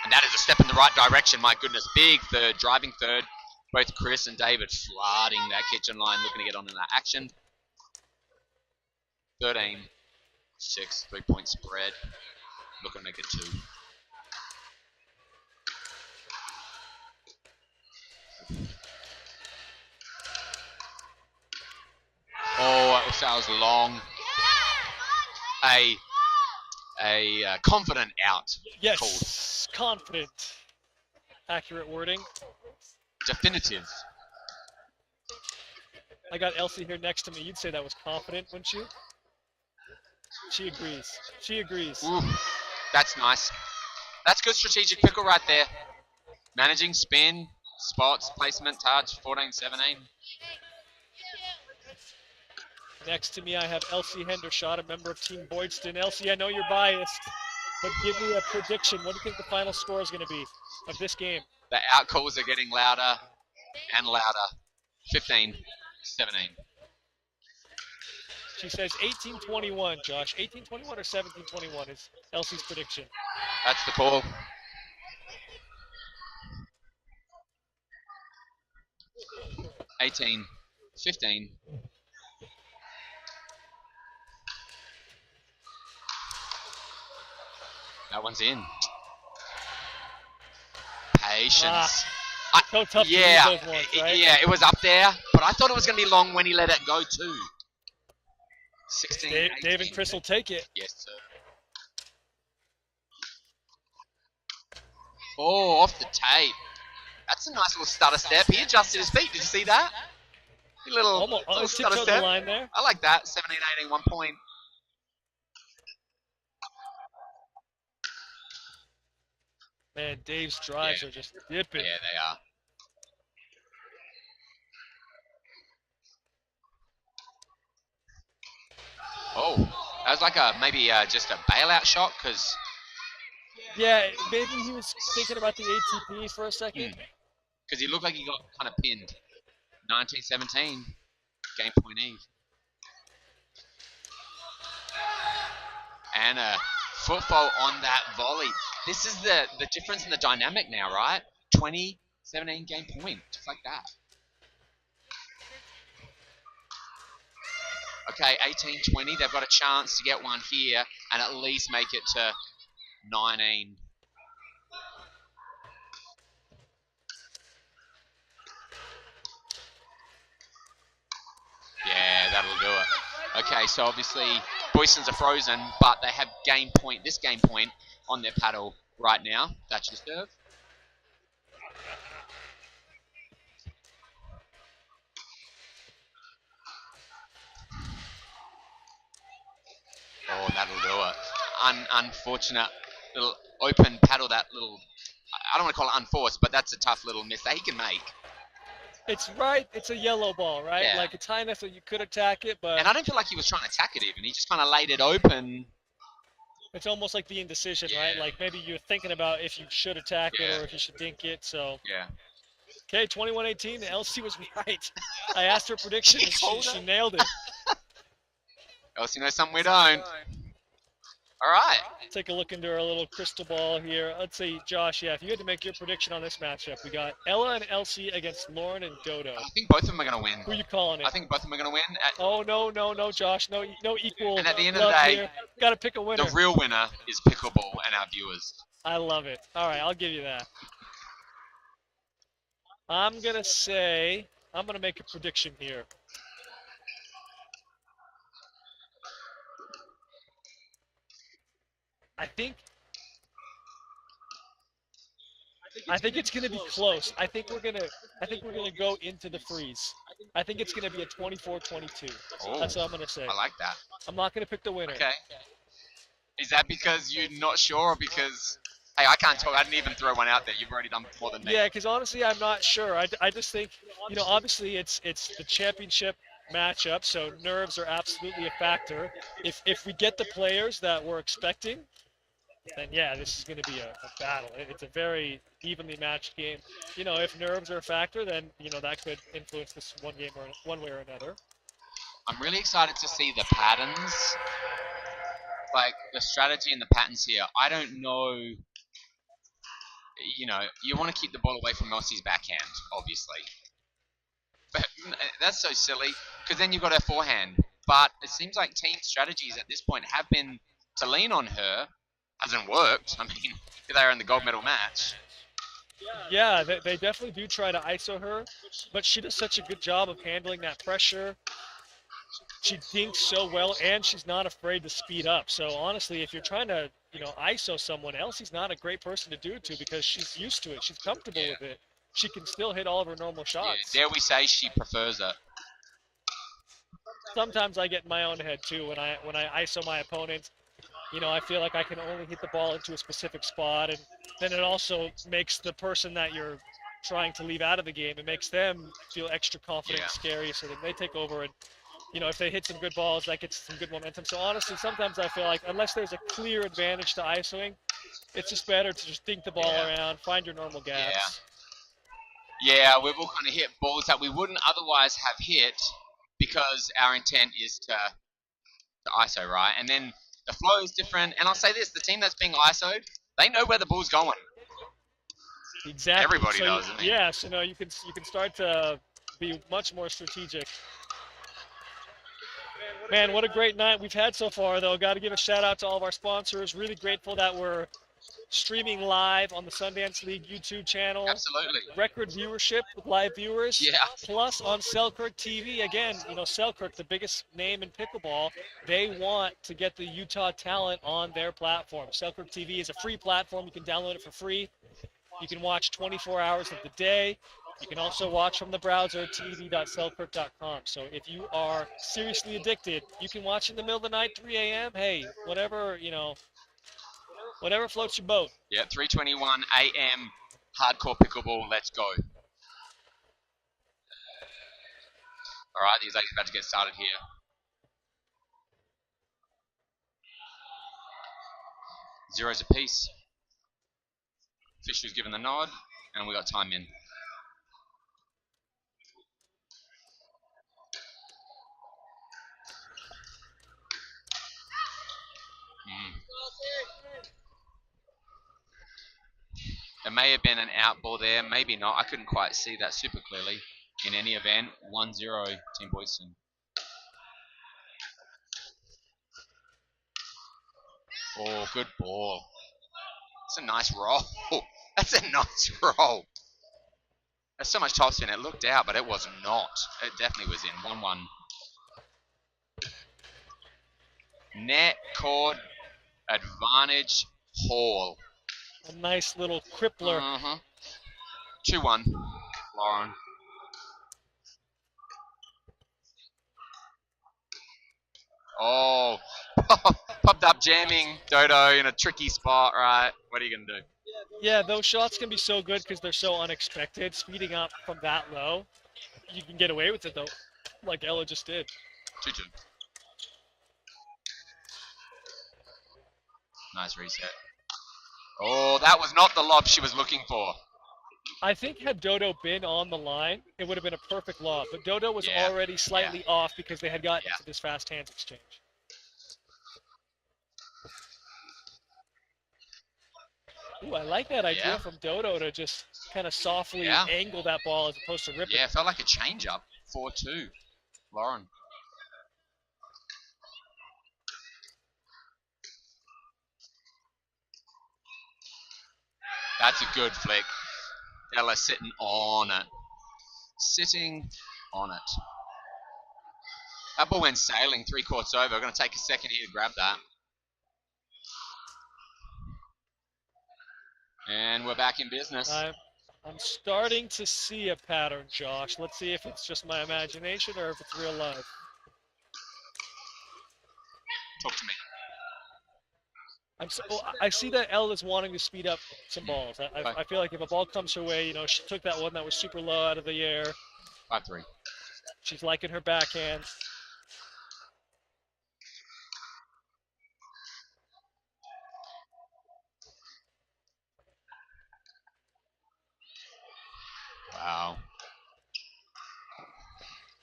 Speaker 1: And that is a step in the right direction, my goodness. Big third, driving third. Both Chris and David flooding that kitchen line, looking to get on in that action. 13-6, 3-point spread. Looking to make it 2. Oh, that was long. A confident out.
Speaker 2: Yes,
Speaker 1: called.
Speaker 2: confident. Accurate wording.
Speaker 1: Definitive.
Speaker 2: I got Elsie here next to me. You'd say that was confident, wouldn't you? She agrees. She agrees.
Speaker 1: Ooh, that's nice. That's good strategic pickle right there. Managing spin, spots, placement, touch, 14-17.
Speaker 2: Next to me, I have Elsie Hendershot, a member of Team Boydston. Elsie, I know you're biased, but give me a prediction. What do you think the final score is going to be of this game?
Speaker 1: The out calls are getting louder and louder. 15-17.
Speaker 2: She says 18-21, Josh. 18-21 or 17-21 is Elsie's prediction.
Speaker 1: That's the call. $18-15. That one's in. Patience.
Speaker 2: So tough
Speaker 1: yeah,
Speaker 2: to use those ones, right?
Speaker 1: Yeah, it was up there, but I thought it was going to be long when he let it go too. 16.
Speaker 2: Dave and Chris will take it.
Speaker 1: Yes, sir. Oh, off the tape. That's a nice little stutter step. He adjusted his feet. Did you see that? A little stutter step.
Speaker 2: The line there.
Speaker 1: I like that. 17-18, 1 point.
Speaker 2: Man, Dave's drives are just dipping.
Speaker 1: Yeah, they are. Oh, that was like maybe just a bailout shot because.
Speaker 2: Yeah, maybe he was thinking about the ATP for a second.
Speaker 1: Because he looked like he got kind of pinned. 19-17, game point Eve. And a foot fault on that volley. This is the difference in the dynamic now, right? 20-17 game point, just like that. Okay, 18-20, they've got a chance to get one here and at least make it to 19. Yeah, that'll do it. Okay, so obviously Boystons are frozen, but they have this game point on their paddle right now. That's your serve. Oh, that'll do it. Unfortunate little open paddle, that little, I don't want to call it unforced, but that's a tough little miss that he can make.
Speaker 2: It's right. It's a yellow ball, right?
Speaker 1: Yeah.
Speaker 2: Like it's high enough that you could attack it, but
Speaker 1: And I don't feel like he was trying to attack it even. He just kind of laid it open.
Speaker 2: it's almost like the indecision, right?
Speaker 1: Yeah.
Speaker 2: Like maybe you're thinking about if you should attack it
Speaker 1: Yeah.
Speaker 2: or if you should dink it. So,
Speaker 1: Yeah.
Speaker 2: okay, 21-18. LC was right. I asked her prediction
Speaker 1: She
Speaker 2: and
Speaker 1: called
Speaker 2: she
Speaker 1: it.
Speaker 2: nailed it.
Speaker 1: Else you know something we don't. All right.
Speaker 2: Take a look into our little crystal ball here. Let's see, Josh, yeah, if you had to make your prediction on this matchup, we got Ella and LC against Lauren and Dodo.
Speaker 1: I think both of them are going to win.
Speaker 2: Who are you calling it?
Speaker 1: I think both of them are going to win.
Speaker 2: Oh, no, Josh. No equal
Speaker 1: And at the end of the
Speaker 2: love
Speaker 1: day,
Speaker 2: here. Got to pick a winner.
Speaker 1: The real winner is Pickleball and our viewers.
Speaker 2: I love it. All right, I'll give you that. I'm going to make a prediction here. I think it's going to be close. I think we're going to go into the freeze. I think it's going to be a 24-22.
Speaker 1: Oh,
Speaker 2: That's what I'm going to say.
Speaker 1: I like that.
Speaker 2: I'm not going to pick the winner.
Speaker 1: Okay. Is that because you're not sure or because... Hey, I can't talk. I didn't even throw one out there. You've already done more than me.
Speaker 2: Yeah, because honestly, I'm not sure. I just think, obviously it's the championship matchup, so nerves are absolutely a factor. If we get the players that we're expecting, then yeah, this is going to be a battle. It's a very evenly matched game. If nerves are a factor, then that could influence this one game or one way or another.
Speaker 1: I'm really excited to see the patterns, like the strategy and the patterns here. I don't know. You want to keep the ball away from Elsie's backhand, obviously. But that's so silly, because then you've got her forehand. But it seems like team strategies at this point have been to lean on her. Hasn't worked. I mean, they're in the gold medal match.
Speaker 2: Yeah, they definitely do try to ISO her, but she does such a good job of handling that pressure. She dinks so well, and she's not afraid to speed up. So honestly, if you're trying to, ISO someone else, he's not a great person to do it to because she's used to it. She's comfortable with it. She can still hit all of her normal shots.
Speaker 1: Yeah, dare we say she prefers it.
Speaker 2: Sometimes I get in my own head too when I ISO my opponent. I feel like I can only hit the ball into a specific spot, and then it also makes the person that you're trying to leave out of the game, it makes them feel extra confident and scary, so then they take over and if they hit some good balls, that gets some good momentum. So honestly, sometimes I feel like unless there's a clear advantage to ISOing, it's just better to just dink the ball around, find your normal gaps.
Speaker 1: Yeah, we've all kind of hit balls that we wouldn't otherwise have hit because our intent is to ISO, right? And then the flow is different. And I'll say this, the team that's being ISO'd, they know where the ball's going.
Speaker 2: Exactly.
Speaker 1: Everybody does, I mean.
Speaker 2: Yeah, so you can start to be much more strategic. Man, what a great night we've had so far, though. Got to give a shout out to all of our sponsors. Really grateful that we're streaming live on the Sundance League YouTube channel.
Speaker 1: Absolutely.
Speaker 2: Record viewership with live viewers.
Speaker 1: Yeah.
Speaker 2: Plus on Selkirk TV. Again, Selkirk, the biggest name in pickleball, they want to get the Utah talent on their platform. Selkirk TV is a free platform. You can download it for free. You can watch 24 hours of the day. You can also watch from the browser, tv.selkirk.com. So if you are seriously addicted, you can watch in the middle of the night, 3 a.m. Hey, whatever floats your boat.
Speaker 1: Yeah, 3:21 a.m. hardcore pickleball. Let's go. All right, these ladies are about to get started here. Zeros apiece. Fisher's given the nod, and we got time in. It may have been an out ball there, maybe not. I couldn't quite see that super clearly. In any event, 1-0 Team Boyston. Oh, good ball. That's a nice roll. That's a nice roll. There's so much topspin. It looked out, but it was not. It definitely was in. 1-1. Net court advantage Hall.
Speaker 2: A nice little crippler.
Speaker 1: 2-1, Lauren. Oh, popped up jamming Dodo in a tricky spot, right? What are you going to do?
Speaker 2: Yeah, those shots can be so good because they're so unexpected. Speeding up from that low, you can get away with it though, like Ella just did.
Speaker 1: 2-2. Nice reset. Oh, that was not the lob she was looking for.
Speaker 2: I think had Dodo been on the line, it would have been a perfect lob. But Dodo was
Speaker 1: Yeah,
Speaker 2: already slightly off because they had gotten
Speaker 1: Yeah.
Speaker 2: into this fast hands exchange. Ooh, I like that idea
Speaker 1: Yeah.
Speaker 2: from Dodo to just kind of softly
Speaker 1: Yeah.
Speaker 2: angle that ball as opposed to rip
Speaker 1: Yeah,
Speaker 2: it.
Speaker 1: it felt like a change-up. 4-2. Lauren. That's a good flick. Ella sitting on it. Sitting on it. That ball went sailing 3 courts over. We're going to take a second here to grab that. And we're back in business.
Speaker 2: I'm starting to see a pattern, Josh. Let's see if it's just my imagination or if it's real life.
Speaker 1: Talk to me.
Speaker 2: I see that Elle is wanting to speed up some balls. I feel like if a ball comes her way, she took that one that was super low out of the air.
Speaker 1: 5-3.
Speaker 2: She's liking her backhand.
Speaker 1: Wow.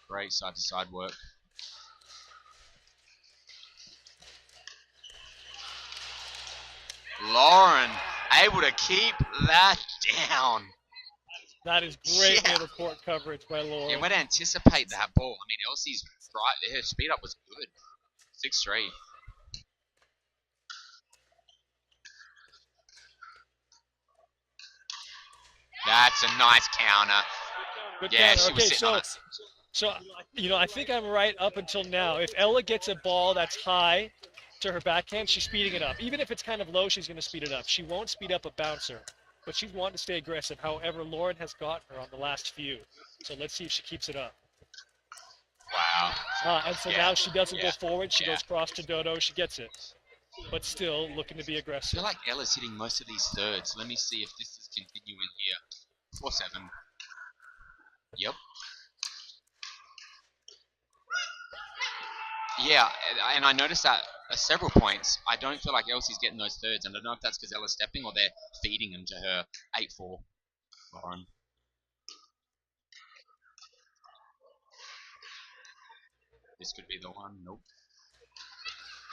Speaker 1: Great side-to-side work. Lauren able to keep that down.
Speaker 2: That is great middle court coverage by Lauren.
Speaker 1: Yeah, way to anticipate that ball. I mean, Elsie's right. Her speed up was good. 6-3. That's a nice counter.
Speaker 2: Good
Speaker 1: Yeah,
Speaker 2: counter.
Speaker 1: she was
Speaker 2: Okay,
Speaker 1: sitting on it.
Speaker 2: so I think I'm right up until now. If Ella gets a ball that's high to her backhand, she's speeding it up. Even if it's kind of low, she's going to speed it up. She won't speed up a bouncer, but she's wanting to stay aggressive. However, Lauren has gotten her on the last few. So let's see if she keeps it up.
Speaker 1: Wow.
Speaker 2: And so now she doesn't go forward. She goes cross to Dodo. She gets it. But still looking to be
Speaker 1: I
Speaker 2: aggressive.
Speaker 1: feel like Ella's hitting most of these thirds. Let me see if this is continuing here. 4-7. Yep. Yeah, and I noticed that at several points. I don't feel like Elsie's getting those thirds, and I don't know if that's because Ella's stepping or they're feeding them to her. 8-4. Lauren. This could be the one. Nope.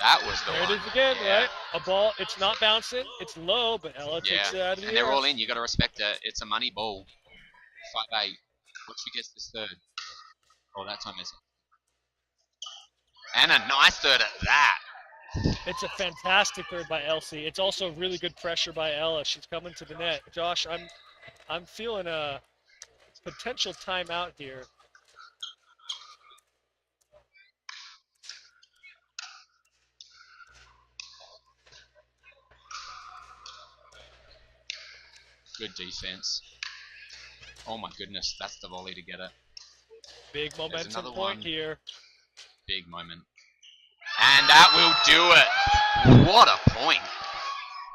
Speaker 1: That was the one.
Speaker 2: There it is again, right? A ball, it's not bouncing. It's low, but Ella takes it out of the air.
Speaker 1: And they're all in. You got to respect it. It's a money ball. 5-8. What she gets this third? Oh, that's on missing. And a nice third at that.
Speaker 2: It's a fantastic third by Elsie. It's also really good pressure by Ella. She's coming to the net. Josh, I'm feeling a potential timeout here.
Speaker 1: Good defense. Oh my goodness, that's the volley to get it.
Speaker 2: Big momentum point here.
Speaker 1: Big moment. And that will do it. What a point.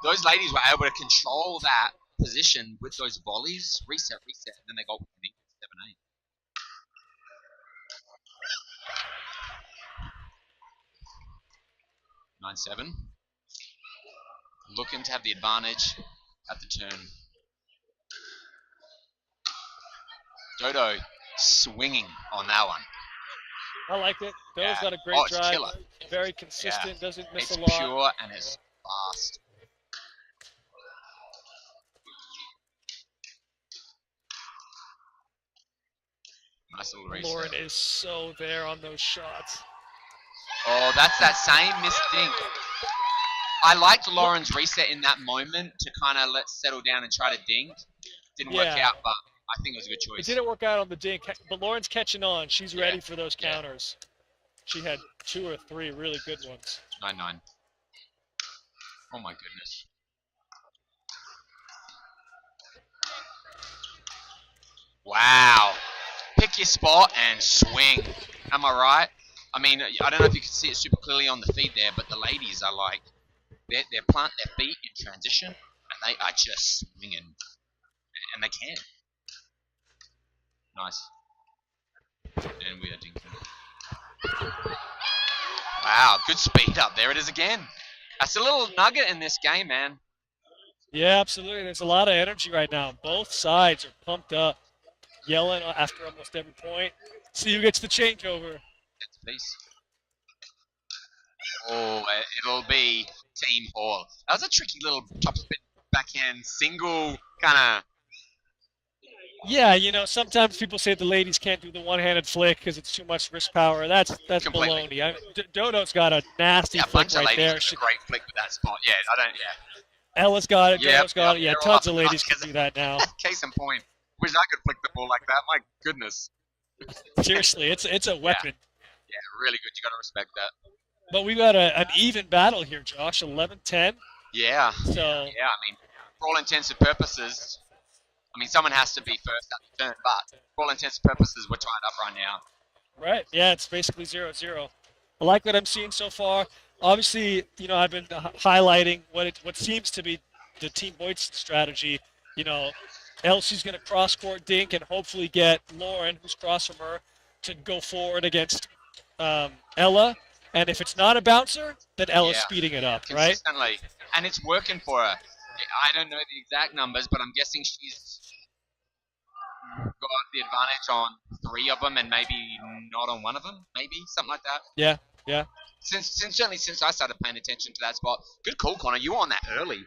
Speaker 1: Those ladies were able to control that position with those volleys. Reset, and then they got 7-8. Nine 7. Looking to have the advantage at the turn. Dodo swinging on that one.
Speaker 2: I like it. Dodo's got a great drive.
Speaker 1: Killer.
Speaker 2: Very consistent. Doesn't miss
Speaker 1: it's
Speaker 2: a lot.
Speaker 1: It's pure and it's fast. Nice little reset.
Speaker 2: Lauren is so there on those shots.
Speaker 1: Oh, that's that same missed dink. I liked Lauren's reset in that moment to kind of settle down and try to dink. Didn't work out, but I think it was a good choice.
Speaker 2: It didn't work out on the dink, but Lauren's catching on. She's ready for those counters. She had 2 or 3 really good ones.
Speaker 1: 9-9. Oh my goodness. Wow. Pick your spot and swing. Am I right? I mean, I don't know if you can see it super clearly on the feed there, but the ladies are like, they're planting their feet in transition, and they are just swinging. And they can. Nice. And we are dinking. Wow, good speed up. There it is again. That's a little nugget in this game, man.
Speaker 2: Yeah, absolutely. There's a lot of energy right now. Both sides are pumped up, yelling after almost every point. See who gets the changeover.
Speaker 1: Peace. Oh, it'll be Team Hall. That was a tricky little top spin backhand single kind of.
Speaker 2: Yeah, sometimes people say the ladies can't do the one-handed flick because it's too much wrist power. That's
Speaker 1: Completely.
Speaker 2: baloney. Dodo's got a nasty
Speaker 1: Yeah, a
Speaker 2: flick
Speaker 1: bunch of
Speaker 2: right
Speaker 1: ladies
Speaker 2: there.
Speaker 1: with a great flick with that spot. Yeah, I don't. Yeah.
Speaker 2: Ella's got it.
Speaker 1: Yep,
Speaker 2: Dodo's got it. Yeah,
Speaker 1: they're all
Speaker 2: tons
Speaker 1: up
Speaker 2: of
Speaker 1: and
Speaker 2: ladies can
Speaker 1: running.
Speaker 2: do that now.
Speaker 1: Case in point. Wish I could flick the ball like that. My goodness.
Speaker 2: Seriously, it's a weapon.
Speaker 1: Yeah, really good. You got to respect that.
Speaker 2: But we've got an even battle here, Josh. 11-10.
Speaker 1: Yeah.
Speaker 2: So
Speaker 1: Yeah, I mean, for all intents and purposes, I mean, someone has to be first at the turn, but for all intents and purposes, we're tied up right now.
Speaker 2: right, yeah, it's basically 0-0. I like what I'm seeing so far. Obviously, I've been highlighting what seems to be the Team Boyd's strategy. Elsie's going to cross court dink and hopefully get Lauren, who's across from her, to go forward against Ella. And if it's not a bouncer, then Ella's speeding it up, right?
Speaker 1: Consistently. And it's working for her. I don't know the exact numbers, but I'm guessing she's got the advantage on 3 of them and maybe not on 1 of them. Maybe something like that.
Speaker 2: Yeah, yeah.
Speaker 1: Certainly since I started paying attention to that spot. Good call, Connor. You were on that early.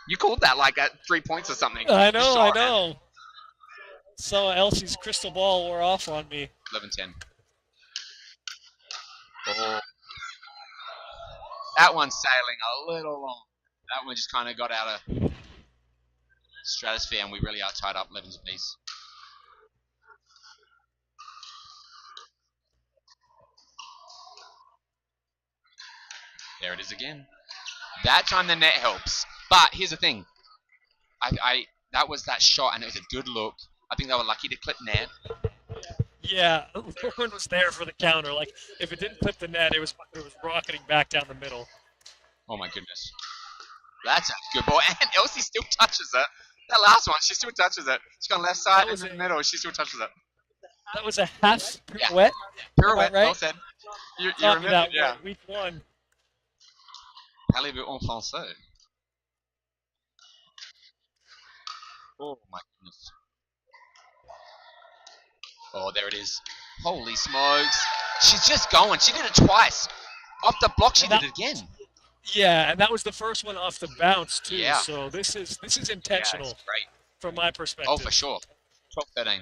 Speaker 1: You called that like at 3 points or something.
Speaker 2: I know. So Elsie's crystal ball wore off on me.
Speaker 1: 11-10. Oh. That one's sailing a little long. That one just kind of got out of stratosphere, and we really are tied up 11s apiece. There it is again. That time the net helps. But here's the thing. That was that shot, and it was a good look. I think they were lucky to clip net.
Speaker 2: Yeah, Lauren was there for the counter. Like, if it didn't clip the net, it was rocketing back down the middle.
Speaker 1: Oh my goodness. That's a good ball. And Elsie still touches it. That last one, she still touches it. She's gone left side and in the middle. She still touches it.
Speaker 2: That was a half pirouette.
Speaker 1: Yeah. Pirouette,
Speaker 2: right?
Speaker 1: well said. You remember
Speaker 2: that,
Speaker 1: yeah.
Speaker 2: Week 1.
Speaker 1: Parlez-vous en français? Oh my goodness. Oh, there it is. Holy smokes. She's just going. She did it twice. Off the block, she did it again.
Speaker 2: Yeah, and that was the first one off the bounce, too.
Speaker 1: Yeah.
Speaker 2: So this is intentional
Speaker 1: great.
Speaker 2: from my perspective.
Speaker 1: Oh, for sure. 12-13.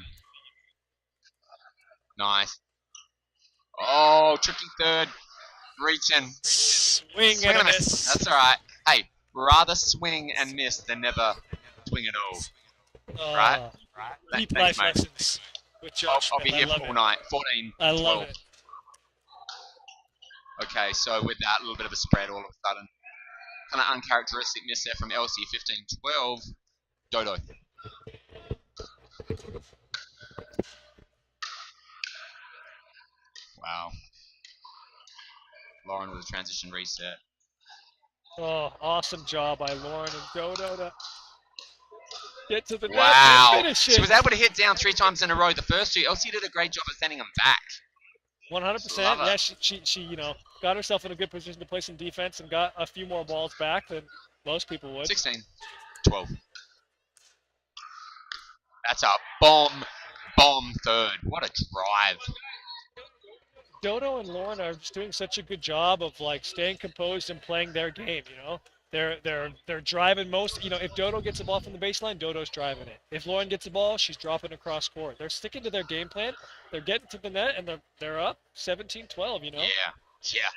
Speaker 1: Nice. Oh, tricky third. Reaching.
Speaker 2: Swing and a miss.
Speaker 1: That's all right. Hey, rather swing and miss than never swing at all. Right?
Speaker 2: Deep life lessons with Josh.
Speaker 1: I'll be here for all night. 14,
Speaker 2: I
Speaker 1: 12.
Speaker 2: love it.
Speaker 1: Okay, so with that, a little bit of a spread all of a sudden. Kind of uncharacteristic miss there from Elsie. 15-12. Dodo. Wow. Lauren with a transition reset.
Speaker 2: Oh, awesome job by Lauren and Dodo to get to the net
Speaker 1: Wow.
Speaker 2: and finish it.
Speaker 1: She was able to hit down 3 times in a row. The first 2, Elsie did a great job of sending them back.
Speaker 2: 100%. Yeah, she got herself in a good position to play some defense and got a few more balls back than most people would.
Speaker 1: 16-12. That's a bomb third. What a drive.
Speaker 2: Dodo and Lauren are just doing such a good job of like staying composed and playing their game, They're driving most, if Dodo gets the ball from the baseline, Dodo's driving it. If Lauren gets the ball, she's dropping across court. They're sticking to their game plan. They're getting to the net, and they're up 17-12,
Speaker 1: Yeah.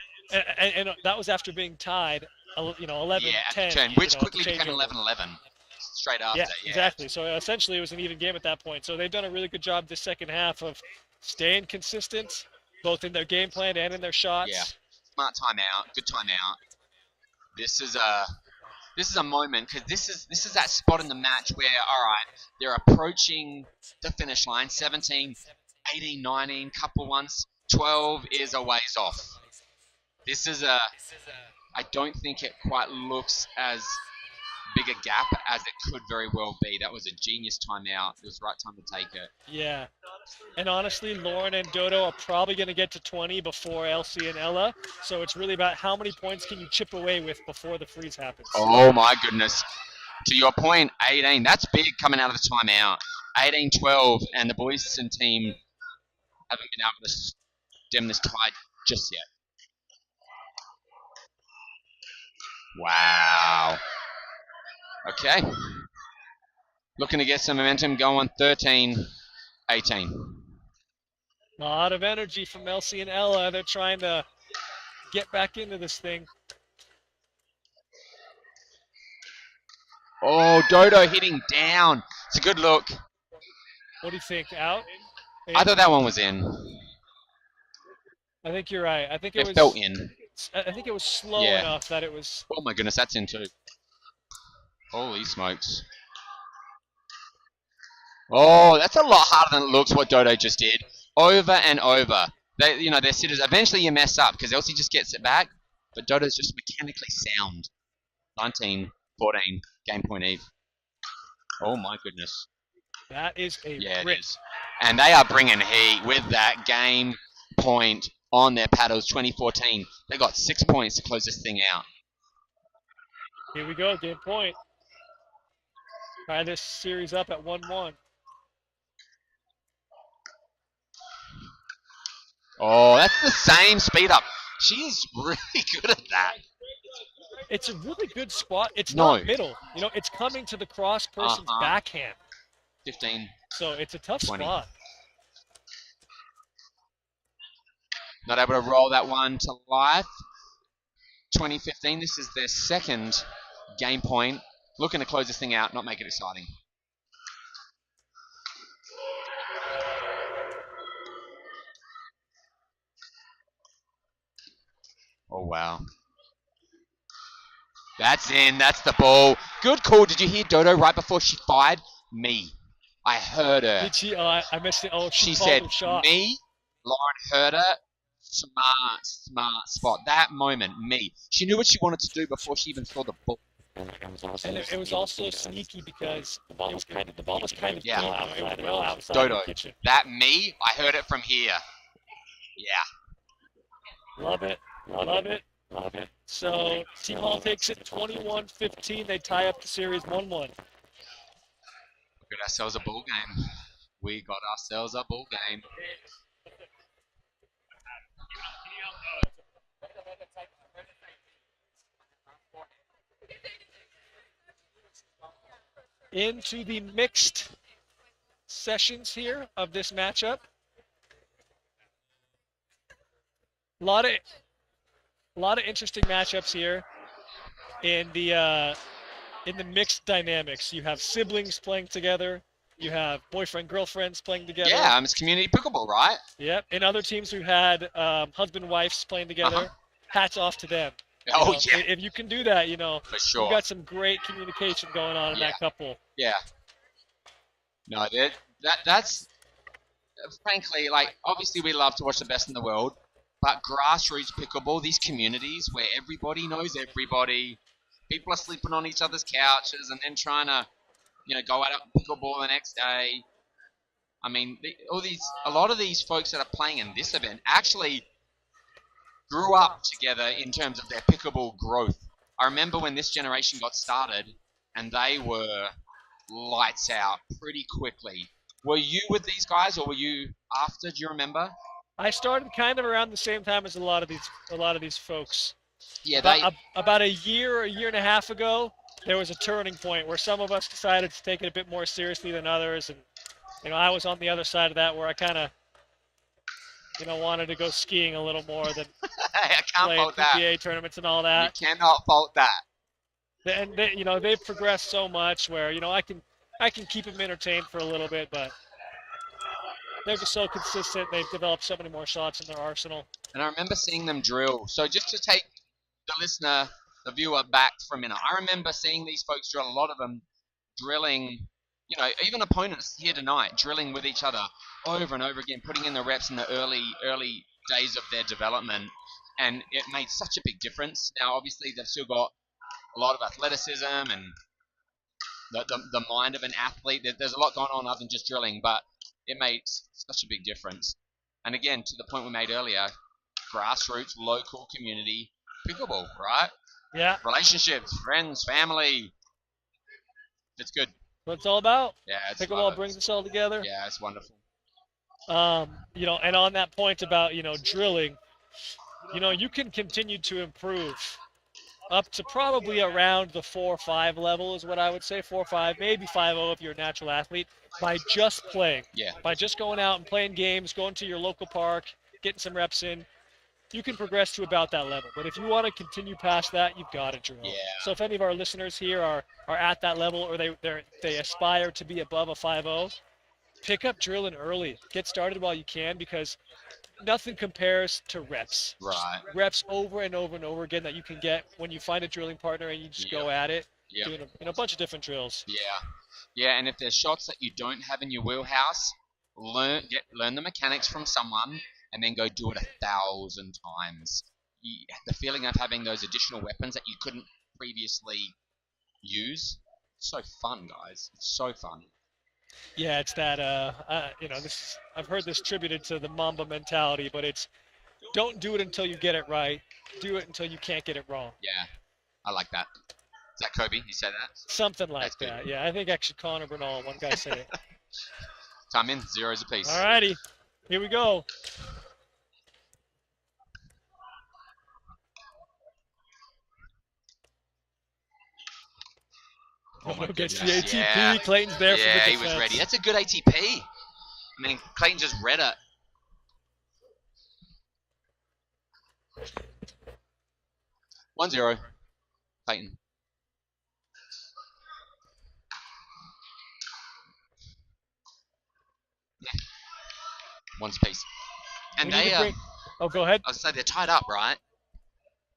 Speaker 2: And that was after being tied, 11-10.
Speaker 1: Which quickly became 11-11. Straight after,
Speaker 2: yeah. Exactly. So essentially it was an even game at that point. So they've done a really good job this second half of staying consistent, both in their game plan and in their shots.
Speaker 1: Yeah. Smart timeout. Good timeout. This is a moment because this is that spot in the match where, all right, they're approaching the finish line. 17, 18, 19, couple ones. 12 is a ways off. I don't think it quite looks as bigger gap as it could very well be. That was a genius timeout. It was the right time to take it.
Speaker 2: Yeah. And honestly, Lauren and Dodo are probably going to get to 20 before Elsie and Ella. So it's really about how many points can you chip away with before the freeze happens.
Speaker 1: Oh my goodness. To your point, 18. That's big coming out of the timeout. 18-12, and the Boyston team haven't been able to stem this tide just yet. Wow. Okay. Looking to get some momentum going. 13-18.
Speaker 2: A lot of energy from Elsie and Ella. They're trying to get back into this thing.
Speaker 1: Oh, Dodo hitting down. It's a good look.
Speaker 2: What do you think? Out? In?
Speaker 1: I thought that one was in.
Speaker 2: I think you're right. I think
Speaker 1: It
Speaker 2: was.
Speaker 1: felt in.
Speaker 2: I think it was slow
Speaker 1: Yeah.
Speaker 2: enough that it was.
Speaker 1: Oh my goodness, that's in too. Holy smokes. Oh, that's a lot harder than it looks what Dodo just did. Over and over. Their sitters, eventually you mess up because Elsie just gets it back, but Dodo's just mechanically sound. 19-14, game point Eve. Oh my goodness.
Speaker 2: That is a
Speaker 1: Yeah,
Speaker 2: rip.
Speaker 1: it is. And they are bringing heat with that game point on their paddles. 2014. They got 6 points to close this thing out.
Speaker 2: Here we go, game point. Tie this series up at 1-1.
Speaker 1: Oh, that's the same speed up. She is really good at that.
Speaker 2: It's a really good spot. It's
Speaker 1: No.
Speaker 2: not middle. It's coming to the cross person's backhand.
Speaker 1: 15.
Speaker 2: So it's a tough
Speaker 1: 20.
Speaker 2: spot.
Speaker 1: Not able to roll that one to life. 2015, this is their second game point. Looking to close this thing out, not make it exciting. Oh, wow. That's in. That's the ball. Good call. Did you hear Dodo right before she fired? Me. I heard her.
Speaker 2: Did she? I missed it. Oh,
Speaker 1: She
Speaker 2: called
Speaker 1: said,
Speaker 2: her shot.
Speaker 1: me. Lauren heard her. Smart spot. That moment, me. She knew what she wanted to do before she even saw the ball.
Speaker 2: And it was also sneaky because the ball was kind of
Speaker 1: Yeah.
Speaker 2: well outside
Speaker 1: Dodo.
Speaker 2: the kitchen.
Speaker 1: That me. I heard it from here. Yeah.
Speaker 2: Love it. Love it. Love it. So Team Hall takes it 21-15. They tie up the series 1-1.
Speaker 1: We got ourselves a ball game. We got ourselves a ball game.
Speaker 2: Into the mixed sessions here of this matchup. A lot of interesting matchups here in the mixed dynamics. You have siblings playing together. You have boyfriend girlfriends playing together.
Speaker 1: Yeah, it's community pickleball, right?
Speaker 2: Yep. In other teams, we've had husband wives playing together. Hats off to them.
Speaker 1: Oh, yeah.
Speaker 2: If you can do that,
Speaker 1: For sure.
Speaker 2: you've got some great communication going on in that couple.
Speaker 1: Yeah. No, that's frankly, like, obviously we love to watch the best in the world, but grassroots pickleball, these communities where everybody knows everybody, people are sleeping on each other's couches and then trying to, go out and pickleball the next day. I mean, a lot of these folks that are playing in this event actually grew up together in terms of their pickleball growth. I remember when this generation got started and they were lights out pretty quickly. Were you with these guys or were you after? Do you remember?
Speaker 2: I started kind of around the same time as a lot of these folks.
Speaker 1: Yeah,
Speaker 2: about a year and a half ago, there was a turning point where some of us decided to take it a bit more seriously than others, and I was on the other side of that where I kind of wanted to go skiing a little more than
Speaker 1: I can't
Speaker 2: play
Speaker 1: fault that.
Speaker 2: PGA tournaments and all that.
Speaker 1: You cannot fault that.
Speaker 2: And they've progressed so much where I can keep them entertained for a little bit, but they're just so consistent. They've developed so many more shots in their arsenal.
Speaker 1: And I remember seeing them drill. So just to take the listener, the viewer back for a minute, I remember seeing these folks drill. A lot of them drilling. Even opponents here tonight drilling with each other over and over again, putting in the reps in the early days of their development, and it made such a big difference. Now, obviously, they've still got a lot of athleticism and the mind of an athlete. There's a lot going on other than just drilling, but it makes such a big difference. And again, to the point we made earlier, grassroots, local community pickleball, right?
Speaker 2: Yeah.
Speaker 1: Relationships, friends, family. It's good.
Speaker 2: What it's all about.
Speaker 1: Yeah, it's
Speaker 2: Pickleball brings us all together.
Speaker 1: Yeah, it's wonderful.
Speaker 2: And on that point about, drilling, you can continue to improve up to probably around the 4-5 level is what I would say. 4-5, maybe 5-0 if you're a natural athlete, by just playing.
Speaker 1: Yeah.
Speaker 2: By just going out and playing games, going to your local park, getting some reps in. You can progress to about that level. But if you want to continue past that, you've got to drill.
Speaker 1: Yeah.
Speaker 2: So if any of our listeners here are at that level, or they aspire to be above a 5-0, pick up drilling early. Get started while you can, because nothing compares to reps.
Speaker 1: Right.
Speaker 2: Reps over and over and over again that you can get when you find a drilling partner and you just go at it, doing a bunch of different drills.
Speaker 1: Yeah, and if there's shots that you don't have in your wheelhouse, learn the mechanics from someone, and then go do it 1,000 times. The feeling of having those additional weapons that you couldn't previously use, it's so fun, guys. It's so fun.
Speaker 2: Yeah, it's that I've heard this attributed to the Mamba mentality, but it's don't do it until you get it right. Do it until you can't get it wrong.
Speaker 1: Yeah, I like that. Is that Kobe? You said that?
Speaker 2: Something like that. Yeah, I think actually Connor Bernal, one guy said it.
Speaker 1: Time in, 0s apiece.
Speaker 2: All righty, here we go.
Speaker 1: Oh my
Speaker 2: gets
Speaker 1: goodness.
Speaker 2: the ATP. Yeah. Clayton's there for the defense.
Speaker 1: Yeah, he was ready. That's a good ATP. I mean, Clayton just read it. 1-0. Clayton. Yeah. One's piece. And they
Speaker 2: oh, go ahead.
Speaker 1: I was saying they're tied up, right?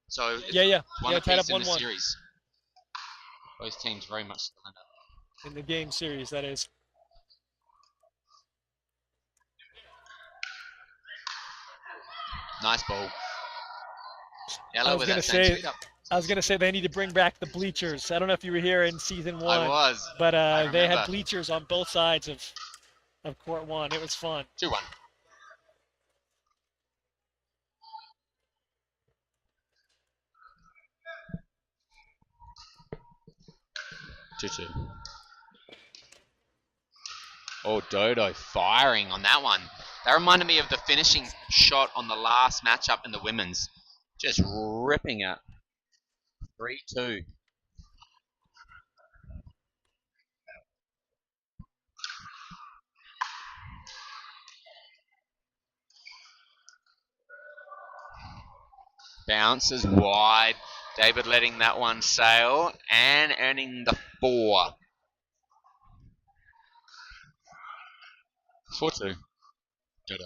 Speaker 1: So
Speaker 2: yeah,
Speaker 1: one
Speaker 2: tied up
Speaker 1: apiece in the
Speaker 2: 1-1.
Speaker 1: series. Both teams very much still end up.
Speaker 2: In the game series, that is.
Speaker 1: Nice ball.
Speaker 2: I was going to say they need to bring back the bleachers. I don't know if you were here in season 1.
Speaker 1: I was.
Speaker 2: But they had bleachers on both sides of court 1. It was fun.
Speaker 1: 2-1. 2-2. Oh, Dodo firing on that one. That reminded me of the finishing shot on the last matchup in the women's. Just ripping it. 3-2. Bounces wide. David letting that one sail and earning the 4. 4-2. Dodo.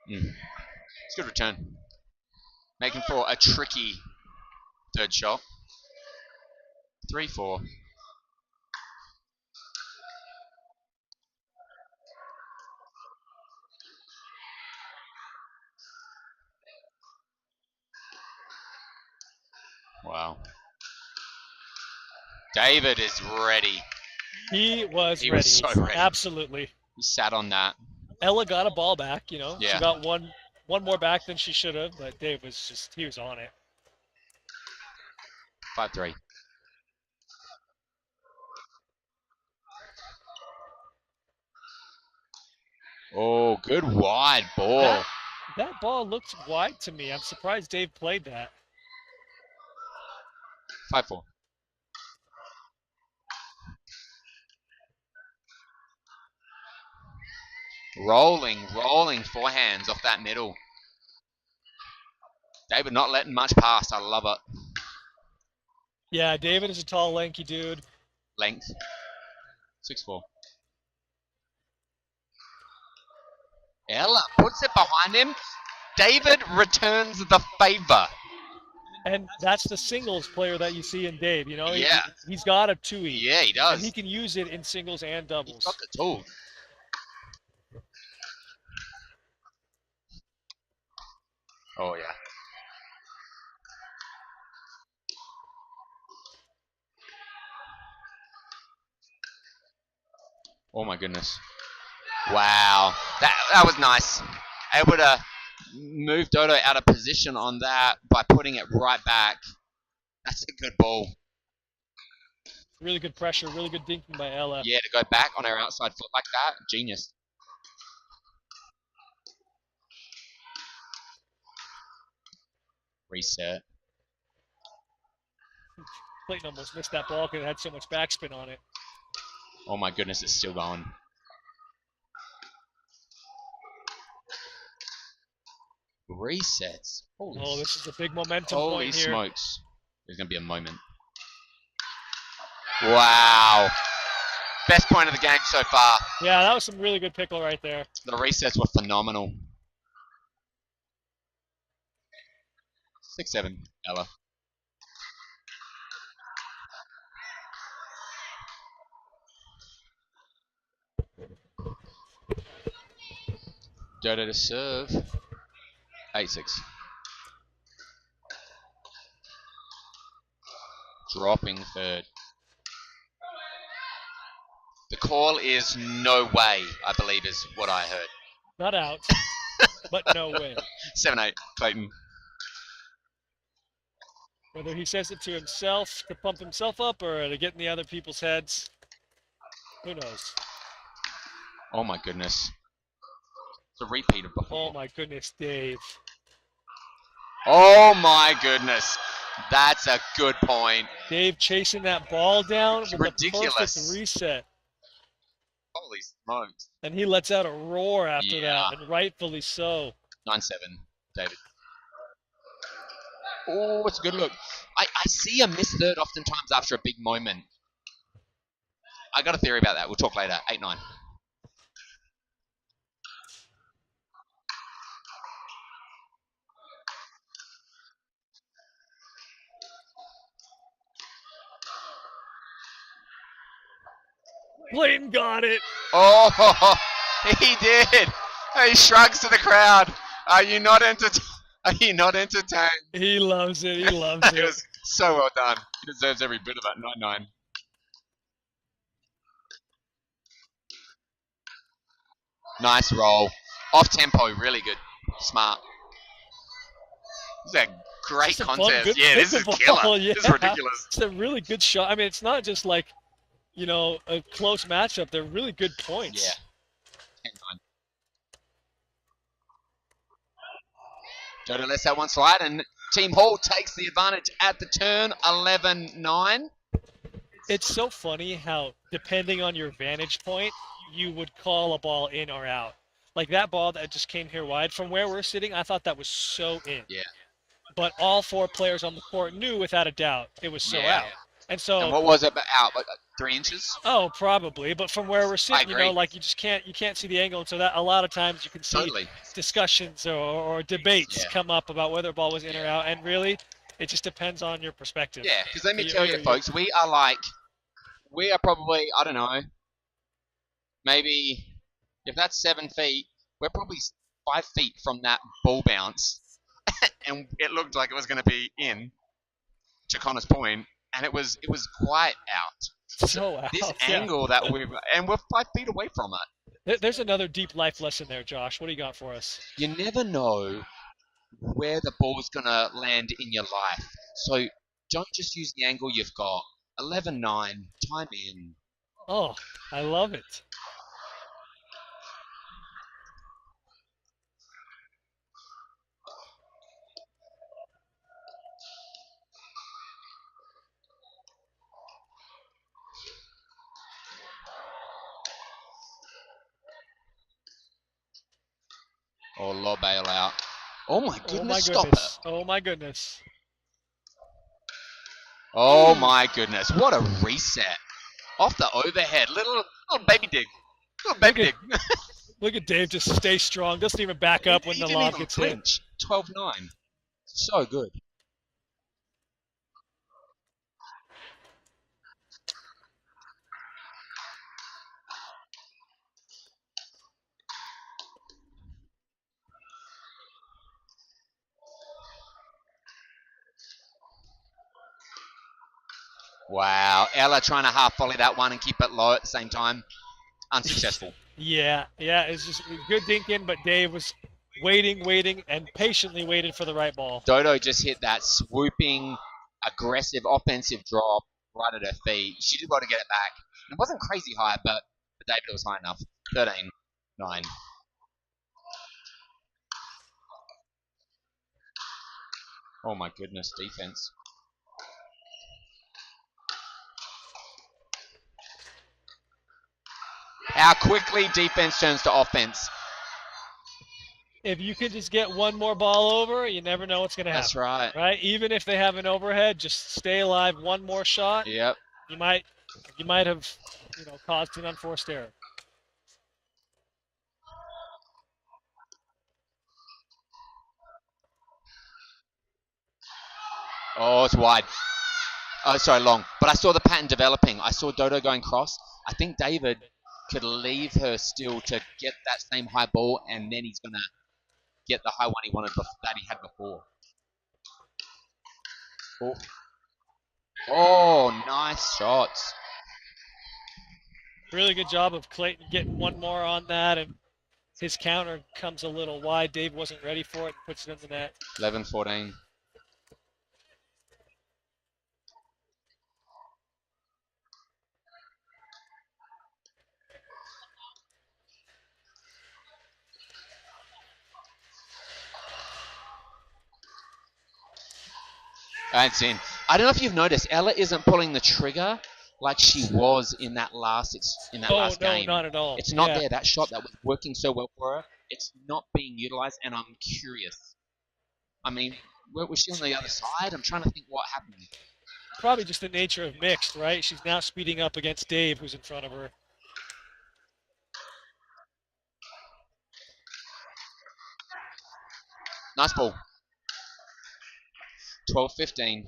Speaker 1: It's a good return. Making for a tricky third shot. 3-4. Wow. David is ready.
Speaker 2: He was
Speaker 1: He
Speaker 2: ready.
Speaker 1: was so ready.
Speaker 2: Absolutely.
Speaker 1: He sat on that.
Speaker 2: Ella got a ball back,
Speaker 1: Yeah.
Speaker 2: She got one more back than she should have, but Dave he was on it.
Speaker 1: 5-3. Oh, good wide ball.
Speaker 2: That ball looked wide to me. I'm surprised Dave played that.
Speaker 1: 5-4. Rolling forehands off that middle. David not letting much pass. I love it.
Speaker 2: Yeah, David is a tall, lanky dude.
Speaker 1: Length. 6-4. Ella puts it behind him. David returns the favor.
Speaker 2: And that's the singles player that you see in Dave,
Speaker 1: Yeah.
Speaker 2: He's got a 2E.
Speaker 1: Yeah, he does.
Speaker 2: And he can use it in singles and doubles.
Speaker 1: He's got the tool. Oh, yeah. Oh my goodness. Wow. That was nice. Able to move Dodo out of position on that by putting it right back. That's a good ball.
Speaker 2: Really good pressure, really good dinking by Ella.
Speaker 1: Yeah, to go back on her outside foot like that. Genius. Reset.
Speaker 2: Clayton almost missed that ball because it had so much backspin on it.
Speaker 1: Oh my goodness, it's still going. Resets.
Speaker 2: Oh, this is a big momentum point here.
Speaker 1: Holy smokes. There's going to be a moment. Wow. Best point of the game so far.
Speaker 2: Yeah, that was some really good pickle right there.
Speaker 1: The resets were phenomenal. 6-7, Ella. Dodo to serve. 8-6. Dropping third. The call is no way, I believe is what I heard.
Speaker 2: Not out, but no way.
Speaker 1: 7-8, Clayton.
Speaker 2: Whether he says it to himself to pump himself up or to get in the other people's heads, who knows?
Speaker 1: Oh my goodness. It's a repeat of before.
Speaker 2: Oh my goodness, Dave.
Speaker 1: Oh my goodness. That's a good point.
Speaker 2: Dave chasing that ball down with
Speaker 1: ridiculous.
Speaker 2: a perfect reset.
Speaker 1: Holy smokes.
Speaker 2: And he lets out a roar after
Speaker 1: Yeah.
Speaker 2: that, and rightfully so.
Speaker 1: 9-7, David. Oh, it's a good look. I see a missed third oftentimes after a big moment. I got a theory about that. We'll talk later. 8-9.
Speaker 2: Clayton got it.
Speaker 1: Oh, he did. He shrugs to the crowd. Are you not entertained? Are you not entertained?
Speaker 2: He loves it. He loves
Speaker 1: It
Speaker 2: it.
Speaker 1: was so well done. He deserves every bit of that. 9-9. Nice roll. Off tempo, really good. Smart. This is a great
Speaker 2: Just a
Speaker 1: contest.
Speaker 2: fun, good
Speaker 1: Yeah, this is
Speaker 2: pickleball,
Speaker 1: killer.
Speaker 2: yeah.
Speaker 1: This is ridiculous.
Speaker 2: It's a really good shot. I mean, it's not just like, you know, a close matchup. They're really good points.
Speaker 1: Yeah. 10-9. Dodo lets that one slide, and Team Hall takes the advantage at the turn. 11-9.
Speaker 2: It's so funny how, depending on your vantage point, you would call a ball in or out. Like that ball that just came here wide, from where we're sitting, I thought that was so in.
Speaker 1: Yeah.
Speaker 2: But all four players on the court knew without a doubt it was so
Speaker 1: Yeah.
Speaker 2: out. And so,
Speaker 1: And what was it out? Like 3 inches?
Speaker 2: oh, probably. But from where we're sitting, you know,
Speaker 1: agree.
Speaker 2: like you just can't see the angle. And so that a lot of times you can see
Speaker 1: Totally.
Speaker 2: discussions or debates
Speaker 1: Yeah.
Speaker 2: come up about whether a ball was in or out. And really, it just depends on your perspective.
Speaker 1: Yeah, because let me
Speaker 2: You-
Speaker 1: tell you,
Speaker 2: you-
Speaker 1: folks, we are probably, I don't know, maybe, if that's 7 feet, we're probably 5 feet from that ball bounce. And it looked like it was going to be in, to Connor's point, and it was quite out.
Speaker 2: So out.
Speaker 1: This
Speaker 2: yeah.
Speaker 1: angle that we're 5 feet away from it.
Speaker 2: There's another deep life lesson there, Josh. What do you got for us?
Speaker 1: You never know where the ball's going to land in your life. So don't just use the angle you've got. 11-9, time in.
Speaker 2: Oh, I love it.
Speaker 1: Or low bailout. Oh my goodness,
Speaker 2: Oh my
Speaker 1: stop
Speaker 2: goodness.
Speaker 1: it.
Speaker 2: Oh my goodness.
Speaker 1: Oh my goodness, what a reset. Off the overhead, little baby dig. Little baby dig.
Speaker 2: Look at Dave just stay strong. Doesn't even back up when
Speaker 1: He
Speaker 2: the
Speaker 1: didn't
Speaker 2: lob
Speaker 1: even
Speaker 2: gets hit.
Speaker 1: flinch. 12-9. So good. Wow, Ella trying to half volley that one and keep it low at the same time. Unsuccessful.
Speaker 2: Yeah, it's just good dinking, but Dave was waiting, and patiently waited for the right ball.
Speaker 1: Dodo just hit that swooping, aggressive, offensive drop right at her feet. She did well to get it back. It wasn't crazy high, but for David it was high enough. 13-9. Oh my goodness, defense. How quickly defense turns to offense.
Speaker 2: If you can just get one more ball over, you never know what's going to happen.
Speaker 1: That's right.
Speaker 2: Right? Even if they have an overhead, just stay alive. One more shot.
Speaker 1: Yep.
Speaker 2: You might have, caused an unforced error.
Speaker 1: Oh, it's wide. Oh, sorry, long. But I saw the pattern developing. I saw Dodo going cross. I think David could leave her still to get that same high ball, and then he's going to get the high one he wanted that he had before. Oh, nice shots.
Speaker 2: Really good job of Clayton getting one more on that, and his counter comes a little wide. Dave wasn't ready for it and puts it in the net.
Speaker 1: 11-14. That's in. I don't know if you've noticed, Ella isn't pulling the trigger like she was in that last last game.
Speaker 2: No, not at all.
Speaker 1: It's not there. That shot that was working so well for her, it's not being utilized, and I'm curious. I mean, was she on the other side? I'm trying to think what happened.
Speaker 2: Probably just the nature of mixed, right? She's now speeding up against Dave, who's in front of her.
Speaker 1: Nice ball. 12-15.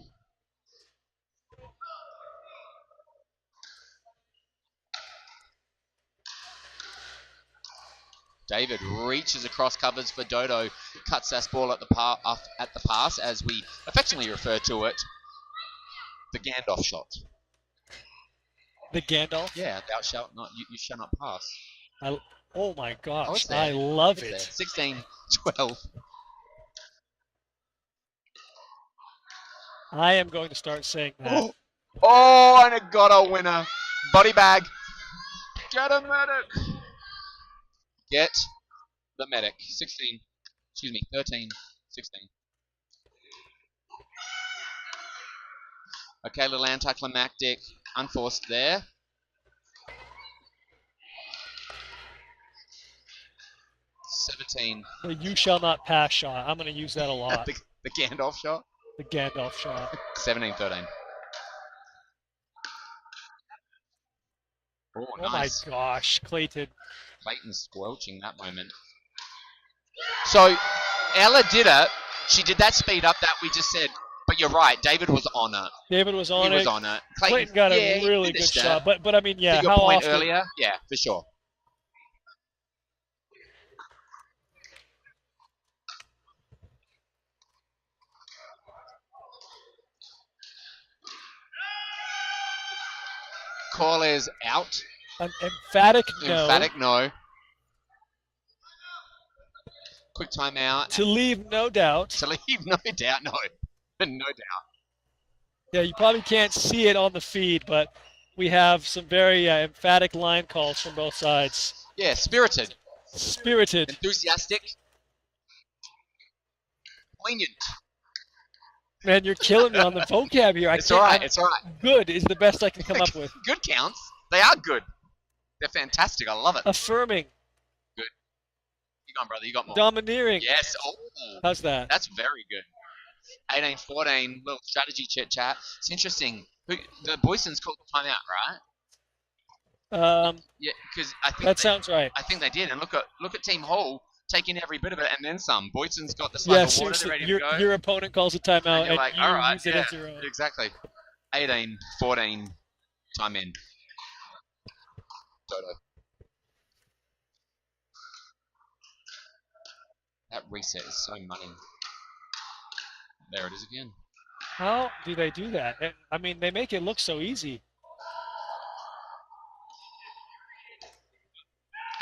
Speaker 1: David reaches across covers for Dodo, cuts that ball at the pass, as we affectionately refer to it, the Gandalf shot.
Speaker 2: The Gandalf?
Speaker 1: Yeah, thou shalt not, you shall not pass.
Speaker 2: Oh my gosh,
Speaker 1: there.
Speaker 2: I love it.
Speaker 1: 16-12.
Speaker 2: I am going to start saying that.
Speaker 1: Oh, and it got a winner. Body bag. Get a medic. Get the medic. 13, 16. Okay, little anticlimactic, unforced there.
Speaker 2: The you shall not pass shot. I'm going to use that a lot.
Speaker 1: the Gandalf shot.
Speaker 2: The Gandalf shot.
Speaker 1: 17-13. Oh, nice.
Speaker 2: My gosh, Clayton.
Speaker 1: Clayton squelching that moment. So, Ella did it. She did that speed up that we just said. But you're right, David was on it.
Speaker 2: David was on it.
Speaker 1: He was on it.
Speaker 2: Clayton got a really good shot. But I mean, yeah,
Speaker 1: to your
Speaker 2: how
Speaker 1: point
Speaker 2: often?
Speaker 1: earlier? Yeah, for sure. Call is out.
Speaker 2: An emphatic no.
Speaker 1: Emphatic no. Quick timeout.
Speaker 2: To leave no doubt.
Speaker 1: To leave no doubt, no. No doubt.
Speaker 2: Yeah, you probably can't see it on the feed, but we have some very emphatic line calls from both sides.
Speaker 1: Yeah, spirited.
Speaker 2: Spirited.
Speaker 1: Enthusiastic. Poignant.
Speaker 2: Man, you're killing me on the vocab here.
Speaker 1: It's all right. It's all right.
Speaker 2: Good is the best I can come up with.
Speaker 1: Good counts. They are good. They're fantastic. I love it.
Speaker 2: Affirming.
Speaker 1: Good. You got, brother. You got more.
Speaker 2: Domineering.
Speaker 1: Yes. Oh.
Speaker 2: How's that?
Speaker 1: That's very good. 18-14. Little strategy chit chat. It's interesting. The Boysons called the timeout, right? Yeah, because I think
Speaker 2: that sounds right.
Speaker 1: I think they did. And look at Team Hall taking every bit of it and then some. Boyson's got the slab of water ready to go.
Speaker 2: Your opponent calls a timeout and
Speaker 1: like,
Speaker 2: you
Speaker 1: all right,
Speaker 2: use it as your own.
Speaker 1: Exactly. 18-14. Time in. Dodo. That reset is so money. There it is again.
Speaker 2: How do they do that? I mean, they make it look so easy.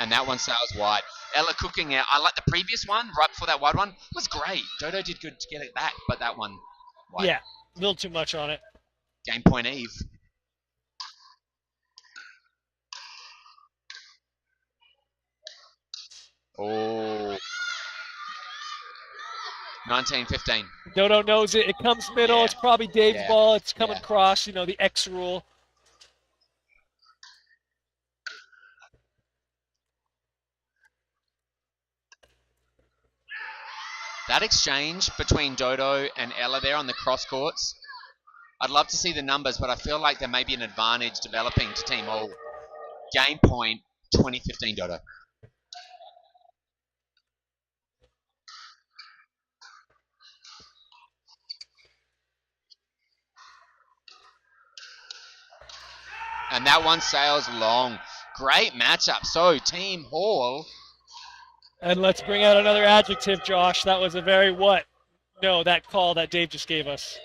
Speaker 1: And that one sails wide. Ella cooking out. I like the previous one, right before that wide one, was great. Dodo did good to get it back, but that one wide.
Speaker 2: Yeah, a little too much on it.
Speaker 1: Game point Eve. Oh. 19-15.
Speaker 2: Dodo knows it. It comes middle.
Speaker 1: Yeah.
Speaker 2: It's probably Dave's
Speaker 1: Yeah.
Speaker 2: ball. It's coming
Speaker 1: Yeah.
Speaker 2: across, the X rule.
Speaker 1: That exchange between Dodo and Ella there on the cross courts, I'd love to see the numbers, but I feel like there may be an advantage developing to Team All. Game point 20-15 Dodo. And that one sails long. Great matchup. So, Team Hall.
Speaker 2: And let's bring out another adjective, Josh. That was a very what? No, that call that Dave just gave us.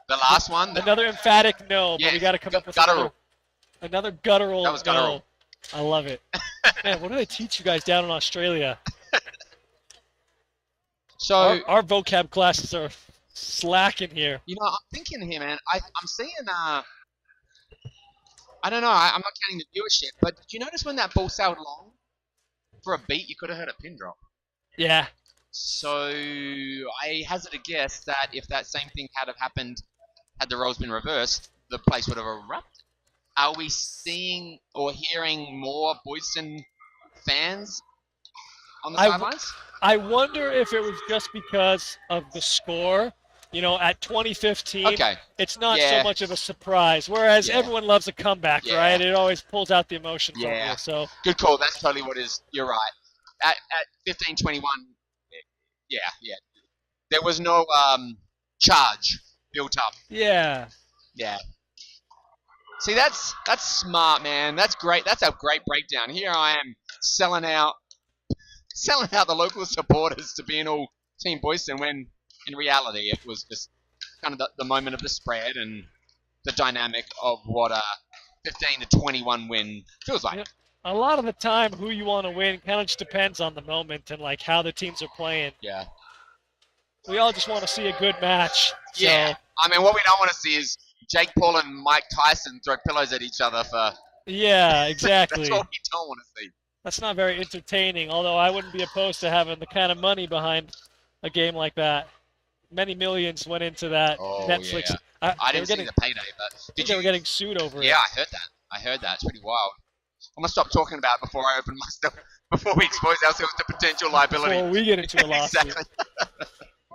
Speaker 1: The last one.
Speaker 2: Another emphatic no,
Speaker 1: Yeah,
Speaker 2: but we got to come up with
Speaker 1: guttural.
Speaker 2: another guttural
Speaker 1: That was guttural.
Speaker 2: No. I love it. Man, what do they teach you guys down in Australia?
Speaker 1: So
Speaker 2: our vocab classes are slacking here.
Speaker 1: I'm thinking here, man. I'm seeing. I don't know. I'm not counting the viewership, but did you notice when that ball sailed long for a beat, you could have heard a pin drop.
Speaker 2: Yeah.
Speaker 1: So I hazard a guess that if that same thing had have happened, had the roles been reversed, the place would have erupted. Are we seeing or hearing more Boyston fans on the sidelines?
Speaker 2: I wonder if it was just because of the score. At 2015, it's not so much of a surprise. Whereas everyone loves a comeback, right? It always pulls out the emotion from you. So
Speaker 1: good call. That's totally what it is. You're right. At 15-21, yeah. There was no charge built up.
Speaker 2: Yeah.
Speaker 1: See, that's smart, man. That's great. That's a great breakdown. Here I am selling out the local supporters to being all Team Boyston when in reality it was just kind of the moment of the spread and the dynamic of what a 15-21 win feels like.
Speaker 2: A lot of the time, who you want to win kind of just depends on the moment and like how the teams are playing.
Speaker 1: Yeah.
Speaker 2: We all just want to see a good match.
Speaker 1: Yeah. I mean, what we don't want to see is Jake Paul and Mike Tyson throw pillows at each other for.
Speaker 2: Yeah, exactly.
Speaker 1: That's what we don't want to see.
Speaker 2: That's not very entertaining, although I wouldn't be opposed to having the kind of money behind a game like that. Many millions went into that Netflix.
Speaker 1: Yeah. I didn't see the payday, but
Speaker 2: they were getting sued over it.
Speaker 1: Yeah, I heard that. It's pretty wild. I'm going to stop talking about it before I open my stuff, before we expose ourselves to potential liability.
Speaker 2: Before we get into a lawsuit.
Speaker 1: Exactly.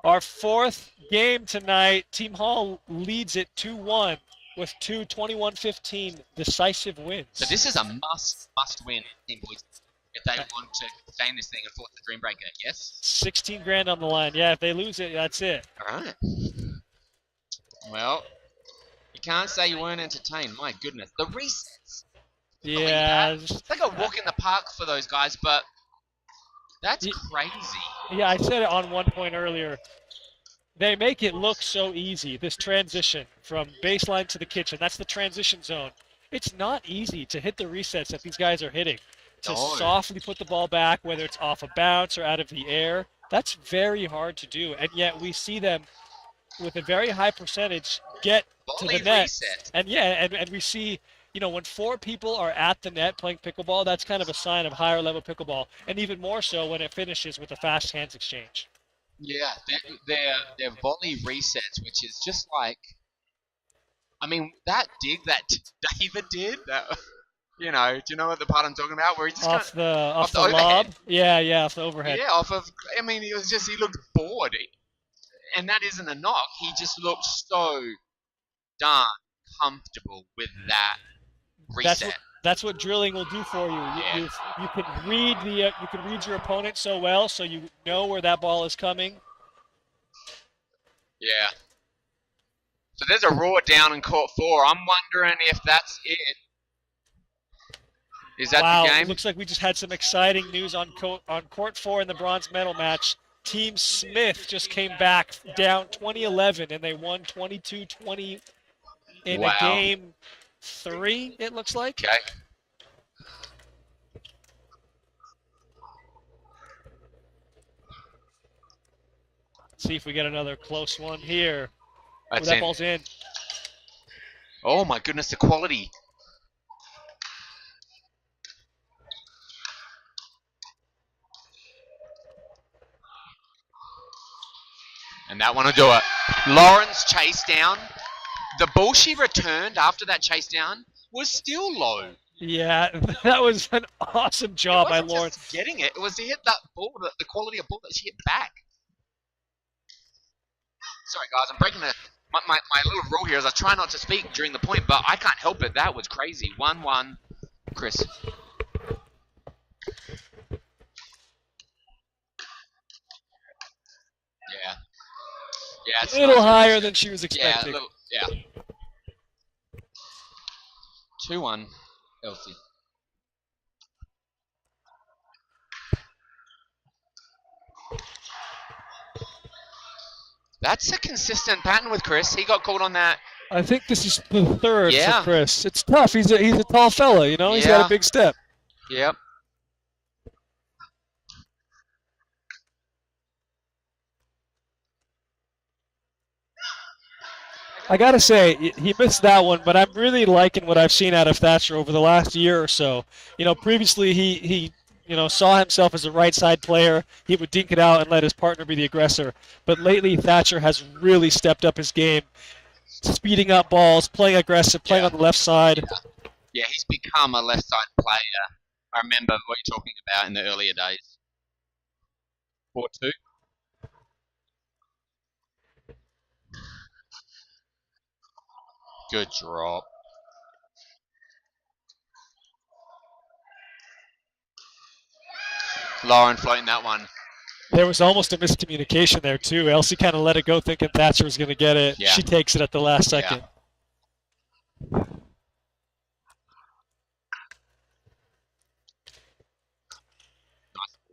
Speaker 2: Our fourth game tonight, Team Hall leads it 2-1 with two 21-15 decisive wins.
Speaker 1: So this is a must win, Team Boys, if they want to sustain this thing and force the Dream Breaker, yes?
Speaker 2: 16 grand on the line. Yeah, if they lose it, that's it.
Speaker 1: All right. Well, you can't say you weren't entertained. My goodness. The resets.
Speaker 2: Yeah.
Speaker 1: It's like a walk in the park for those guys, but that's crazy.
Speaker 2: Yeah, I said it on one point earlier. They make it look so easy, this transition from baseline to the kitchen. That's the transition zone. It's not easy to hit the resets that these guys are hitting. To softly put the ball back, whether it's off a bounce or out of the air. That's very hard to do. And yet we see them with a very high percentage get to the net.
Speaker 1: Reset.
Speaker 2: And and we see, when four people are at the net playing pickleball, that's kind of a sign of higher level pickleball. And even more so when it finishes with a fast hands exchange.
Speaker 1: Yeah, they're volley resets, which is just like, I mean, that dig that David did, do you know what the part I'm talking about? Where he just
Speaker 2: off the lob? Yeah, off the overhead.
Speaker 1: Yeah, I mean, he looked bored. And that isn't a knock. He just looked so darn comfortable with that reset.
Speaker 2: That's what drilling will do for you. You can read your opponent so well, so you know where that ball is coming.
Speaker 1: Yeah. So there's a roar down in court 4. I'm wondering if that's it. Is that the game?
Speaker 2: It looks like we just had some exciting news on court 4 in the bronze medal match. Team Smith just came back down 2011, and they won 22-20 in a game 3, it looks like.
Speaker 1: Okay.
Speaker 2: See if we get another close one here.
Speaker 1: That's
Speaker 2: That
Speaker 1: in.
Speaker 2: ball's in.
Speaker 1: Oh my goodness, the quality. And that one will do it. Lauren's chase down. The ball she returned after that chase down was still low.
Speaker 2: Yeah, that was an awesome job by
Speaker 1: It wasn't
Speaker 2: Lauren.
Speaker 1: just getting it. It was to hit that ball, the quality of ball that she hit back. Sorry, guys, I'm breaking my little rule here is I try not to speak during the point, but I can't help it. That was crazy. 1-1, Chris. Yeah. Yeah, it's
Speaker 2: A little
Speaker 1: nice.
Speaker 2: higher than she was expecting.
Speaker 1: Yeah. 2-1, Elsie. That's a consistent pattern with Chris. He got called on that.
Speaker 2: I think this is the third
Speaker 1: Yeah.
Speaker 2: for Chris. It's tough. He's a tall fella, you know. He's got a big step.
Speaker 1: Yep.
Speaker 2: I gotta say, he missed that one, but I'm really liking what I've seen out of Thatcher over the last year or so. You know, previously he saw himself as a right side player. He would dink it out and let his partner be the aggressor. But lately, Thatcher has really stepped up his game, speeding up balls, playing aggressive, playing on the left side.
Speaker 1: Yeah, he's become a left side player. I remember what you're talking about in the earlier days. 4-2. Good drop. Lauren floating that one.
Speaker 2: There was almost a miscommunication there too. Elsie kind of let it go, thinking Thatcher was going to get it.
Speaker 1: Yeah.
Speaker 2: She takes it at the last second.
Speaker 1: Nice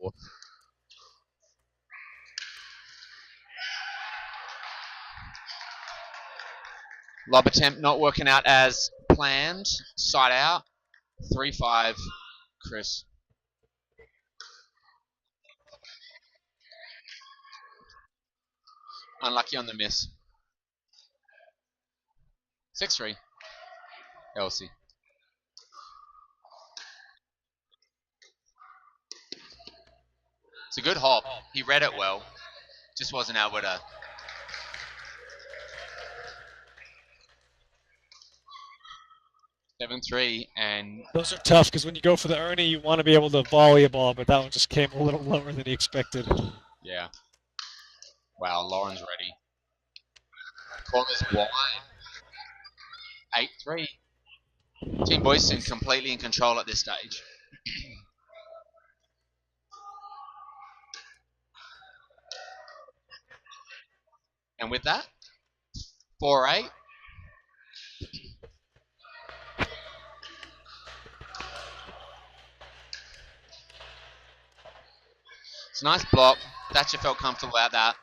Speaker 1: ball. Lob attempt not working out as planned. Side out. 3-5, Chris. Unlucky on the miss. 6-3, Elsie. It's a good hop. He read it well. Just wasn't able to. 7-3, and
Speaker 2: Those are tough because when you go for the Ernie, you want to be able to volley a ball, but that one just came a little lower than he expected.
Speaker 1: yeah. Wow, Lauren's ready. Corner's wide. 8-3. Team Boyson completely in control at this stage. And with that, 4-8. It's a nice block. Thatcher felt comfortable about that.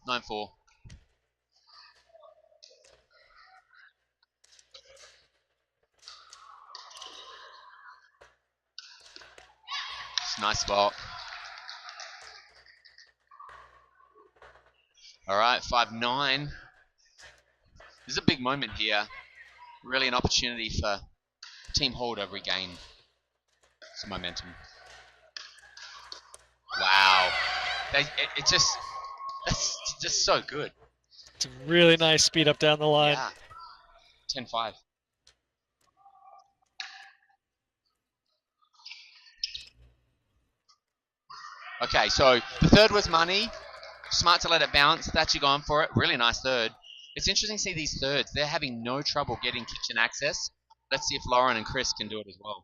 Speaker 1: 9-4. It's a nice spot. Alright, 5-9. This is a big moment here. Really an opportunity for Team Hall to regain some momentum. Wow. It's just so good.
Speaker 2: It's a really nice speed up down the line.
Speaker 1: Yeah. 10-5. Okay, so the third was money. Smart to let it bounce. Thatcher going for it. Really nice third. It's interesting to see these thirds. They're having no trouble getting kitchen access. Let's see if Lauren and Chris can do it as well.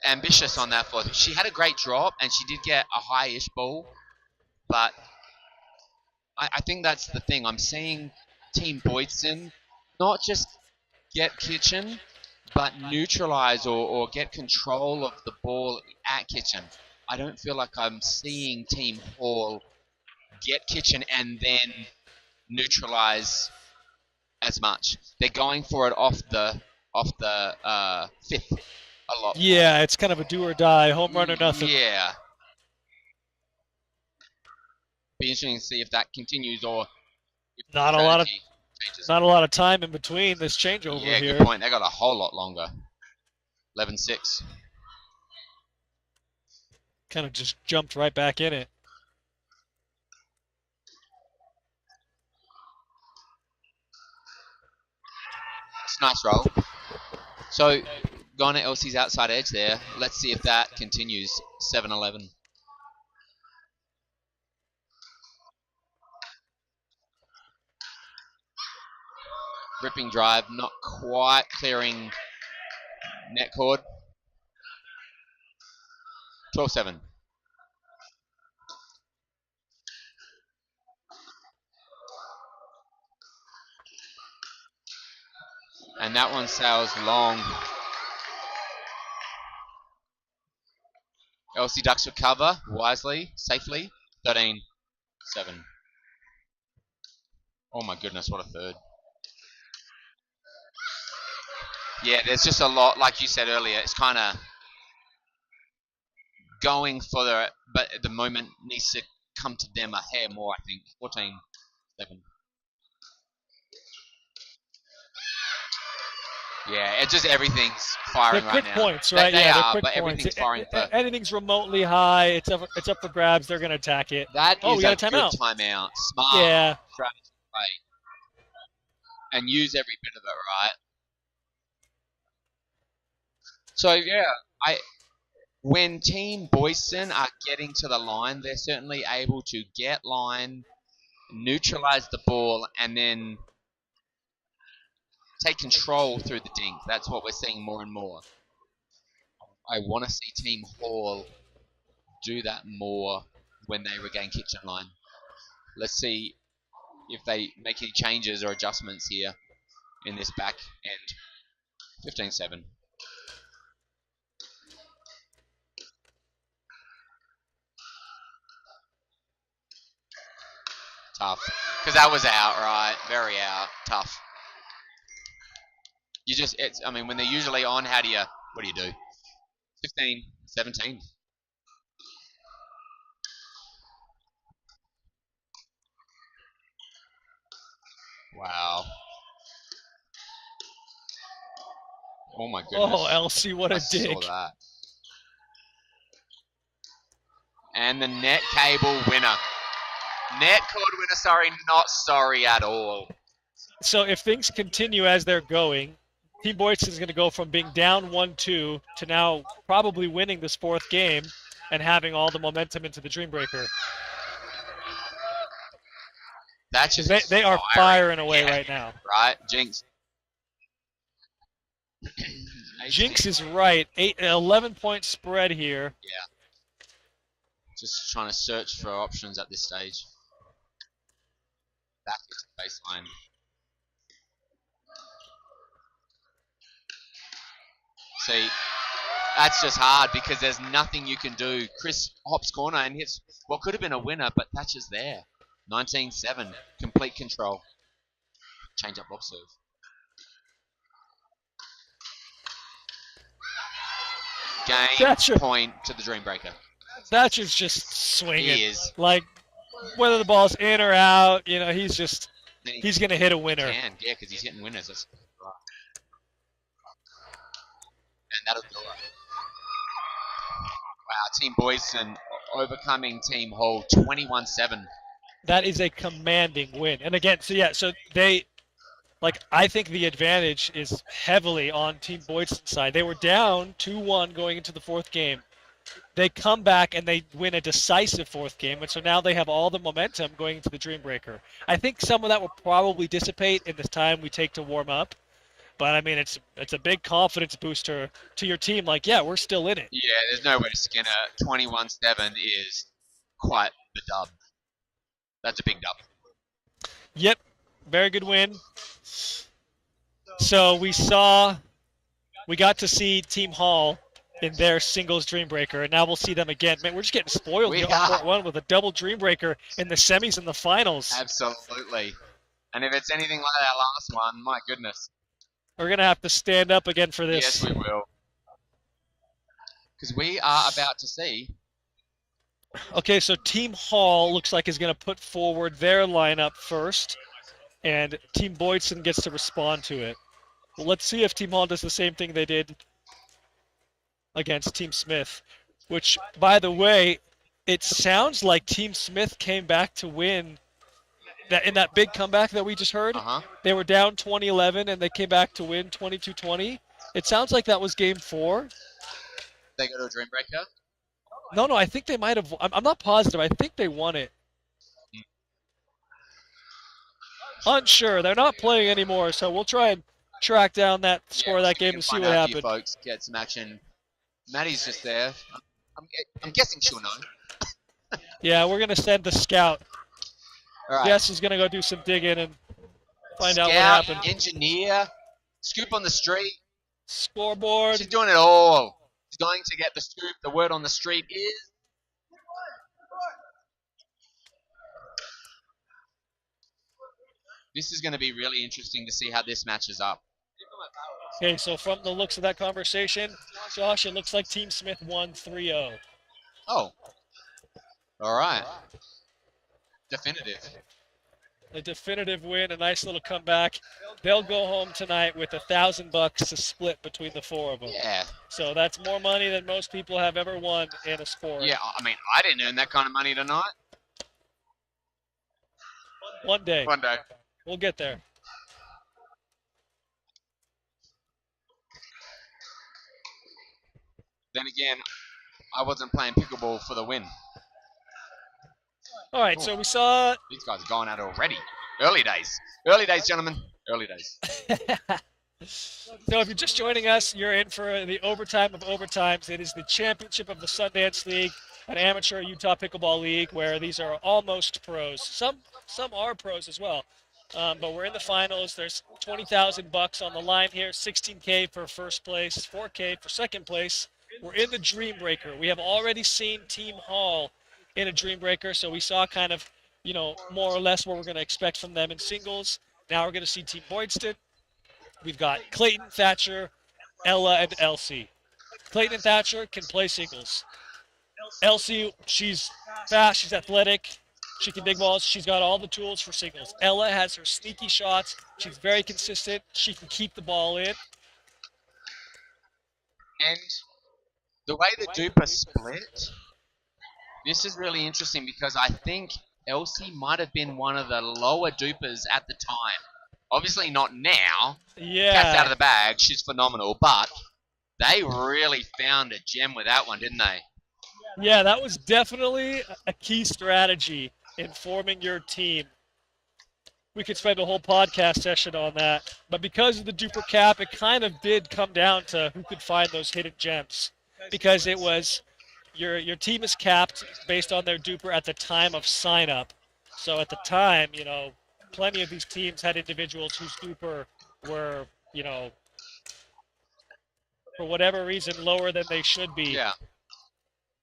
Speaker 1: Ambitious on that fourth. She had a great drop and she did get a high-ish ball, but I think that's the thing. I'm seeing Team Boydson not just get kitchen, but neutralize or get control of the ball at kitchen. I don't feel like I'm seeing Team Hall get kitchen and then neutralize as much. They're going for it off the fifth. a lot.
Speaker 2: Yeah, it's kind of a do or die, home run or nothing.
Speaker 1: Yeah. Be interesting to see if that continues or if the
Speaker 2: Not a lot of
Speaker 1: strategy changes.
Speaker 2: not a lot of time in between this changeover
Speaker 1: Yeah,
Speaker 2: here.
Speaker 1: good point. They got a whole lot longer. 11-6.
Speaker 2: Kind of just jumped right back in it.
Speaker 1: It's a nice roll. So, gone to Elsie's outside edge there. Let's see if that continues. 7-11. Ripping drive, not quite clearing net cord. 12-7. And that one sails long. Elsie Ducks recover wisely, safely. 13-7. Oh my goodness, what a third. Yeah, there's just a lot, like you said earlier, it's kind of going for the, but at the moment needs to come to them a hair more, I think. 14-7. Yeah, it's just everything's firing
Speaker 2: They're quick
Speaker 1: right now.
Speaker 2: points, right?
Speaker 1: They
Speaker 2: yeah, they're
Speaker 1: are,
Speaker 2: quick
Speaker 1: but
Speaker 2: points.
Speaker 1: everything's firing for.
Speaker 2: Anything's remotely high, it's up for grabs. They're gonna attack it.
Speaker 1: That
Speaker 2: Oh,
Speaker 1: is
Speaker 2: we got
Speaker 1: a
Speaker 2: a
Speaker 1: good
Speaker 2: timeout.
Speaker 1: timeout. Smart
Speaker 2: Yeah.
Speaker 1: strategy play. And use every bit of it, right? So yeah, when Team Boyson are getting to the line, they're certainly able to get line, neutralize the ball, and then take control through the dink. That's what we're seeing more and more. I want to see Team Hall do that more when they regain kitchen line. Let's see if they make any changes or adjustments here in this back end. 15-7. Tough. Because that was out, right? Very out. Tough. I mean, when they're usually on, what do you do? 15-17. Wow. Oh my goodness.
Speaker 2: Oh, Elsie, what a
Speaker 1: I
Speaker 2: dig.
Speaker 1: saw that. And the net cable winner. Net cord winner, sorry, not sorry at all.
Speaker 2: So if things continue as they're going, Team Boyson is going to go from being down 1-2 to now probably winning this fourth game and having all the momentum into the Dream Breaker.
Speaker 1: That's just
Speaker 2: They are firing away right now.
Speaker 1: Right, Jinx.
Speaker 2: Jinx is right. 11-point spread here.
Speaker 1: Yeah. Just trying to search for options at this stage. Back to the baseline. See, that's just hard because there's nothing you can do. Chris hops corner and hits what could have been a winner, but Thatcher's there. 19-7, complete control. Change up lob serve. Game
Speaker 2: Thatcher.
Speaker 1: Point to the Dream Breaker.
Speaker 2: Thatcher's just swinging.
Speaker 1: He is.
Speaker 2: Like, whether the ball's in or out, he's going to hit a winner.
Speaker 1: He can, yeah, because he's hitting winners. That's right. And that'll do it. Wow, Team Boyson overcoming Team Hall 21-7.
Speaker 2: That is a commanding win. And again, so they, I think the advantage is heavily on Team Boyson's side. They were down 2-1 going into the fourth game. They come back and they win a decisive fourth game, and so now they have all the momentum going into the Dream Breaker. I think some of that will probably dissipate in the time we take to warm up. But I mean, it's a big confidence booster to your team. We're still in it.
Speaker 1: Yeah, there's no way to skin it. 21-7 is quite the dub. That's a big dub.
Speaker 2: Yep, very good win. So we got to see Team Hall in their singles Dream Breaker, and now we'll see them again. Man, we're just getting spoiled here on Court 1 with a double Dream Breaker in the semis and the finals.
Speaker 1: Absolutely. And if it's anything like that last one, my goodness.
Speaker 2: We're going to have to stand up again for this.
Speaker 1: Yes, we will. because we are about to see.
Speaker 2: Okay, so Team Hall looks like is going to put forward their lineup first, and Team Boydson gets to respond to it. Well, let's see if Team Hall does the same thing they did against Team Smith, which, by the way, it sounds like Team Smith came back to win that in that big comeback that we just heard.
Speaker 1: Uh-huh.
Speaker 2: They were down 20-11 and they came back to win 22-20. It sounds like that was game 4.
Speaker 1: They go to a Dream Breaker.
Speaker 2: No, I think they might have. I'm not positive. I think they won it. Unsure. They're not playing anymore, so we'll try and track down that score of that game and see what happened.
Speaker 1: Folks, get some action. Maddie's just there. I'm guessing she'll know.
Speaker 2: Yeah, we're gonna send the scout.
Speaker 1: All right.
Speaker 2: Jess is gonna go do some digging and find out what
Speaker 1: Scout,
Speaker 2: happened.
Speaker 1: engineer, scoop on the street.
Speaker 2: Scoreboard.
Speaker 1: She's doing it all. She's going to get the scoop. The word on the street is. This is going to be really interesting to see how this matches up.
Speaker 2: Okay, so from the looks of that conversation, Josh, it looks like Team Smith won 3-0.
Speaker 1: Oh. All right. Definitive.
Speaker 2: A definitive win, a nice little comeback. They'll go home tonight with $1,000 to split between the 4 of them.
Speaker 1: Yeah.
Speaker 2: So that's more money than most people have ever won in a sport.
Speaker 1: Yeah, I mean, I didn't earn that kind of money tonight.
Speaker 2: One day.
Speaker 1: One day.
Speaker 2: We'll get there.
Speaker 1: Then again, I wasn't playing pickleball for the win.
Speaker 2: All right, so we saw...
Speaker 1: These guys are going at it already. Early days. Early days, gentlemen. Early days.
Speaker 2: So if you're just joining us, you're in for the overtime of overtimes. It is the championship of the Sundance League, an amateur Utah pickleball league where these are almost pros. Some are pros as well. But we're in the finals. There's $20,000 on the line here, $16K for first place, $4K for second place. We're in the Dream Breaker. We have already seen Team Hall in a Dream Breaker, so we saw kind of, more or less what we're going to expect from them in singles. Now we're going to see Team Boydston. We've got Clayton, Thatcher, Ella, and Elsie. Clayton and Thatcher can play singles. Elsie, she's fast, she's athletic, she can dig balls, she's got all the tools for singles. Ella has her sneaky shots, she's very consistent, she can keep the ball in.
Speaker 1: And the way the duper split, this is really interesting because I think Elsie might have been one of the lower dupers at the time. Obviously not now.
Speaker 2: Yeah.
Speaker 1: Cat's out of the bag. She's phenomenal. But they really found a gem with that one, didn't they?
Speaker 2: Yeah, that was definitely a key strategy in forming your team. We could spend a whole podcast session on that. But because of the duper cap, it kind of did come down to who could find those hidden gems. Because it was your team is capped based on their duper at the time of sign up. So at the time, plenty of these teams had individuals whose duper were, for whatever reason, lower than they should be.
Speaker 1: Yeah.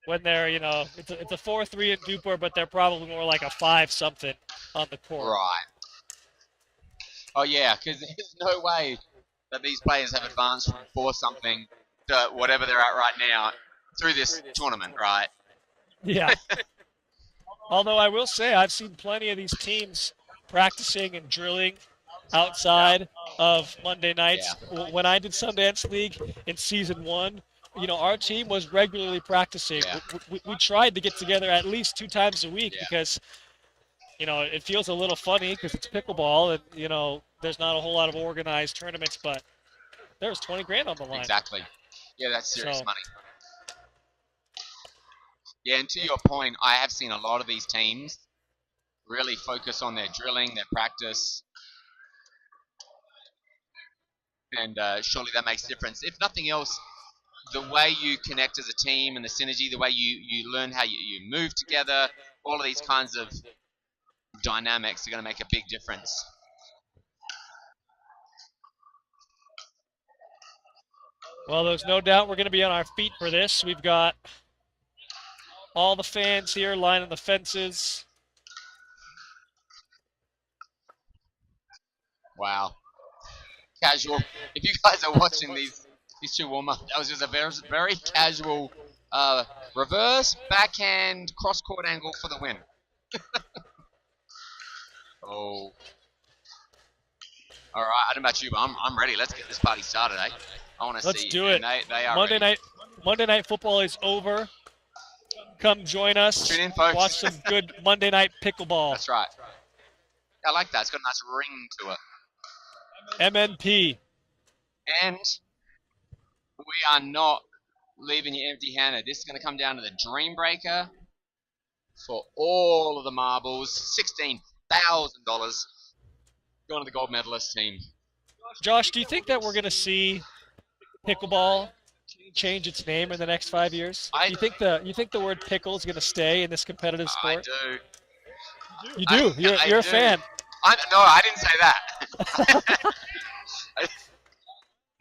Speaker 2: When they're, it's a 4-3 in duper, but they're probably more like a 5-something on the court.
Speaker 1: Right. Oh, yeah, because there's no way that these players have advanced from 4-something to whatever they're at right now through this tournament, right?
Speaker 2: Yeah. Although I will say I've seen plenty of these teams practicing and drilling outside of Monday nights.
Speaker 1: Yeah.
Speaker 2: When I did Sundance League in season 1, our team was regularly practicing.
Speaker 1: Yeah.
Speaker 2: We tried to get together at least 2 times a week
Speaker 1: Yeah.
Speaker 2: because, it feels a little funny because it's pickleball and, there's not a whole lot of organized tournaments, but there's 20 grand on the line.
Speaker 1: Exactly. Yeah, that's serious
Speaker 2: So-
Speaker 1: money. Yeah, and to your point, I have seen a lot of these teams really focus on their drilling, their practice, and surely that makes a difference. If nothing else, the way you connect as a team and the synergy, the way you learn how you move together, all of these kinds of dynamics are going to make a big difference.
Speaker 2: Well, there's no doubt we're going to be on our feet for this. We've got all the fans here lining the fences.
Speaker 1: Wow. Casual. If you guys are watching these two warm up, that was just a very, very casual Reverse backhand cross court angle for the win. Oh. All right, I don't know about you, but I'm ready. Let's get this party started, eh? I want to
Speaker 2: Let's
Speaker 1: see.
Speaker 2: do it.
Speaker 1: And they are
Speaker 2: Monday
Speaker 1: ready.
Speaker 2: night football is over. Come join us.
Speaker 1: Tune in, folks.
Speaker 2: Watch some good Monday night pickleball.
Speaker 1: That's right. I like that. It's got a nice ring to it.
Speaker 2: MNP.
Speaker 1: And we are not leaving you empty-handed. This is going to come down to the Dream Breaker for all of the marbles. $16,000 going to the gold medalist team.
Speaker 2: Josh, do you think that we're going to see pickleball change its name in the next 5 years? You think the word pickle is going to stay in this competitive sport?
Speaker 1: I do.
Speaker 2: You do. You're a fan.
Speaker 1: No, I didn't say that.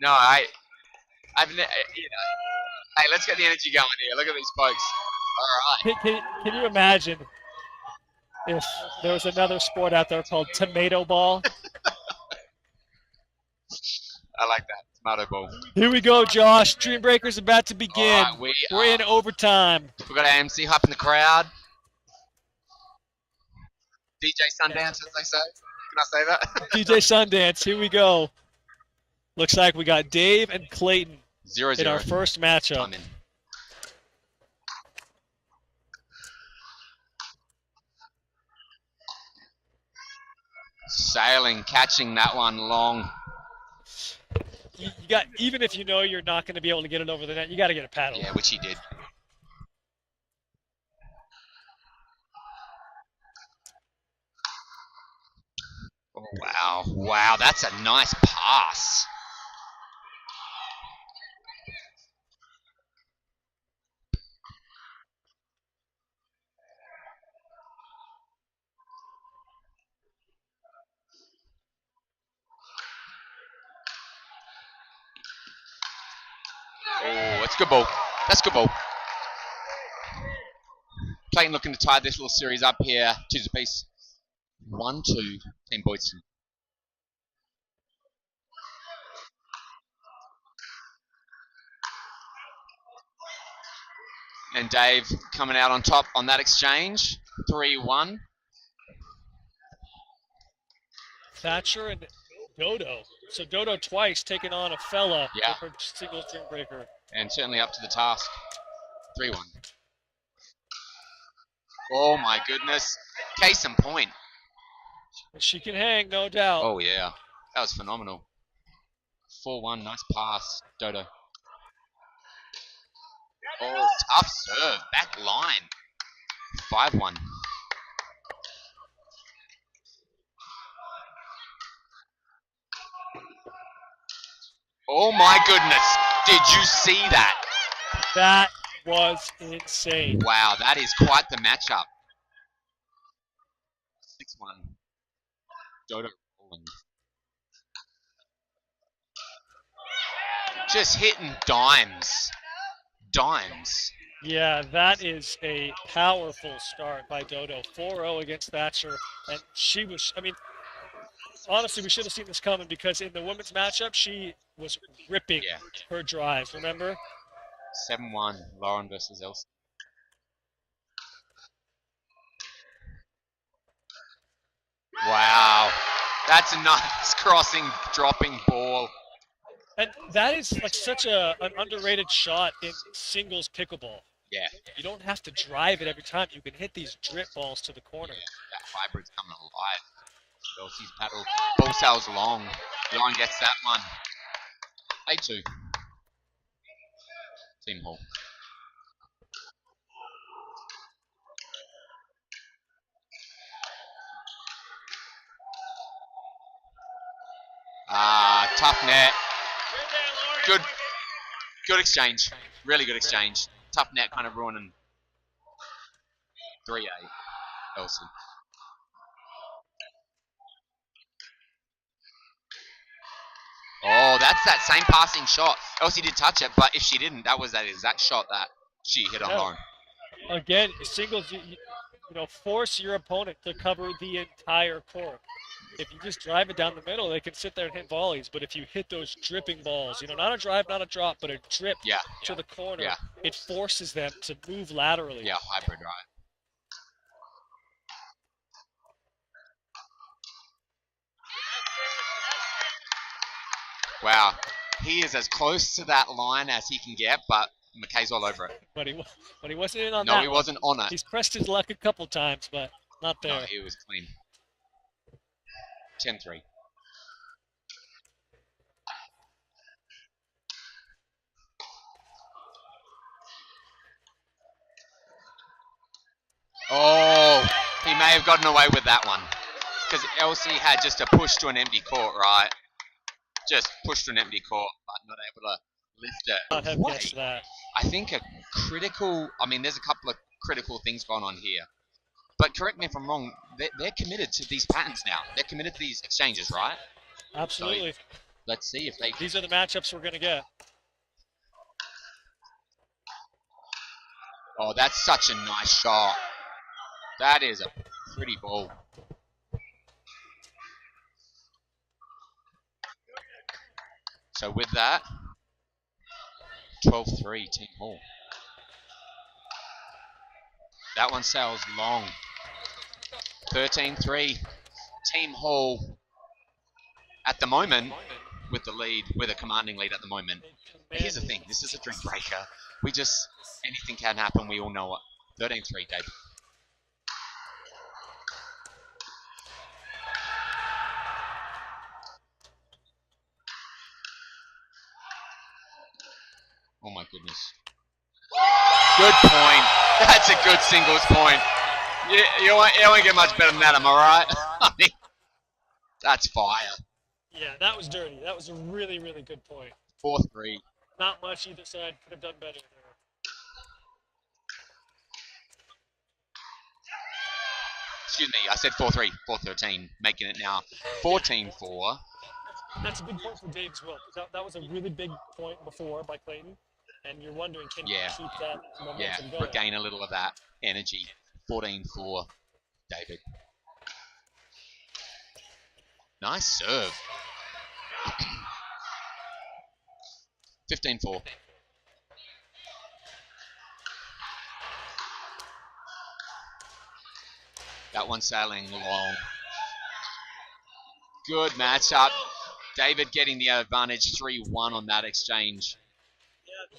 Speaker 1: No, I've you know. Hey, let's get the energy going here. Look at these folks. All right.
Speaker 2: Can you imagine if there was another sport out there called tomato ball?
Speaker 1: I like that. Tomato ball.
Speaker 2: Here we go, Josh. Dream Breaker's about to begin.
Speaker 1: All right,
Speaker 2: We're in overtime.
Speaker 1: We've got AMC hype in the crowd. DJ Sundance, as they say. Can I say that?
Speaker 2: DJ Sundance, here we go. Looks like we got Dave and Clayton
Speaker 1: 0-0
Speaker 2: in our first matchup.
Speaker 1: Sailing, catching that one long.
Speaker 2: You got, even if you know you're not going to be able to get it over the net, you got to get a paddle.
Speaker 1: Yeah, which he did. Oh, wow. Wow, that's a nice pass. Oh, that's a good ball. That's a good ball. Clayton looking to tie this little series up here. 2s apiece. 1-2, Team Boydson. And Dave coming out on top on that exchange. 3-1.
Speaker 2: Thatcher and Dodo. So Dodo twice taking on a fella with her singles Dream Breaker.
Speaker 1: And certainly up to the task. 3-1. Oh my goodness. Case in point.
Speaker 2: She can hang, no doubt.
Speaker 1: Oh yeah. That was phenomenal. 4-1. Nice pass, Dodo. Oh, tough serve. Back line. 5-1. Oh my goodness. Did you see that?
Speaker 2: That was insane.
Speaker 1: Wow, that is quite the matchup. 6-1. Dodo rolling. Just hitting dimes. Dimes.
Speaker 2: Yeah, that is a powerful start by Dodo. 4-0 against Thatcher. And she was, I mean, honestly, we should have seen this coming because in the women's matchup, she was ripping her drives, remember?
Speaker 1: 7-1, Lauren versus Elsie. Wow. That's a nice crossing, dropping ball.
Speaker 2: And that is like such an underrated shot in singles pickleball.
Speaker 1: Yeah.
Speaker 2: You don't have to drive it every time. You can hit these drip balls to the corner.
Speaker 1: Yeah, that hybrid's coming alive. Elsie's paddle. Ball sails long. Lauren gets that one. 8-2. Team Hall. Tough net. Good exchange. Really good exchange. Tough net kind of ruining 3-8 Elsie. Oh, that's that same passing shot. Elsie did touch it, but if she didn't, that was that exact shot that she hit on Lauren.
Speaker 2: Again, singles, you know, force your opponent to cover the entire court. if you just drive it down the middle, they can sit there and hit volleys. But if you hit those dripping balls, not a drive, not a drop, but a drip to the corner, it forces them to move laterally.
Speaker 1: Yeah, hybrid, right? Wow. He is as close to that line as he can get, but McKay's all over it.
Speaker 2: But he wasn't in on that.
Speaker 1: No, he wasn't on it.
Speaker 2: He's pressed his luck a couple times, but not there.
Speaker 1: No, he was clean. 10-3. Oh, he may have gotten away with that one. Because Elsie had just a push to an empty court, right? Just push to an empty court, but not able to lift it.
Speaker 2: Not have guessed that.
Speaker 1: I think there's a couple of critical things going on here. But correct me if I'm wrong, they're committed to these patterns now. They're committed to these exchanges, right?
Speaker 2: Absolutely.
Speaker 1: So, let's see if they...
Speaker 2: These are the matchups we're going to get.
Speaker 1: Oh, that's such a nice shot. That is a pretty ball. So with that, 12-3, Team Hall. That one sails long. 13-3, Team Hall at the moment with the lead, with a commanding lead at the moment. But here's the thing, this is a drink breaker. Anything can happen, we all know it. 13-3, Dave. Oh my goodness. Good point. That's a good singles point. You won't get much better than that, am I right? I mean, that's fire.
Speaker 2: Yeah, that was dirty. That was a really, really good point.
Speaker 1: 4-3.
Speaker 2: Not much either side. Could have done better there.
Speaker 1: Excuse me, I said 4-3. 4-13. Making it now 14-4.
Speaker 2: That's a big point for Dave as well. That was a really big point before by Clayton. And you're wondering, can you keep that momentum going?
Speaker 1: Regain a little of that energy. 14-4, David. Nice serve. 15-4. That one sailing long. Good matchup. David getting the advantage 3-1 on that exchange.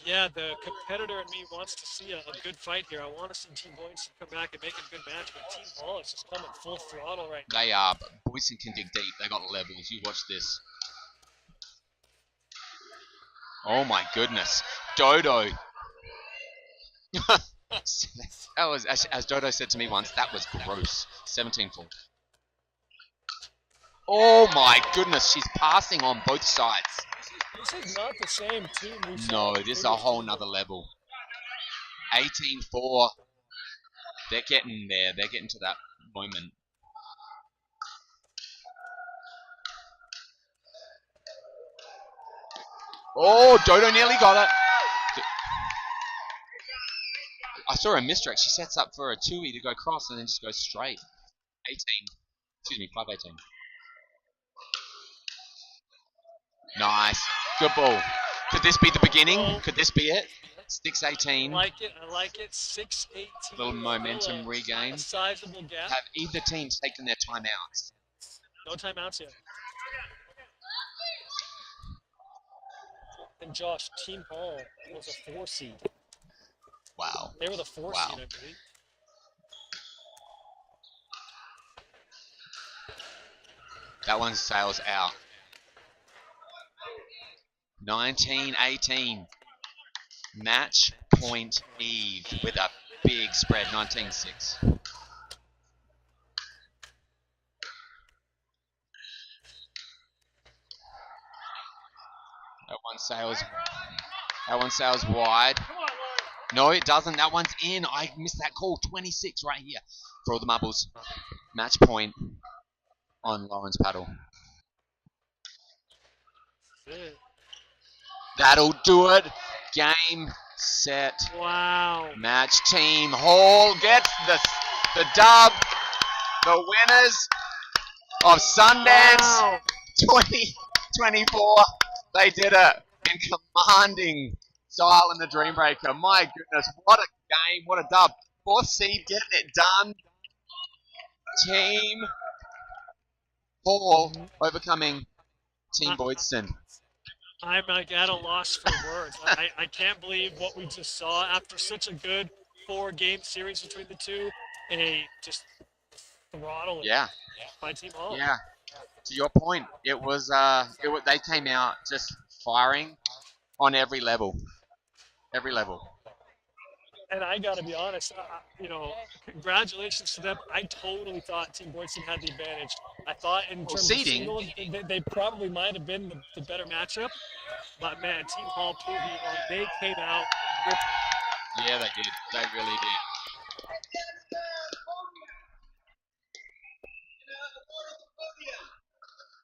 Speaker 2: Yeah, the competitor in me wants to see a good fight here. I want to see Team Boyce come back and make a good match, but Team Hall is just coming full throttle right now.
Speaker 1: They are, but Boyson can dig deep. They got levels. You watch this. Oh my goodness. Dodo. That was, as Dodo said to me once, that was gross. 17-4. Oh my goodness, she's passing on both sides.
Speaker 2: This is not the same team we
Speaker 1: saw. No, this is a whole nother level. 18-4. They're getting there. They're getting to that moment. Oh, Dodo nearly got it. I saw her misdirect. She sets up for a 2E to go cross and then just goes straight. 5-18. Nice. Good ball. Could this be the beginning? Could this be it? 6-18.
Speaker 2: I like it. 6-18.
Speaker 1: Little momentum regain.
Speaker 2: A sizable gap.
Speaker 1: Have either team taken their timeouts?
Speaker 2: No timeouts yet. And Josh, Team Hall was a 4 seed.
Speaker 1: Wow.
Speaker 2: They were the 4 seed, I believe.
Speaker 1: That one sails out. 19-18. Match point Eve with a big spread, 19-6. That one sails wide. No, it doesn't. That one's in. I missed that call. 26 right here for all the marbles. Match point on Lauren's paddle. That'll do it. Game, set, match. Team Hall gets the dub. The winners of Sundance
Speaker 2: Wow.
Speaker 1: 2024. They did it in commanding style in the Dreambreaker. My goodness, what a game, what a dub. Fourth seed getting it done. Team Hall overcoming Team Boydston.
Speaker 2: I'm like at a loss for words. I can't believe what we just saw after such a good 4-game series between the two. Just throttling by Team Hall.
Speaker 1: Yeah. To your point, it was they came out just firing on every level. Every level.
Speaker 2: And I got to be honest, congratulations to them. I totally thought Team Boydston had the advantage. I thought in terms of singles, they probably might have been the better matchup. But man, Team Hall proved me wrong. They came out ripping.
Speaker 1: Yeah, they did. They really did.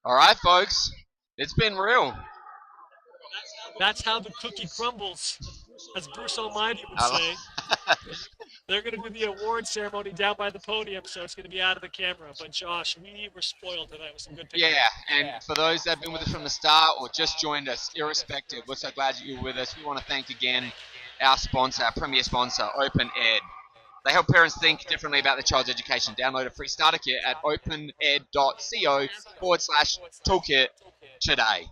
Speaker 1: All right, folks. It's been real.
Speaker 2: That's how the cookie crumbles, as Bruce Almighty would say. They're going to do the award ceremony down by the podium, so it's going to be out of the camera. But Josh, we were spoiled tonight with some good pictures.
Speaker 1: Yeah, and for those that have been with us from the start or just joined us, irrespective, we're so glad that you're with us. We want to thank again our sponsor, our premier sponsor, Open Ed. They help parents think differently about their child's education. Download a free starter kit at opened.co/toolkit today.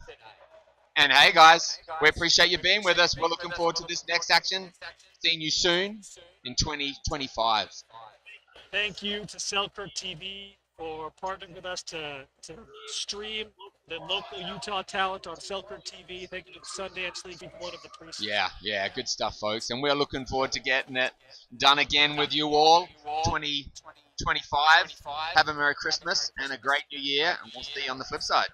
Speaker 1: And hey guys, we appreciate you being with us. We're looking forward to this next action. Seeing you soon in 2025.
Speaker 2: Thank you to Selkirk TV for partnering with us to stream the local Utah talent on Selkirk TV. Thank you to the Sundance League being one of the priests.
Speaker 1: Yeah, good stuff, folks. And we're looking forward to getting it done again with you all. 2025. Have a Merry Christmas and a great New Year, and we'll see you on the flip side.